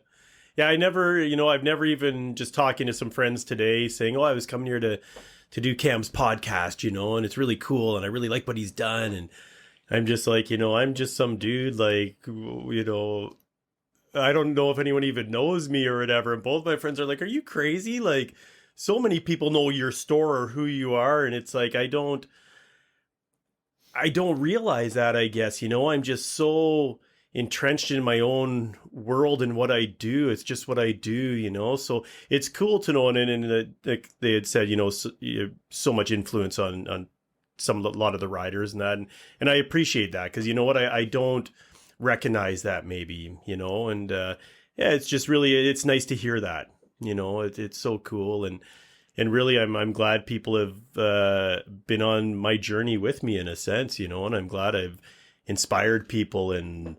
Yeah, I've never even just talking to some friends today saying, oh, I was coming here to do Cam's podcast, and it's really cool. And I really like what he's done. And I'm just like, I'm just some dude, like, I don't know if anyone even knows me or whatever. And both my friends are like, are you crazy? Like, so many people know your store or who you are. And it's like, I don't realize that, I guess, I'm just so entrenched in my own world and what I do. It's just what I do, so it's cool to know. And like they had said, so much influence on a lot of the riders and that. And I appreciate that because you know what, I don't recognize that maybe, and it's just really, it's nice to hear that, it's so cool. And really, I'm glad people have been on my journey with me in a sense, and I'm glad I've inspired people and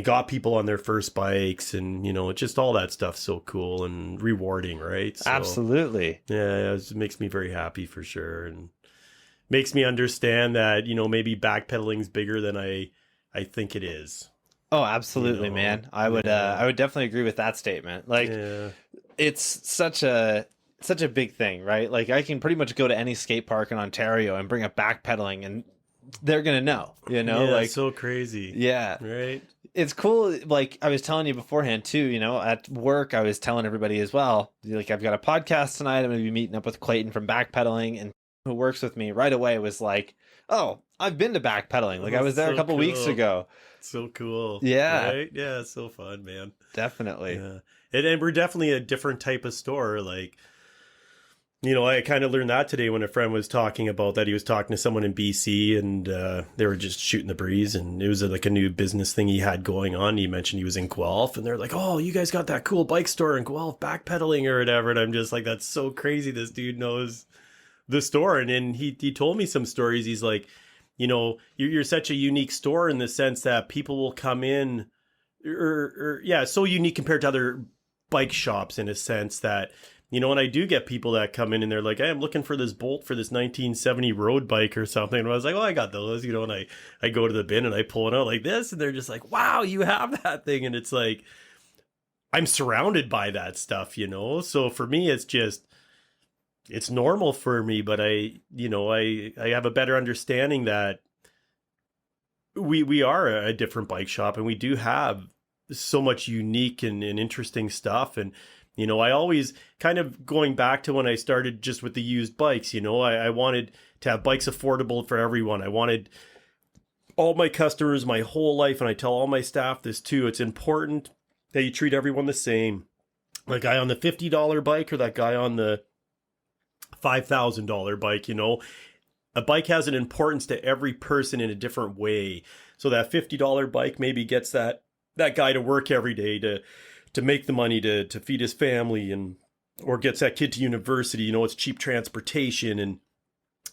got people on their first bikes and, just all that stuff. So cool and rewarding, right? So, absolutely. Yeah, it makes me very happy for sure. And makes me understand that, maybe backpedaling's bigger than I think it is. Oh, absolutely, man. I would definitely agree with that statement. Like, it's such a big thing, right? Like, I can pretty much go to any skate park in Ontario and bring up backpedaling and they're going to know, like, so crazy. Yeah. Right. It's cool. Like I was telling you beforehand too, at work, I was telling everybody as well, like, I've got a podcast tonight. I'm going to be meeting up with Clayton from Backpedaling, and who works with me right away was like, oh, I've been to Backpedaling. Like, I was there a couple weeks ago. So cool. Yeah. Right? Yeah. It's so fun, man. Definitely. Yeah. And we're definitely a different type of store. Like, I kind of learned that today when a friend was talking about that. He was talking to someone in BC and they were just shooting the breeze, and it was like a new business thing he had going on. He mentioned he was in Guelph and they're like, oh, you guys got that cool bike store in Guelph, backpedaling or whatever. And I'm just like, that's so crazy. This dude knows the store. And then he told me some stories. He's like, you're such a unique store in the sense that people will come in so unique compared to other bike shops in a sense that, and I do get people that come in and they're like, hey, I'm looking for this bolt for this 1970 road bike or something. And I was like, oh, I got those, and I go to the bin and I pull it out like this. And they're just like, wow, you have that thing. And it's like, I'm surrounded by that stuff, So for me, it's normal for me. But I have a better understanding that we are a different bike shop and we do have so much unique and interesting stuff. And I always kind of going back to when I started just with the used bikes, I wanted to have bikes affordable for everyone. I wanted all my customers my whole life, and I tell all my staff this too. It's important that you treat everyone the same. The guy on the $50 bike or that guy on the $5,000 bike, a bike has an importance to every person in a different way. So that $50 bike maybe gets that guy to work every day to make the money to feed his family, and or gets that kid to university. You know, it's cheap transportation. And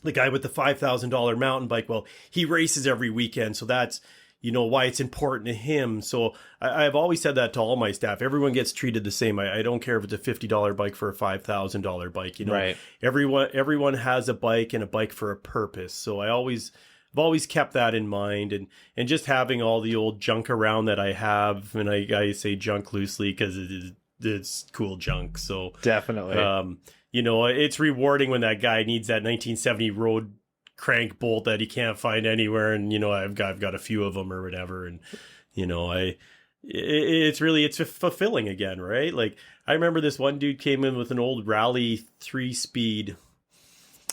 the guy with the $5,000 mountain bike, well, he races every weekend, so that's, you know, why it's important to him. So I've always said that to all my staff. Everyone gets treated the same. I don't care if it's a $50 bike for a $5,000 bike. You know, Right. Everyone has a bike, and a bike for a purpose. So I've always kept that in mind, and just having all the old junk around that I have, and I say junk loosely because it's cool junk. So Definitely. you know, it's rewarding when that guy needs that 1970 road crank bolt that he can't find anywhere, and you know, I've got a few of them or whatever, and you know, it's fulfilling again, right? Like, I remember this one dude came in with an old Rally 3-speed,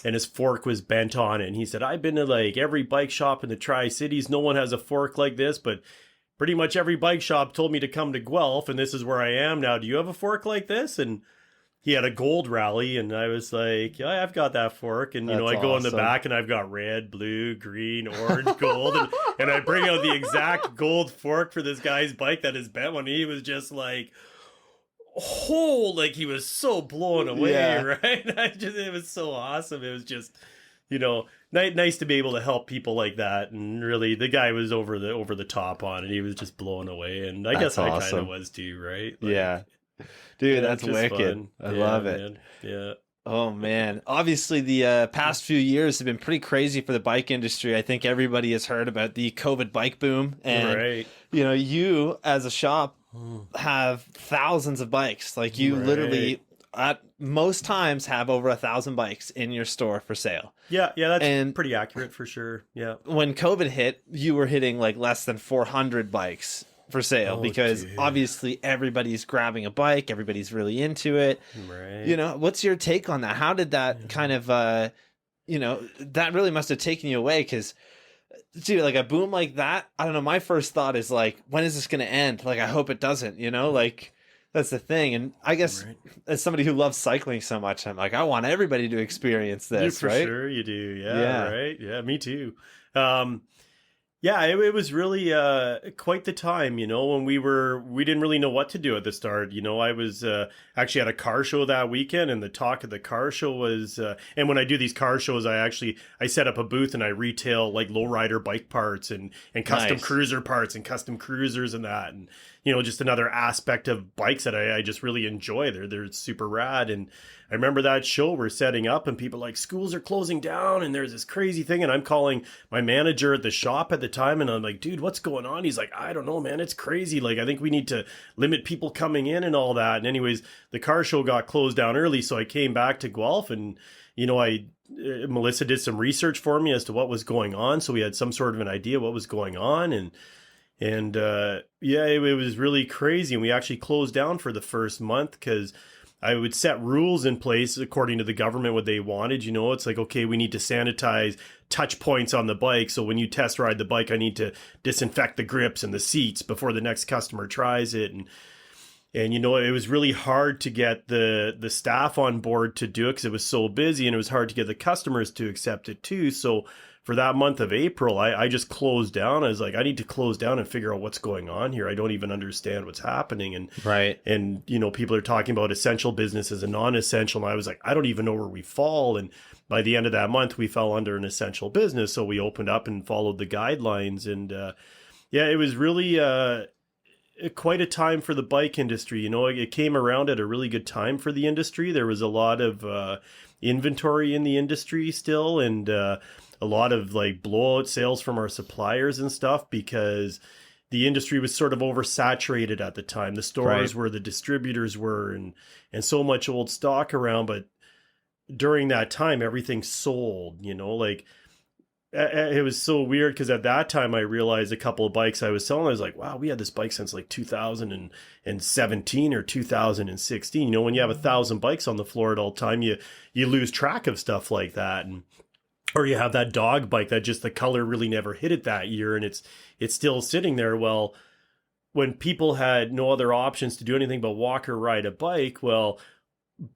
and his fork was bent on it, and he said, I've been to like every bike shop in the Tri-Cities, no one has a fork like this, but pretty much every bike shop told me to come to Guelph, and this is where I am now. Do you have a fork like this? And he had a gold Rally, and I was like, yeah, I've got that fork. And, you know, I go in the back, and I've got red, blue, green, orange, gold. And I bring out the exact gold fork for this guy's bike that is bent one. He was just like, oh, like he was so blown away, Yeah. right? It was so awesome. It was just, you know, nice to be able to help people like that. And really, the guy was over the top on it. He was just blown away. And I guess I kind of was too, right? Like, yeah. Dude, that's wicked. Fun. I love it. Man. Yeah. Oh, man. Obviously, the past few years have been pretty crazy for the bike industry. I think everybody has heard about the COVID bike boom. And, Right. you know, you as a shop have thousands of bikes. Like, you literally, at most times, have over 1,000 bikes in your store for sale. Yeah, that's pretty accurate for sure. Yeah. When COVID hit, you were hitting like less than 400 bikes for sale because obviously everybody's grabbing a bike, everybody's really into it. Right. You know, what's your take on that? How did that kind of you know, that really must have taken you away? Because dude, like a boom like that, I don't know, my first thought is like, when is this going to end? Like, I hope it doesn't, you know, like that's the thing. And I guess as somebody who loves cycling so much, I'm like, I want everybody to experience this, for right? sure you do. Yeah, right. Yeah, me too. Yeah, it was really quite the time, you know, when we didn't really know what to do at the start. You know, I was actually at a car show that weekend, and the talk of the car show was, and when I do these car shows, I set up a booth and I retail like lowrider bike parts and custom cruiser parts and custom cruisers and that. And, you know, just another aspect of bikes that I just really enjoy. They're super rad. And I remember that show we're setting up, and people like, schools are closing down and there's this crazy thing. And I'm calling my manager at the shop at the time, and I'm like, dude, what's going on? He's like, I don't know, man. It's crazy. Like, I think we need to limit people coming in and all that. And anyways, the car show got closed down early. So I came back to Guelph, and, you know, Melissa did some research for me as to what was going on. So we had some sort of an idea what was going on. And yeah, it was really crazy. And we actually closed down for the first month because I would set rules in place according to the government, what they wanted. You know, it's like, okay, we need to sanitize touch points on the bike. So when you test ride the bike, I need to disinfect the grips and the seats before the next customer tries it. And you know, it was really hard to get the staff on board to do it because it was so busy, and it was hard to get the customers to accept it too. So for that month of April, I just closed down. I was like, I need to close down and figure out what's going on here. I don't even understand what's happening. And you know, people are talking about essential businesses and non-essential. And I was like, I don't even know where we fall. And by the end of that month, we fell under an essential business. So we opened up and followed the guidelines. And yeah, it was really quite a time for the bike industry. You know, it came around at a really good time for the industry. There was a lot of inventory in the industry still, and a lot of like blowout sales from our suppliers and stuff, because the industry was sort of oversaturated at the time. The stores where the distributors were, and so much old stock around. But during that time, everything sold, you know, like it was so weird because at that time I realized a couple of bikes I was selling, I was like, wow, we had this bike since like 2017 or 2016. You know, when you have 1,000 bikes on the floor at all time, you lose track of stuff like that. And or you have that dog bike that just the color really never hit it that year, and it's still sitting there. Well, when people had no other options to do anything but walk or ride a bike, well,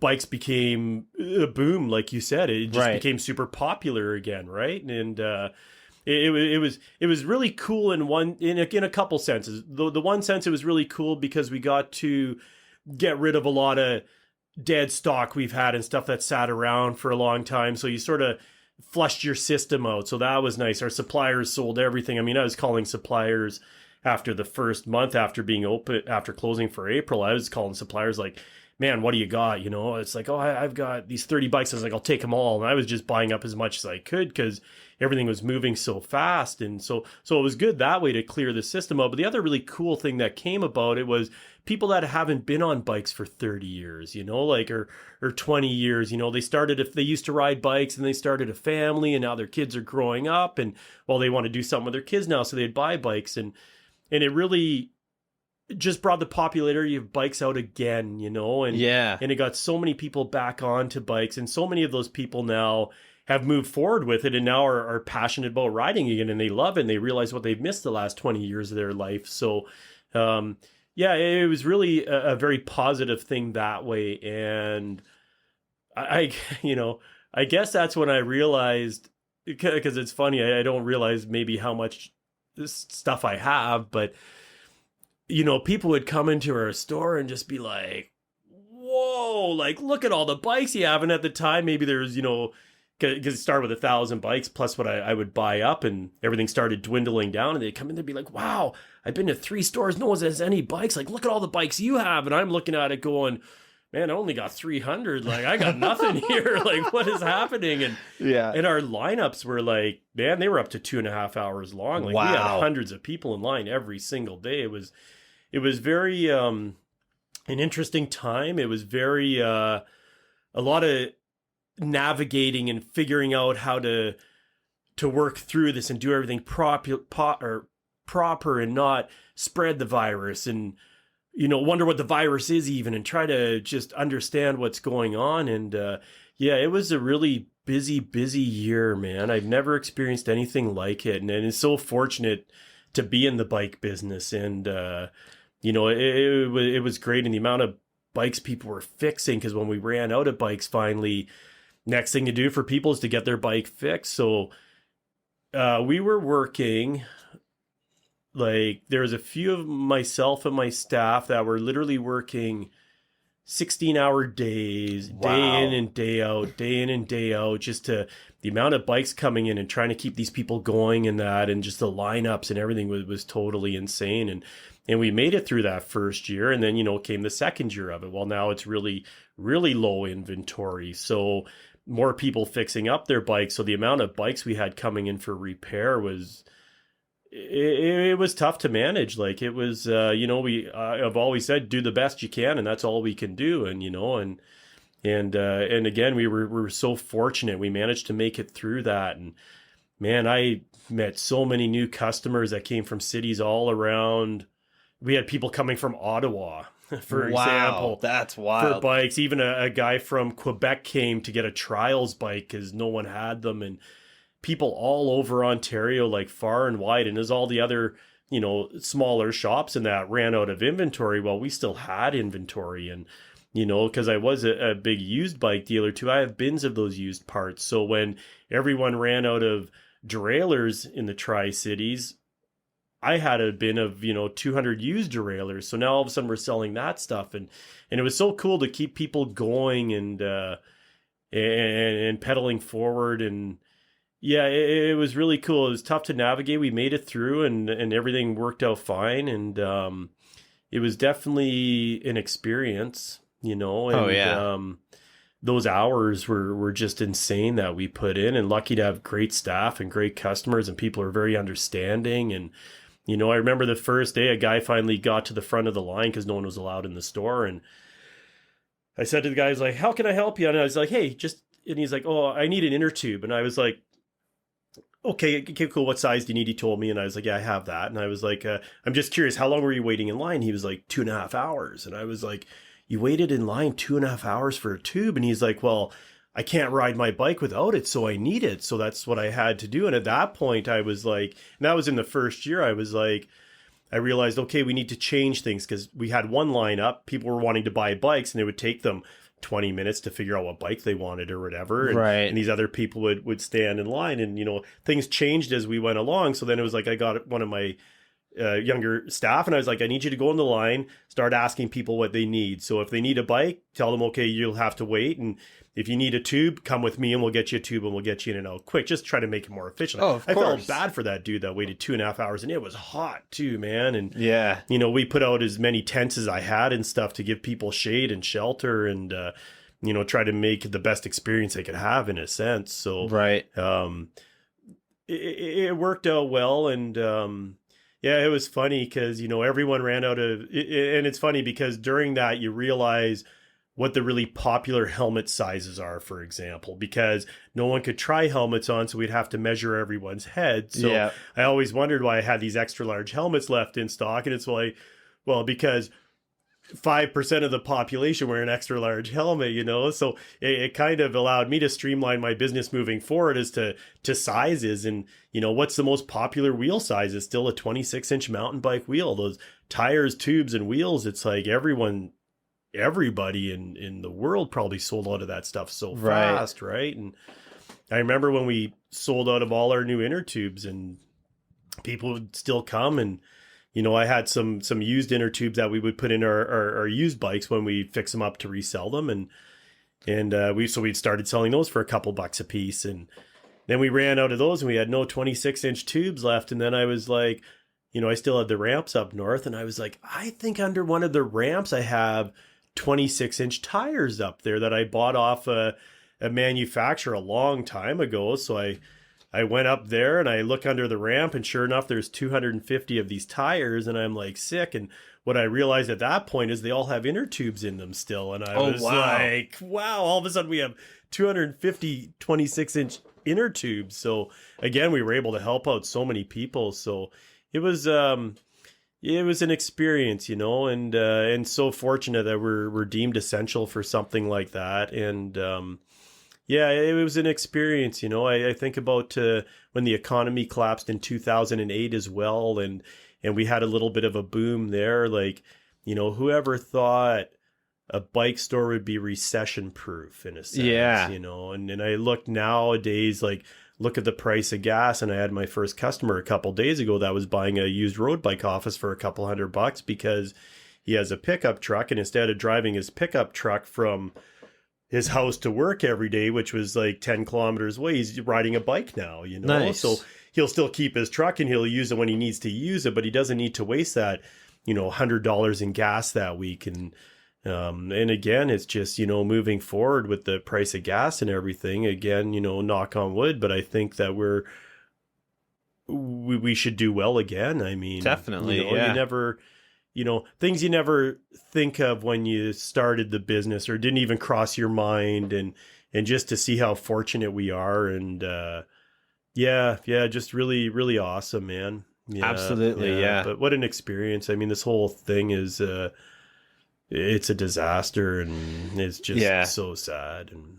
bikes became a boom, like you said. It just became super popular again, right? And it was really cool in a couple senses. The one sense, it was really cool because we got to get rid of a lot of dead stock we've had and stuff that sat around for a long time. So you sort of flushed your system out. So that was nice. Our suppliers sold everything. I mean, I was calling suppliers after the first month after being open, after closing for April. I was calling suppliers like, man, what do you got? You know, it's like, oh, I've got these 30 bikes. I was like, I'll take them all. And I was just buying up as much as I could because everything was moving so fast. And so it was good that way to clear the system out. But the other really cool thing that came about it was people that haven't been on bikes for 30 years, you know, like, or 20 years, you know, if they used to ride bikes and they started a family and now their kids are growing up and, well, they want to do something with their kids now. So they'd buy bikes and it really just brought the popularity of bikes out again, you know, and it got so many people back onto bikes, and so many of those people now have moved forward with it and now are passionate about riding again, and they love it and they realize what they've missed the last 20 years of their life. So, it was really a very positive thing that way. And I guess that's when I realized, because it's funny, I don't realize maybe how much stuff I have, but you know, people would come into our store and just be like, whoa, like, look at all the bikes you have. And at the time, maybe there was, you know, because it started with 1,000 bikes plus what I would buy up, and everything started dwindling down, and they'd come in, they'd be like, wow, I've been to 3 stores, no one has any bikes, like, look at all the bikes you have. And I'm looking at it going, man, I only got 300, like, I got nothing here, like, what is happening? And and our lineups were like, man, they were up to 2.5 hours long. Like, we had hundreds of people in line every single day. It was very an interesting time. It was very a lot of navigating and figuring out how to work through this and do everything proper and not spread the virus, and, you know, wonder what the virus is even, and try to just understand what's going on. And it was a really busy year, man. I've never experienced anything like it, and it's so fortunate to be in the bike business. And you know, it was great, and the amount of bikes people were fixing, because when we ran out of bikes finally, next thing to do for people is to get their bike fixed. So we were working, like, there was a few of myself and my staff that were literally working 16-hour days, day in and day out, just to the amount of bikes coming in and trying to keep these people going, and that, and just the lineups and everything was totally insane. And we made it through that first year, and then, you know, came the second year of it. Well, now it's really, really low inventory. So more people fixing up their bikes. So the amount of bikes we had coming in for repair was, it was tough to manage. Like, it was, you know, I've always said, do the best you can, and that's all we can do. And, you know, and again, we were so fortunate. We managed to make it through that. And man, I met so many new customers that came from cities all around. We had people coming from Ottawa, for example. That's wild. For bikes. Even a guy from Quebec came to get a trials bike because no one had them. And people all over Ontario, like far and wide. And there's all the other, you know, smaller shops and that ran out of inventory. Well, we still had inventory. And, you know, because I was a big used bike dealer too, I have bins of those used parts. So when everyone ran out of derailleurs in the Tri-Cities, I had a bin of, you know, 200 used derailleurs. So now all of a sudden we're selling that stuff. And it was so cool to keep people going and pedaling forward. And yeah, it was really cool. It was tough to navigate. We made it through, and everything worked out fine. And it was definitely an experience, you know. And, those hours were just insane that we put in, and lucky to have great staff and great customers, and people are very understanding. And, you know, I remember the first day a guy finally got to the front of the line because no one was allowed in the store. And I said to the guy, I was like, how can I help you? And I was like, hey, and he's like, oh, I need an inner tube. And I was like, okay, cool. What size do you need? He told me. And I was like, yeah, I have that. And I was like, I'm just curious, how long were you waiting in line? He was like, 2.5 hours. And I was like, you waited in line 2.5 hours for a tube? And he's like, well, I can't ride my bike without it, so I need it. So that's what I had to do. And at that point, I was like, and that was in the first year, I was like, I realized, okay, we need to change things, because we had one line up. People were wanting to buy bikes, and it would take them 20 minutes to figure out what bike they wanted or whatever. And, Right. and these other people would stand in line, and, things changed as we went along. So then it was like, I got one of my younger staff, and I was like, I need you to go in the line, start asking people what they need. So if they need a bike, tell them, okay, you'll have to wait. And if you need a tube, come with me and we'll get you a tube and we'll get you in and out quick. Just try to make it more efficient. Oh, of I course. felt bad for that dude that waited 2.5 hours, and it was hot too, man. And Yeah. we put out as many tents as I had and stuff to give people shade and shelter, and try to make the best experience they could have, in a sense. So Right. it worked out well. And yeah, it was funny because everyone ran out of and it's funny because during that you realize what the really popular helmet sizes are, for example, because no one could try helmets on, so we'd have to measure everyone's head. So Yeah. I always wondered why I had these extra large helmets left in stock, and it's like, well, because 5% of the population wear an extra large helmet, so it kind of allowed me to streamline my business moving forward as to sizes. And what's the most popular wheel size? Is still a 26-inch mountain bike wheel. Those tires, tubes, and wheels, it's like everybody in the world probably sold out of that stuff so fast, right? And I remember when we sold out of all our new inner tubes, and people would still come, and I had some used inner tubes that we would put in our used bikes when we fix them up to resell them, and we'd started selling those for a couple bucks a piece, and then we ran out of those, and we had no 26-inch tubes left. And then I was like, I still had the ramps up north, and I was like, I think under one of the ramps I have 26-inch tires up there that I bought off a manufacturer a long time ago. So I went up there and I look under the ramp, and sure enough, there's 250 of these tires, and I'm like, sick. And what I realized at that point is they all have inner tubes in them still. And I was like, wow, all of a sudden we have 250 26-inch inner tubes. So again, we were able to help out so many people. So it was an experience, and so fortunate that we're deemed essential for something like that. And yeah, it was an experience. I think about when the economy collapsed in 2008 as well, and we had a little bit of a boom there. Like, whoever thought a bike store would be recession proof, in a sense? Yeah. And I look nowadays, like, look at the price of gas, and I had my first customer a couple days ago that was buying a used road bike off us for a couple $100 because he has a pickup truck, and instead of driving his pickup truck from his house to work every day, which was like 10 kilometers away, he's riding a bike now, Nice. So he'll still keep his truck and he'll use it when he needs to use it, but he doesn't need to waste that, $100 in gas that week. And again, it's just, moving forward with the price of gas and everything, again, knock on wood, but I think that we should do well again. I mean, Definitely. You never, things you never think of when you started the business or didn't even cross your mind, and just to see how fortunate we are. And, yeah, just really, really awesome, man. Yeah, Absolutely. Yeah. But what an experience. I mean, this whole thing is, it's a disaster, and it's just so sad, and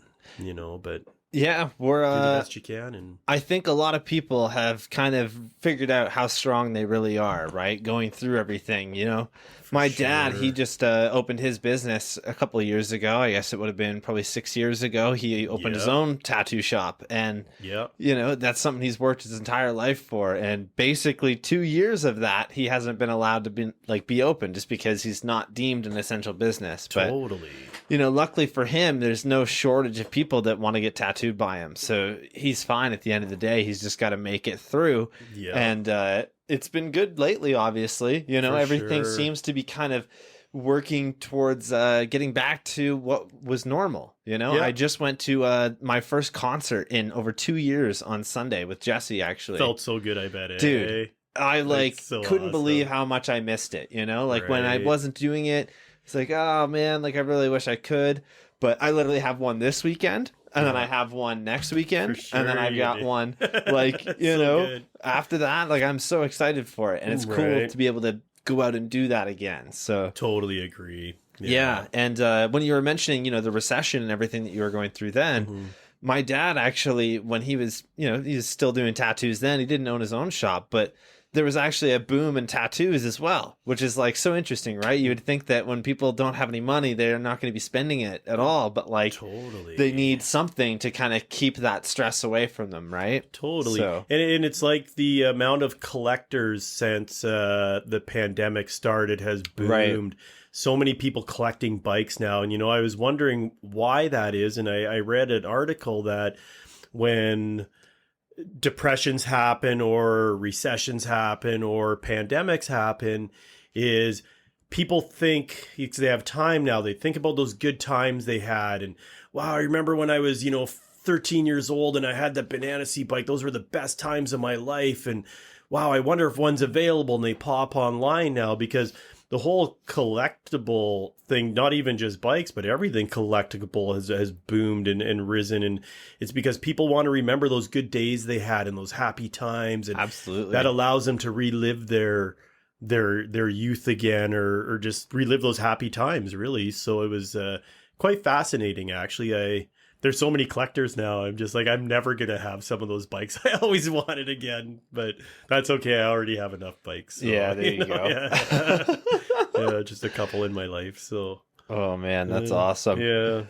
but Yeah, we're do the best you can. And I think a lot of people have kind of figured out how strong they really are, right? Going through everything, My dad, he just opened his business a couple of years ago. I guess it would have been probably 6 years ago. He opened his own tattoo shop, and that's something he's worked his entire life for. And basically 2 years of that, he hasn't been allowed to be open just because he's not deemed an essential business. Totally. But, luckily for him, there's no shortage of people that want to get tattooed by him. So he's fine at the end of the day. He's just got to make it through. Yeah. And, it's been good lately, obviously. Everything sure. seems to be kind of working towards getting back to what was normal. I just went to my first concert in over 2 years on Sunday with Jesse, actually. Felt so good, I bet. Dude, I so couldn't awesome. believe how much I missed it. When I wasn't doing it, it's like, oh man, I really wish I could. But I literally have one this weekend. And then I have one next weekend, sure and then I've got one good. after that. I'm so excited for it, and it's cool to be able to go out and do that again. So totally agree. Yeah. And when you were mentioning, the recession and everything that you were going through then, my dad actually, when he was, he was still doing tattoos then, he didn't own his own shop, but there was actually a boom in tattoos as well, which is like so interesting, right? You would think that when people don't have any money, they're not going to be spending it at all, but like Totally. they need something to kind of keep that stress away from them, right? Totally. So, And it's like the amount of collectors since the pandemic started has boomed. Right. So many people collecting bikes now. And, I was wondering why that is. And I read an article that when depressions happen or recessions happen or pandemics happen, is people think, because they have time now, they think about those good times they had. And, wow, I remember when I was, 13 years old and I had that banana seat bike. Those were the best times of my life. And, wow, I wonder if one's available. And they pop online now because the whole collectible thing, not even just bikes, but everything collectible has boomed and risen. And it's because people want to remember those good days they had and those happy times. And absolutely. that allows them to relive their youth again, or just relive those happy times, really. So it was quite fascinating, actually. There's so many collectors now. I'm just like, I'm never going to have some of those bikes I always wanted again, but that's okay. I already have enough bikes. So, yeah, there you go. Yeah. Yeah, just a couple in my life. So, oh man, that's awesome. Yeah,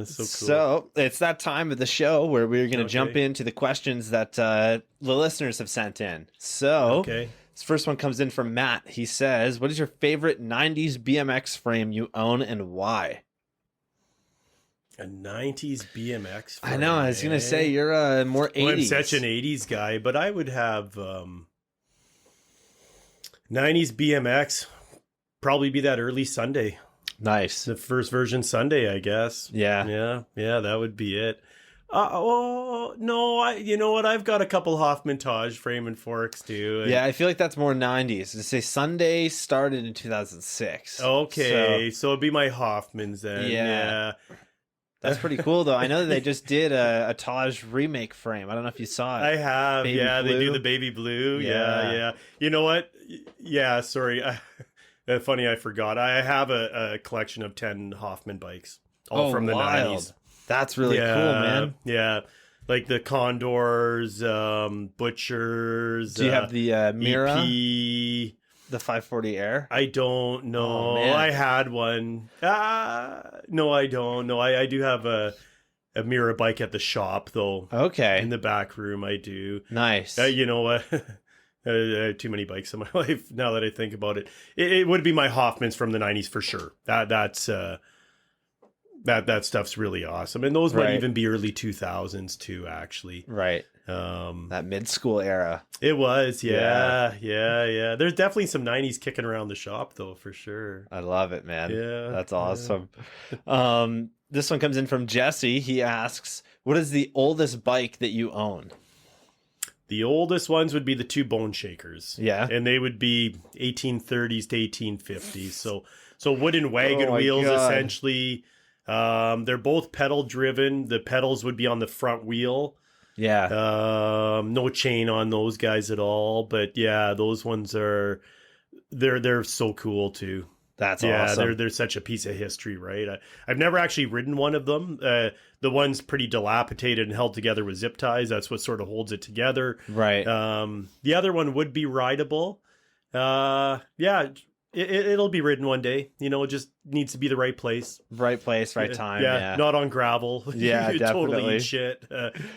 so cool. So it's that time of the show where we're going to jump into the questions that the listeners have sent in. So this first one comes in from Matt. He says, what is your favorite 90s BMX frame you own and why? A 90s BMX frame. I know. I was going to say you're more 80s. Well, I'm such an 80s guy, but I would have 90s BMX, probably be that early Sunday. Nice. The first version Sunday, I guess. Yeah. Yeah, that would be it. No, you know what? I've got a couple Hoffman-Taj frame and forks too. Yeah, I feel like that's more 90s. To say Sunday started in 2006. Okay, so it'd be my Hoffmans then. Yeah. That's pretty cool, though. I know that they just did a Taj remake frame. I don't know if you saw it. I have. Baby Blue. They do the baby blue. Yeah. You know what? Yeah, sorry. Funny, I forgot. I have a collection of 10 Hoffman bikes, all from the 90s. That's really cool, man. Yeah. Like the Condors, Butchers. Do you have the Mira? EP. The 540 Air? I don't know. Oh, I had one. No, I don't. No, I do have a Mira bike at the shop, though. Okay. In the back room, I do. Nice. You know what? I have too many bikes in my life now that I think about it. It would be my Hoffmans from the 90s for sure. That's that stuff's really awesome. And those might even be early 2000s too, actually. Right. That mid-school era. It was, yeah. There's definitely some 90s kicking around the shop, though, for sure. I love it, man. Yeah. That's awesome. This one comes in from Jesse. He asks, what is the oldest bike that you own? The oldest ones would be the two Bone Shakers. Yeah. And they would be 1830s to 1850s. So wooden wagon wheels, essentially. They're both pedal driven. The pedals would be on the front wheel. Yeah. No chain on those guys at all. But yeah, those ones they're so cool too. That's awesome. Yeah, they're such a piece of history, right? I've never actually ridden one of them. The one's pretty dilapidated and held together with zip ties. That's what sort of holds it together. Right. The other one would be rideable. Yeah, it'll be ridden one day. It just needs to be the right place. Right place, right time. Yeah. Not on gravel. Yeah, you definitely. Totally eat shit.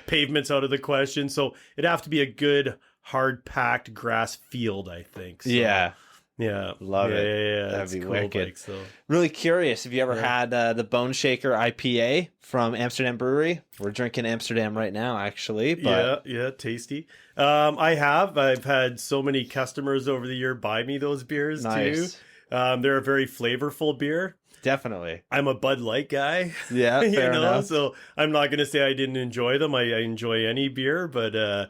Pavement's out of the question. So it'd have to be a good, hard-packed grass field, I think. So, yeah. Yeah. Love it. Yeah. That'd be cool wicked. bike, so. Really curious. Have you ever had the Bone Shaker IPA from Amsterdam Brewery? We're drinking Amsterdam right now, actually. But... Yeah, tasty. I have. I've had so many customers over the year buy me those beers too. They're a very flavorful beer. Definitely. I'm a Bud Light guy. Yeah, fair enough. So I'm not going to say I didn't enjoy them. I enjoy any beer, but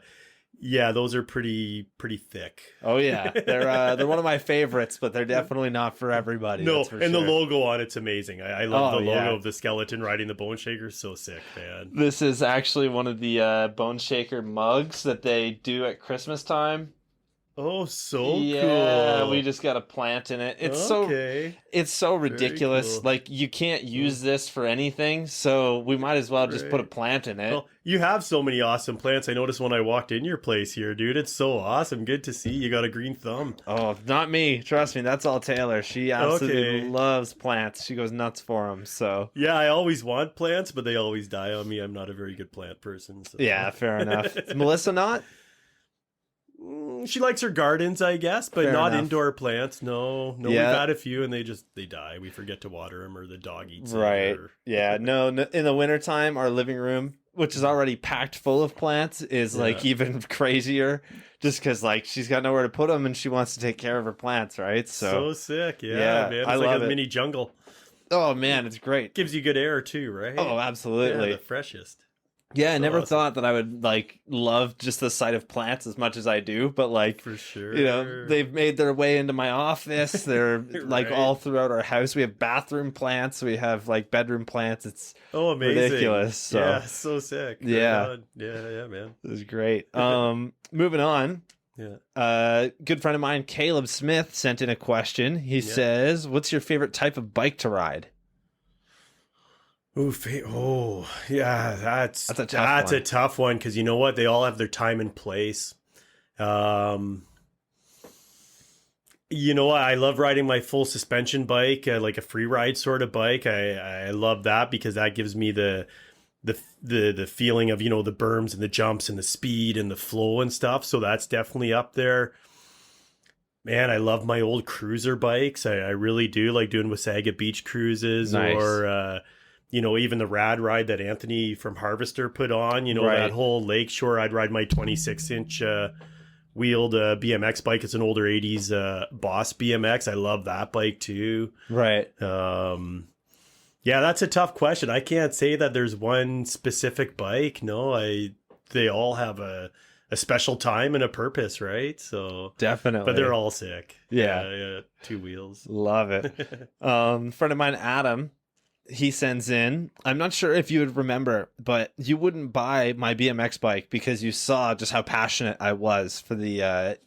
yeah, those are pretty thick. Oh yeah, they're one of my favorites, but they're definitely not for everybody. No, that's for and sure. the logo on it's amazing. I love the logo of the skeleton riding the Bone Shaker. So sick, man. This is actually one of the Bone Shaker mugs that they do at Christmas time. Oh, so Yeah, cool. we just got a plant in it. Okay. It's so ridiculous. cool. Like you can't use this for anything, so we might as well just put a Right. plant in it. Well, you have so many awesome plants. I noticed when I walked in your place here, dude. It's so awesome. Good to see you got a green thumb. Oh, not me. Trust me, that's all Taylor. She absolutely Okay. loves plants. She goes nuts for them. So Yeah, I always want plants, but they always die on me. I'm not a very good plant person. So. yeah, fair enough. Is Melissa not? She likes her gardens, I guess, but Fair not enough. indoor plants. No, Yeah. we've had a few and they die. We forget to water them or the dog eats Right. it. Or... Yeah. No, in the wintertime, our living room, which is already packed full of plants, is like even crazier just because like she's got nowhere to put them and she wants to take care of her plants, right? So sick. Yeah, Yeah, man. It's I like love a it. mini jungle. Oh, man, it's great. Gives you good air too, right? Oh, absolutely. Yeah, the freshest. Yeah, I So never awesome. thought that I would like love just the sight of plants as much as I do, but like For sure. you know, they've made their way into my office. They're like Right. all throughout our house. We have bathroom plants, we have like bedroom plants. It's amazing. ridiculous. So Yeah, so sick. Right Yeah. on. Yeah, man. it was great. Moving on. Yeah. Good friend of mine, Caleb Smith, sent in a question. He says, "What's your favorite type of bike to ride?" Yeah, that's a tough one because you know what? They all have their time and place. You know, I love riding my full suspension bike, like a free ride sort of bike. I love that because that gives me the feeling of, you know, the berms and the jumps and the speed and the flow and stuff. So that's definitely up there. Man, I love my old cruiser bikes. I really do like doing Wasaga beach cruises. Nice. Or, you know, even the rad ride that Anthony from Harvester put on, you know, Right. that whole lakeshore. I'd ride my 26-inch wheeled BMX bike. It's an older 80s Boss BMX. I love that bike too. Right. Yeah, that's a tough question. I can't say that there's one specific bike. No, they all have a special time and a purpose, right? So Definitely. but they're all sick. Yeah. Yeah, two wheels. Love it. Friend of mine, Adam, he sends in, I'm not sure if you would remember, but you wouldn't buy my BMX bike because you saw just how passionate I was for the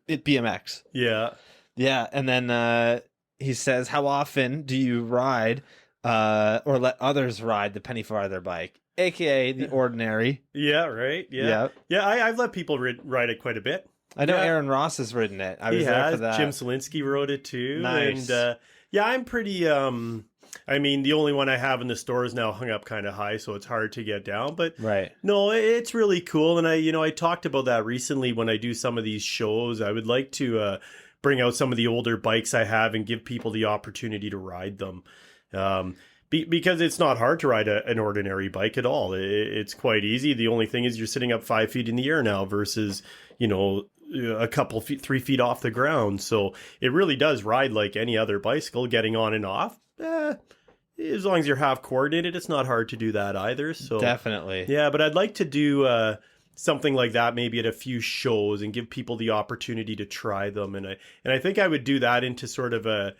BMX. Yeah. Yeah, and then he says, "How often do you ride or let others ride the penny farther bike, aka the ordinary?" Yeah, right. Yeah. Yeah, I've let people ride it quite a bit. I know Yeah. Aaron Ross has ridden it. I was He there has. for that. Jim Selinsky rode it too. Nice. And yeah, I'm pretty I mean, the only one I have in the store is now hung up kind of high, so it's hard to get down. But Right. no, it's really cool. And I talked about that recently when I do some of these shows. I would like to bring out some of the older bikes I have and give people the opportunity to ride them. Because it's not hard to ride an ordinary bike at all. It's quite easy. The only thing is you're sitting up 5 feet in the air now versus, you know, a couple feet, 3 feet off the ground. So it really does ride like any other bicycle, getting on and off. As long as you're half coordinated, it's not hard to do that either. So Definitely. yeah, but I'd like to do something like that maybe at a few shows and give people the opportunity to try them. And I think I would do that into sort of a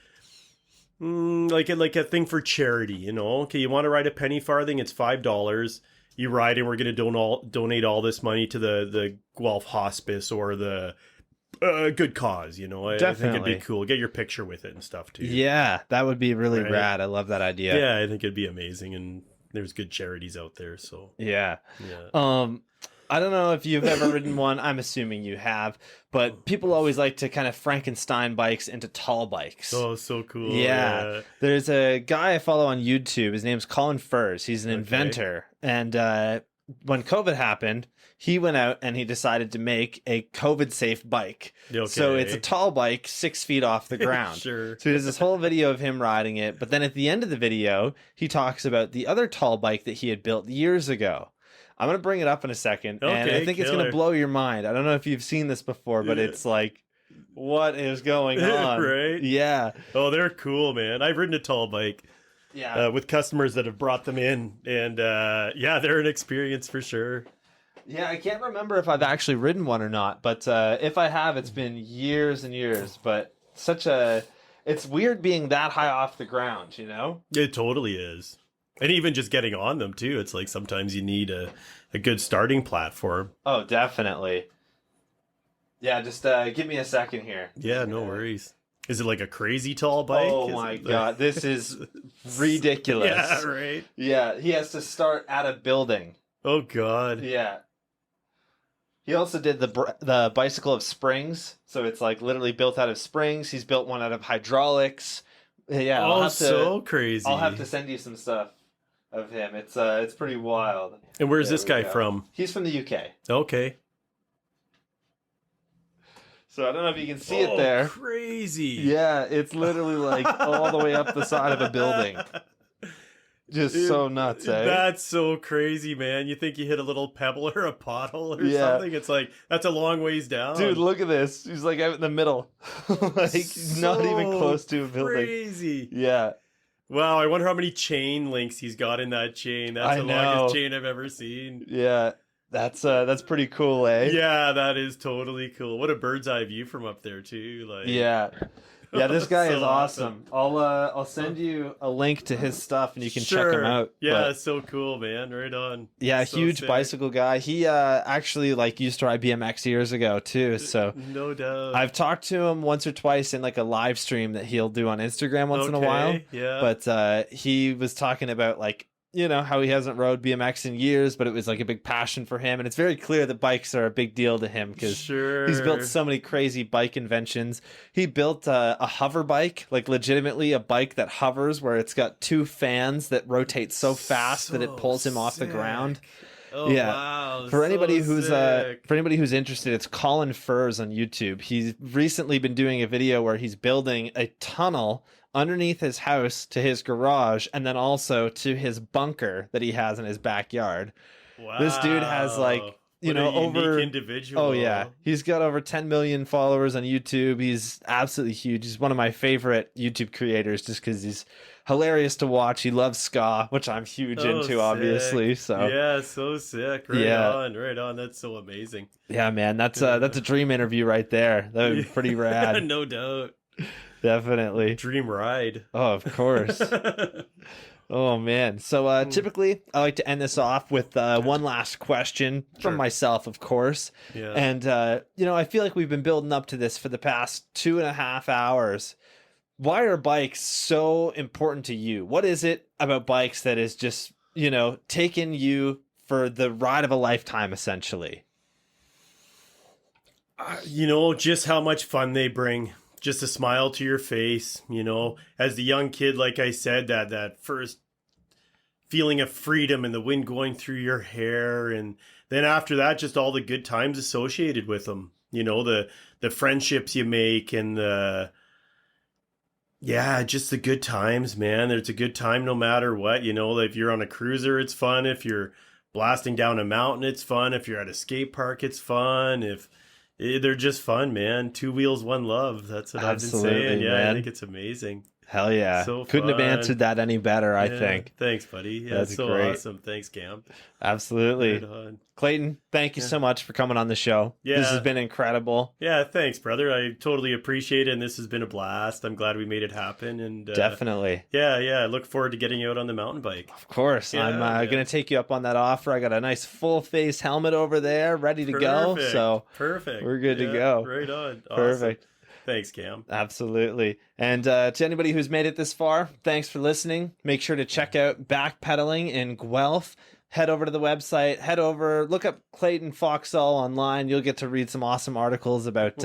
like a thing for charity. You know, okay, you want to ride a penny farthing? It's $5. You ride, and we're going to donate all this money to the Guelph Hospice or the good cause. You know, I think it'd be cool. Get your picture with it and stuff too. Yeah, that would be really Right. rad. I love that idea. Yeah, I think it'd be amazing, and there's good charities out there. So Yeah. yeah. I don't know if you've ever ridden one. I'm assuming you have, but people always like to kind of Frankenstein bikes into tall bikes. Oh, so cool. Yeah. There's a guy I follow on YouTube. His name's Colin Furs. He's an inventor. And when COVID happened, he went out and he decided to make a COVID-safe bike. Okay. So it's a tall bike 6 feet off the ground. Sure. So there's this whole video of him riding it. But then at the end of the video, he talks about the other tall bike that he had built years ago. I'm going to bring it up in a second. And I Okay, think it's going to blow your mind. I don't know if you've seen this before, but it's like, what is going on? Right? Yeah. Oh, they're cool, man. I've ridden a tall bike with customers that have brought them in. And yeah, they're an experience for sure. Yeah, I can't remember if I've actually ridden one or not, but if I have, it's been years and years. But it's weird being that high off the ground, you know? It totally is. And even just getting on them too. It's like sometimes you need a good starting platform. Oh, definitely. Yeah, just give me a second here. Yeah, no worries. Is it like a crazy tall bike? Oh my God, this is ridiculous. Yeah, right. Yeah, he has to start at a building. Oh God. Yeah. He also did the bicycle of springs, so it's like literally built out of springs. He's built one out of hydraulics. Yeah, Oh, so crazy. I'll have to send you some stuff of him. It's pretty wild. And where's this guy from? He's from the UK. Okay. So I don't know if you can see it there. Crazy. Yeah, it's literally like all the way up the side of a building. Just so nuts, eh? That's so crazy, man. You think you hit a little pebble or a pothole or something? It's like, that's a long ways down. Dude, look at this. He's like out in the middle. Like, not even close to a building. Crazy. Yeah. Wow, I wonder how many chain links he's got in that chain. That's the longest chain I've ever seen. Yeah. That's pretty cool, eh? Yeah, that is totally cool. What a bird's eye view from up there too. Like, yeah. Yeah, this guy so is awesome. I'll send you a link to his stuff and you can check him out. Yeah, but, so cool, man. Right on. Yeah, so huge sick. bicycle guy. He actually like used to ride BMX years ago too. So no doubt. I've talked to him once or twice in like a live stream that he'll do on Instagram once in a while. Yeah. But he was talking about like, you know, how he hasn't rode BMX in years, but it was like a big passion for him. And it's very clear that bikes are a big deal to him because he's built so many crazy bike inventions. He built a hover bike, like legitimately a bike that hovers where it's got two fans that rotate so fast that it pulls him off the ground. Oh, yeah. Wow. For anybody who's sick. for anybody who's interested, it's Colin Furs on YouTube. He's recently been doing a video where he's building a tunnel underneath his house to his garage and then also to his bunker that he has in his backyard. Wow. This dude has like, you know, over individual. Oh yeah. He's got over 10 million followers on YouTube. He's absolutely huge. He's one of my favorite YouTube creators just cuz he's hilarious to watch. He loves ska, which I'm huge into sick. obviously. So yeah, so sick. Right on. That's so amazing. Yeah, man. That's a dream interview right there. That would be pretty rad. No doubt. Definitely. Dream ride. Oh, of course. Oh, man. So typically, I like to end this off with one last question from myself, of course. Yeah. And, you know, I feel like we've been building up to this for the past 2.5 hours. Why are bikes so important to you? What is it about bikes that is just, you know, taking you for the ride of a lifetime, essentially? You know, just how much fun they bring. Just a smile to your face, you know, as the young kid, like I said, that first feeling of freedom and the wind going through your hair. And then after that, just all the good times associated with them, you know, the friendships you make and just the good times, man. It's a good time no matter what, you know, if you're on a cruiser, it's fun. If you're blasting down a mountain, it's fun. If you're at a skate park, it's fun. They're just fun, man. Two wheels, one love. That's what I've been saying. Yeah, man. I think it's amazing. Hell yeah. So couldn't have answered that any better, I think. Thanks, buddy. Yeah, that's so great. Awesome. Thanks, Cam. Absolutely. Right Clayton, thank you so much for coming on the show. Yeah. This has been incredible. Yeah, thanks, brother. I totally appreciate it, and this has been a blast. I'm glad we made it happen. And definitely. Yeah, I look forward to getting you out on the mountain bike. Of course. I'm going to take you up on that offer. I got a nice full-face helmet over there ready to go. So perfect. We're good to go. Right on. Awesome. Perfect. Thanks, Cam. Absolutely. And to anybody who's made it this far, thanks for listening. Make sure to check out Backpedaling in Guelph. Head over to the website. Look up Clayton Foxall online. You'll get to read some awesome articles about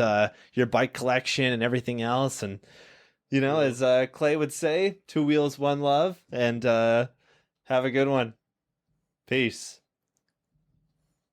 your bike collection and everything else. And, you know, as Clay would say, two wheels, one love. And have a good one. Peace.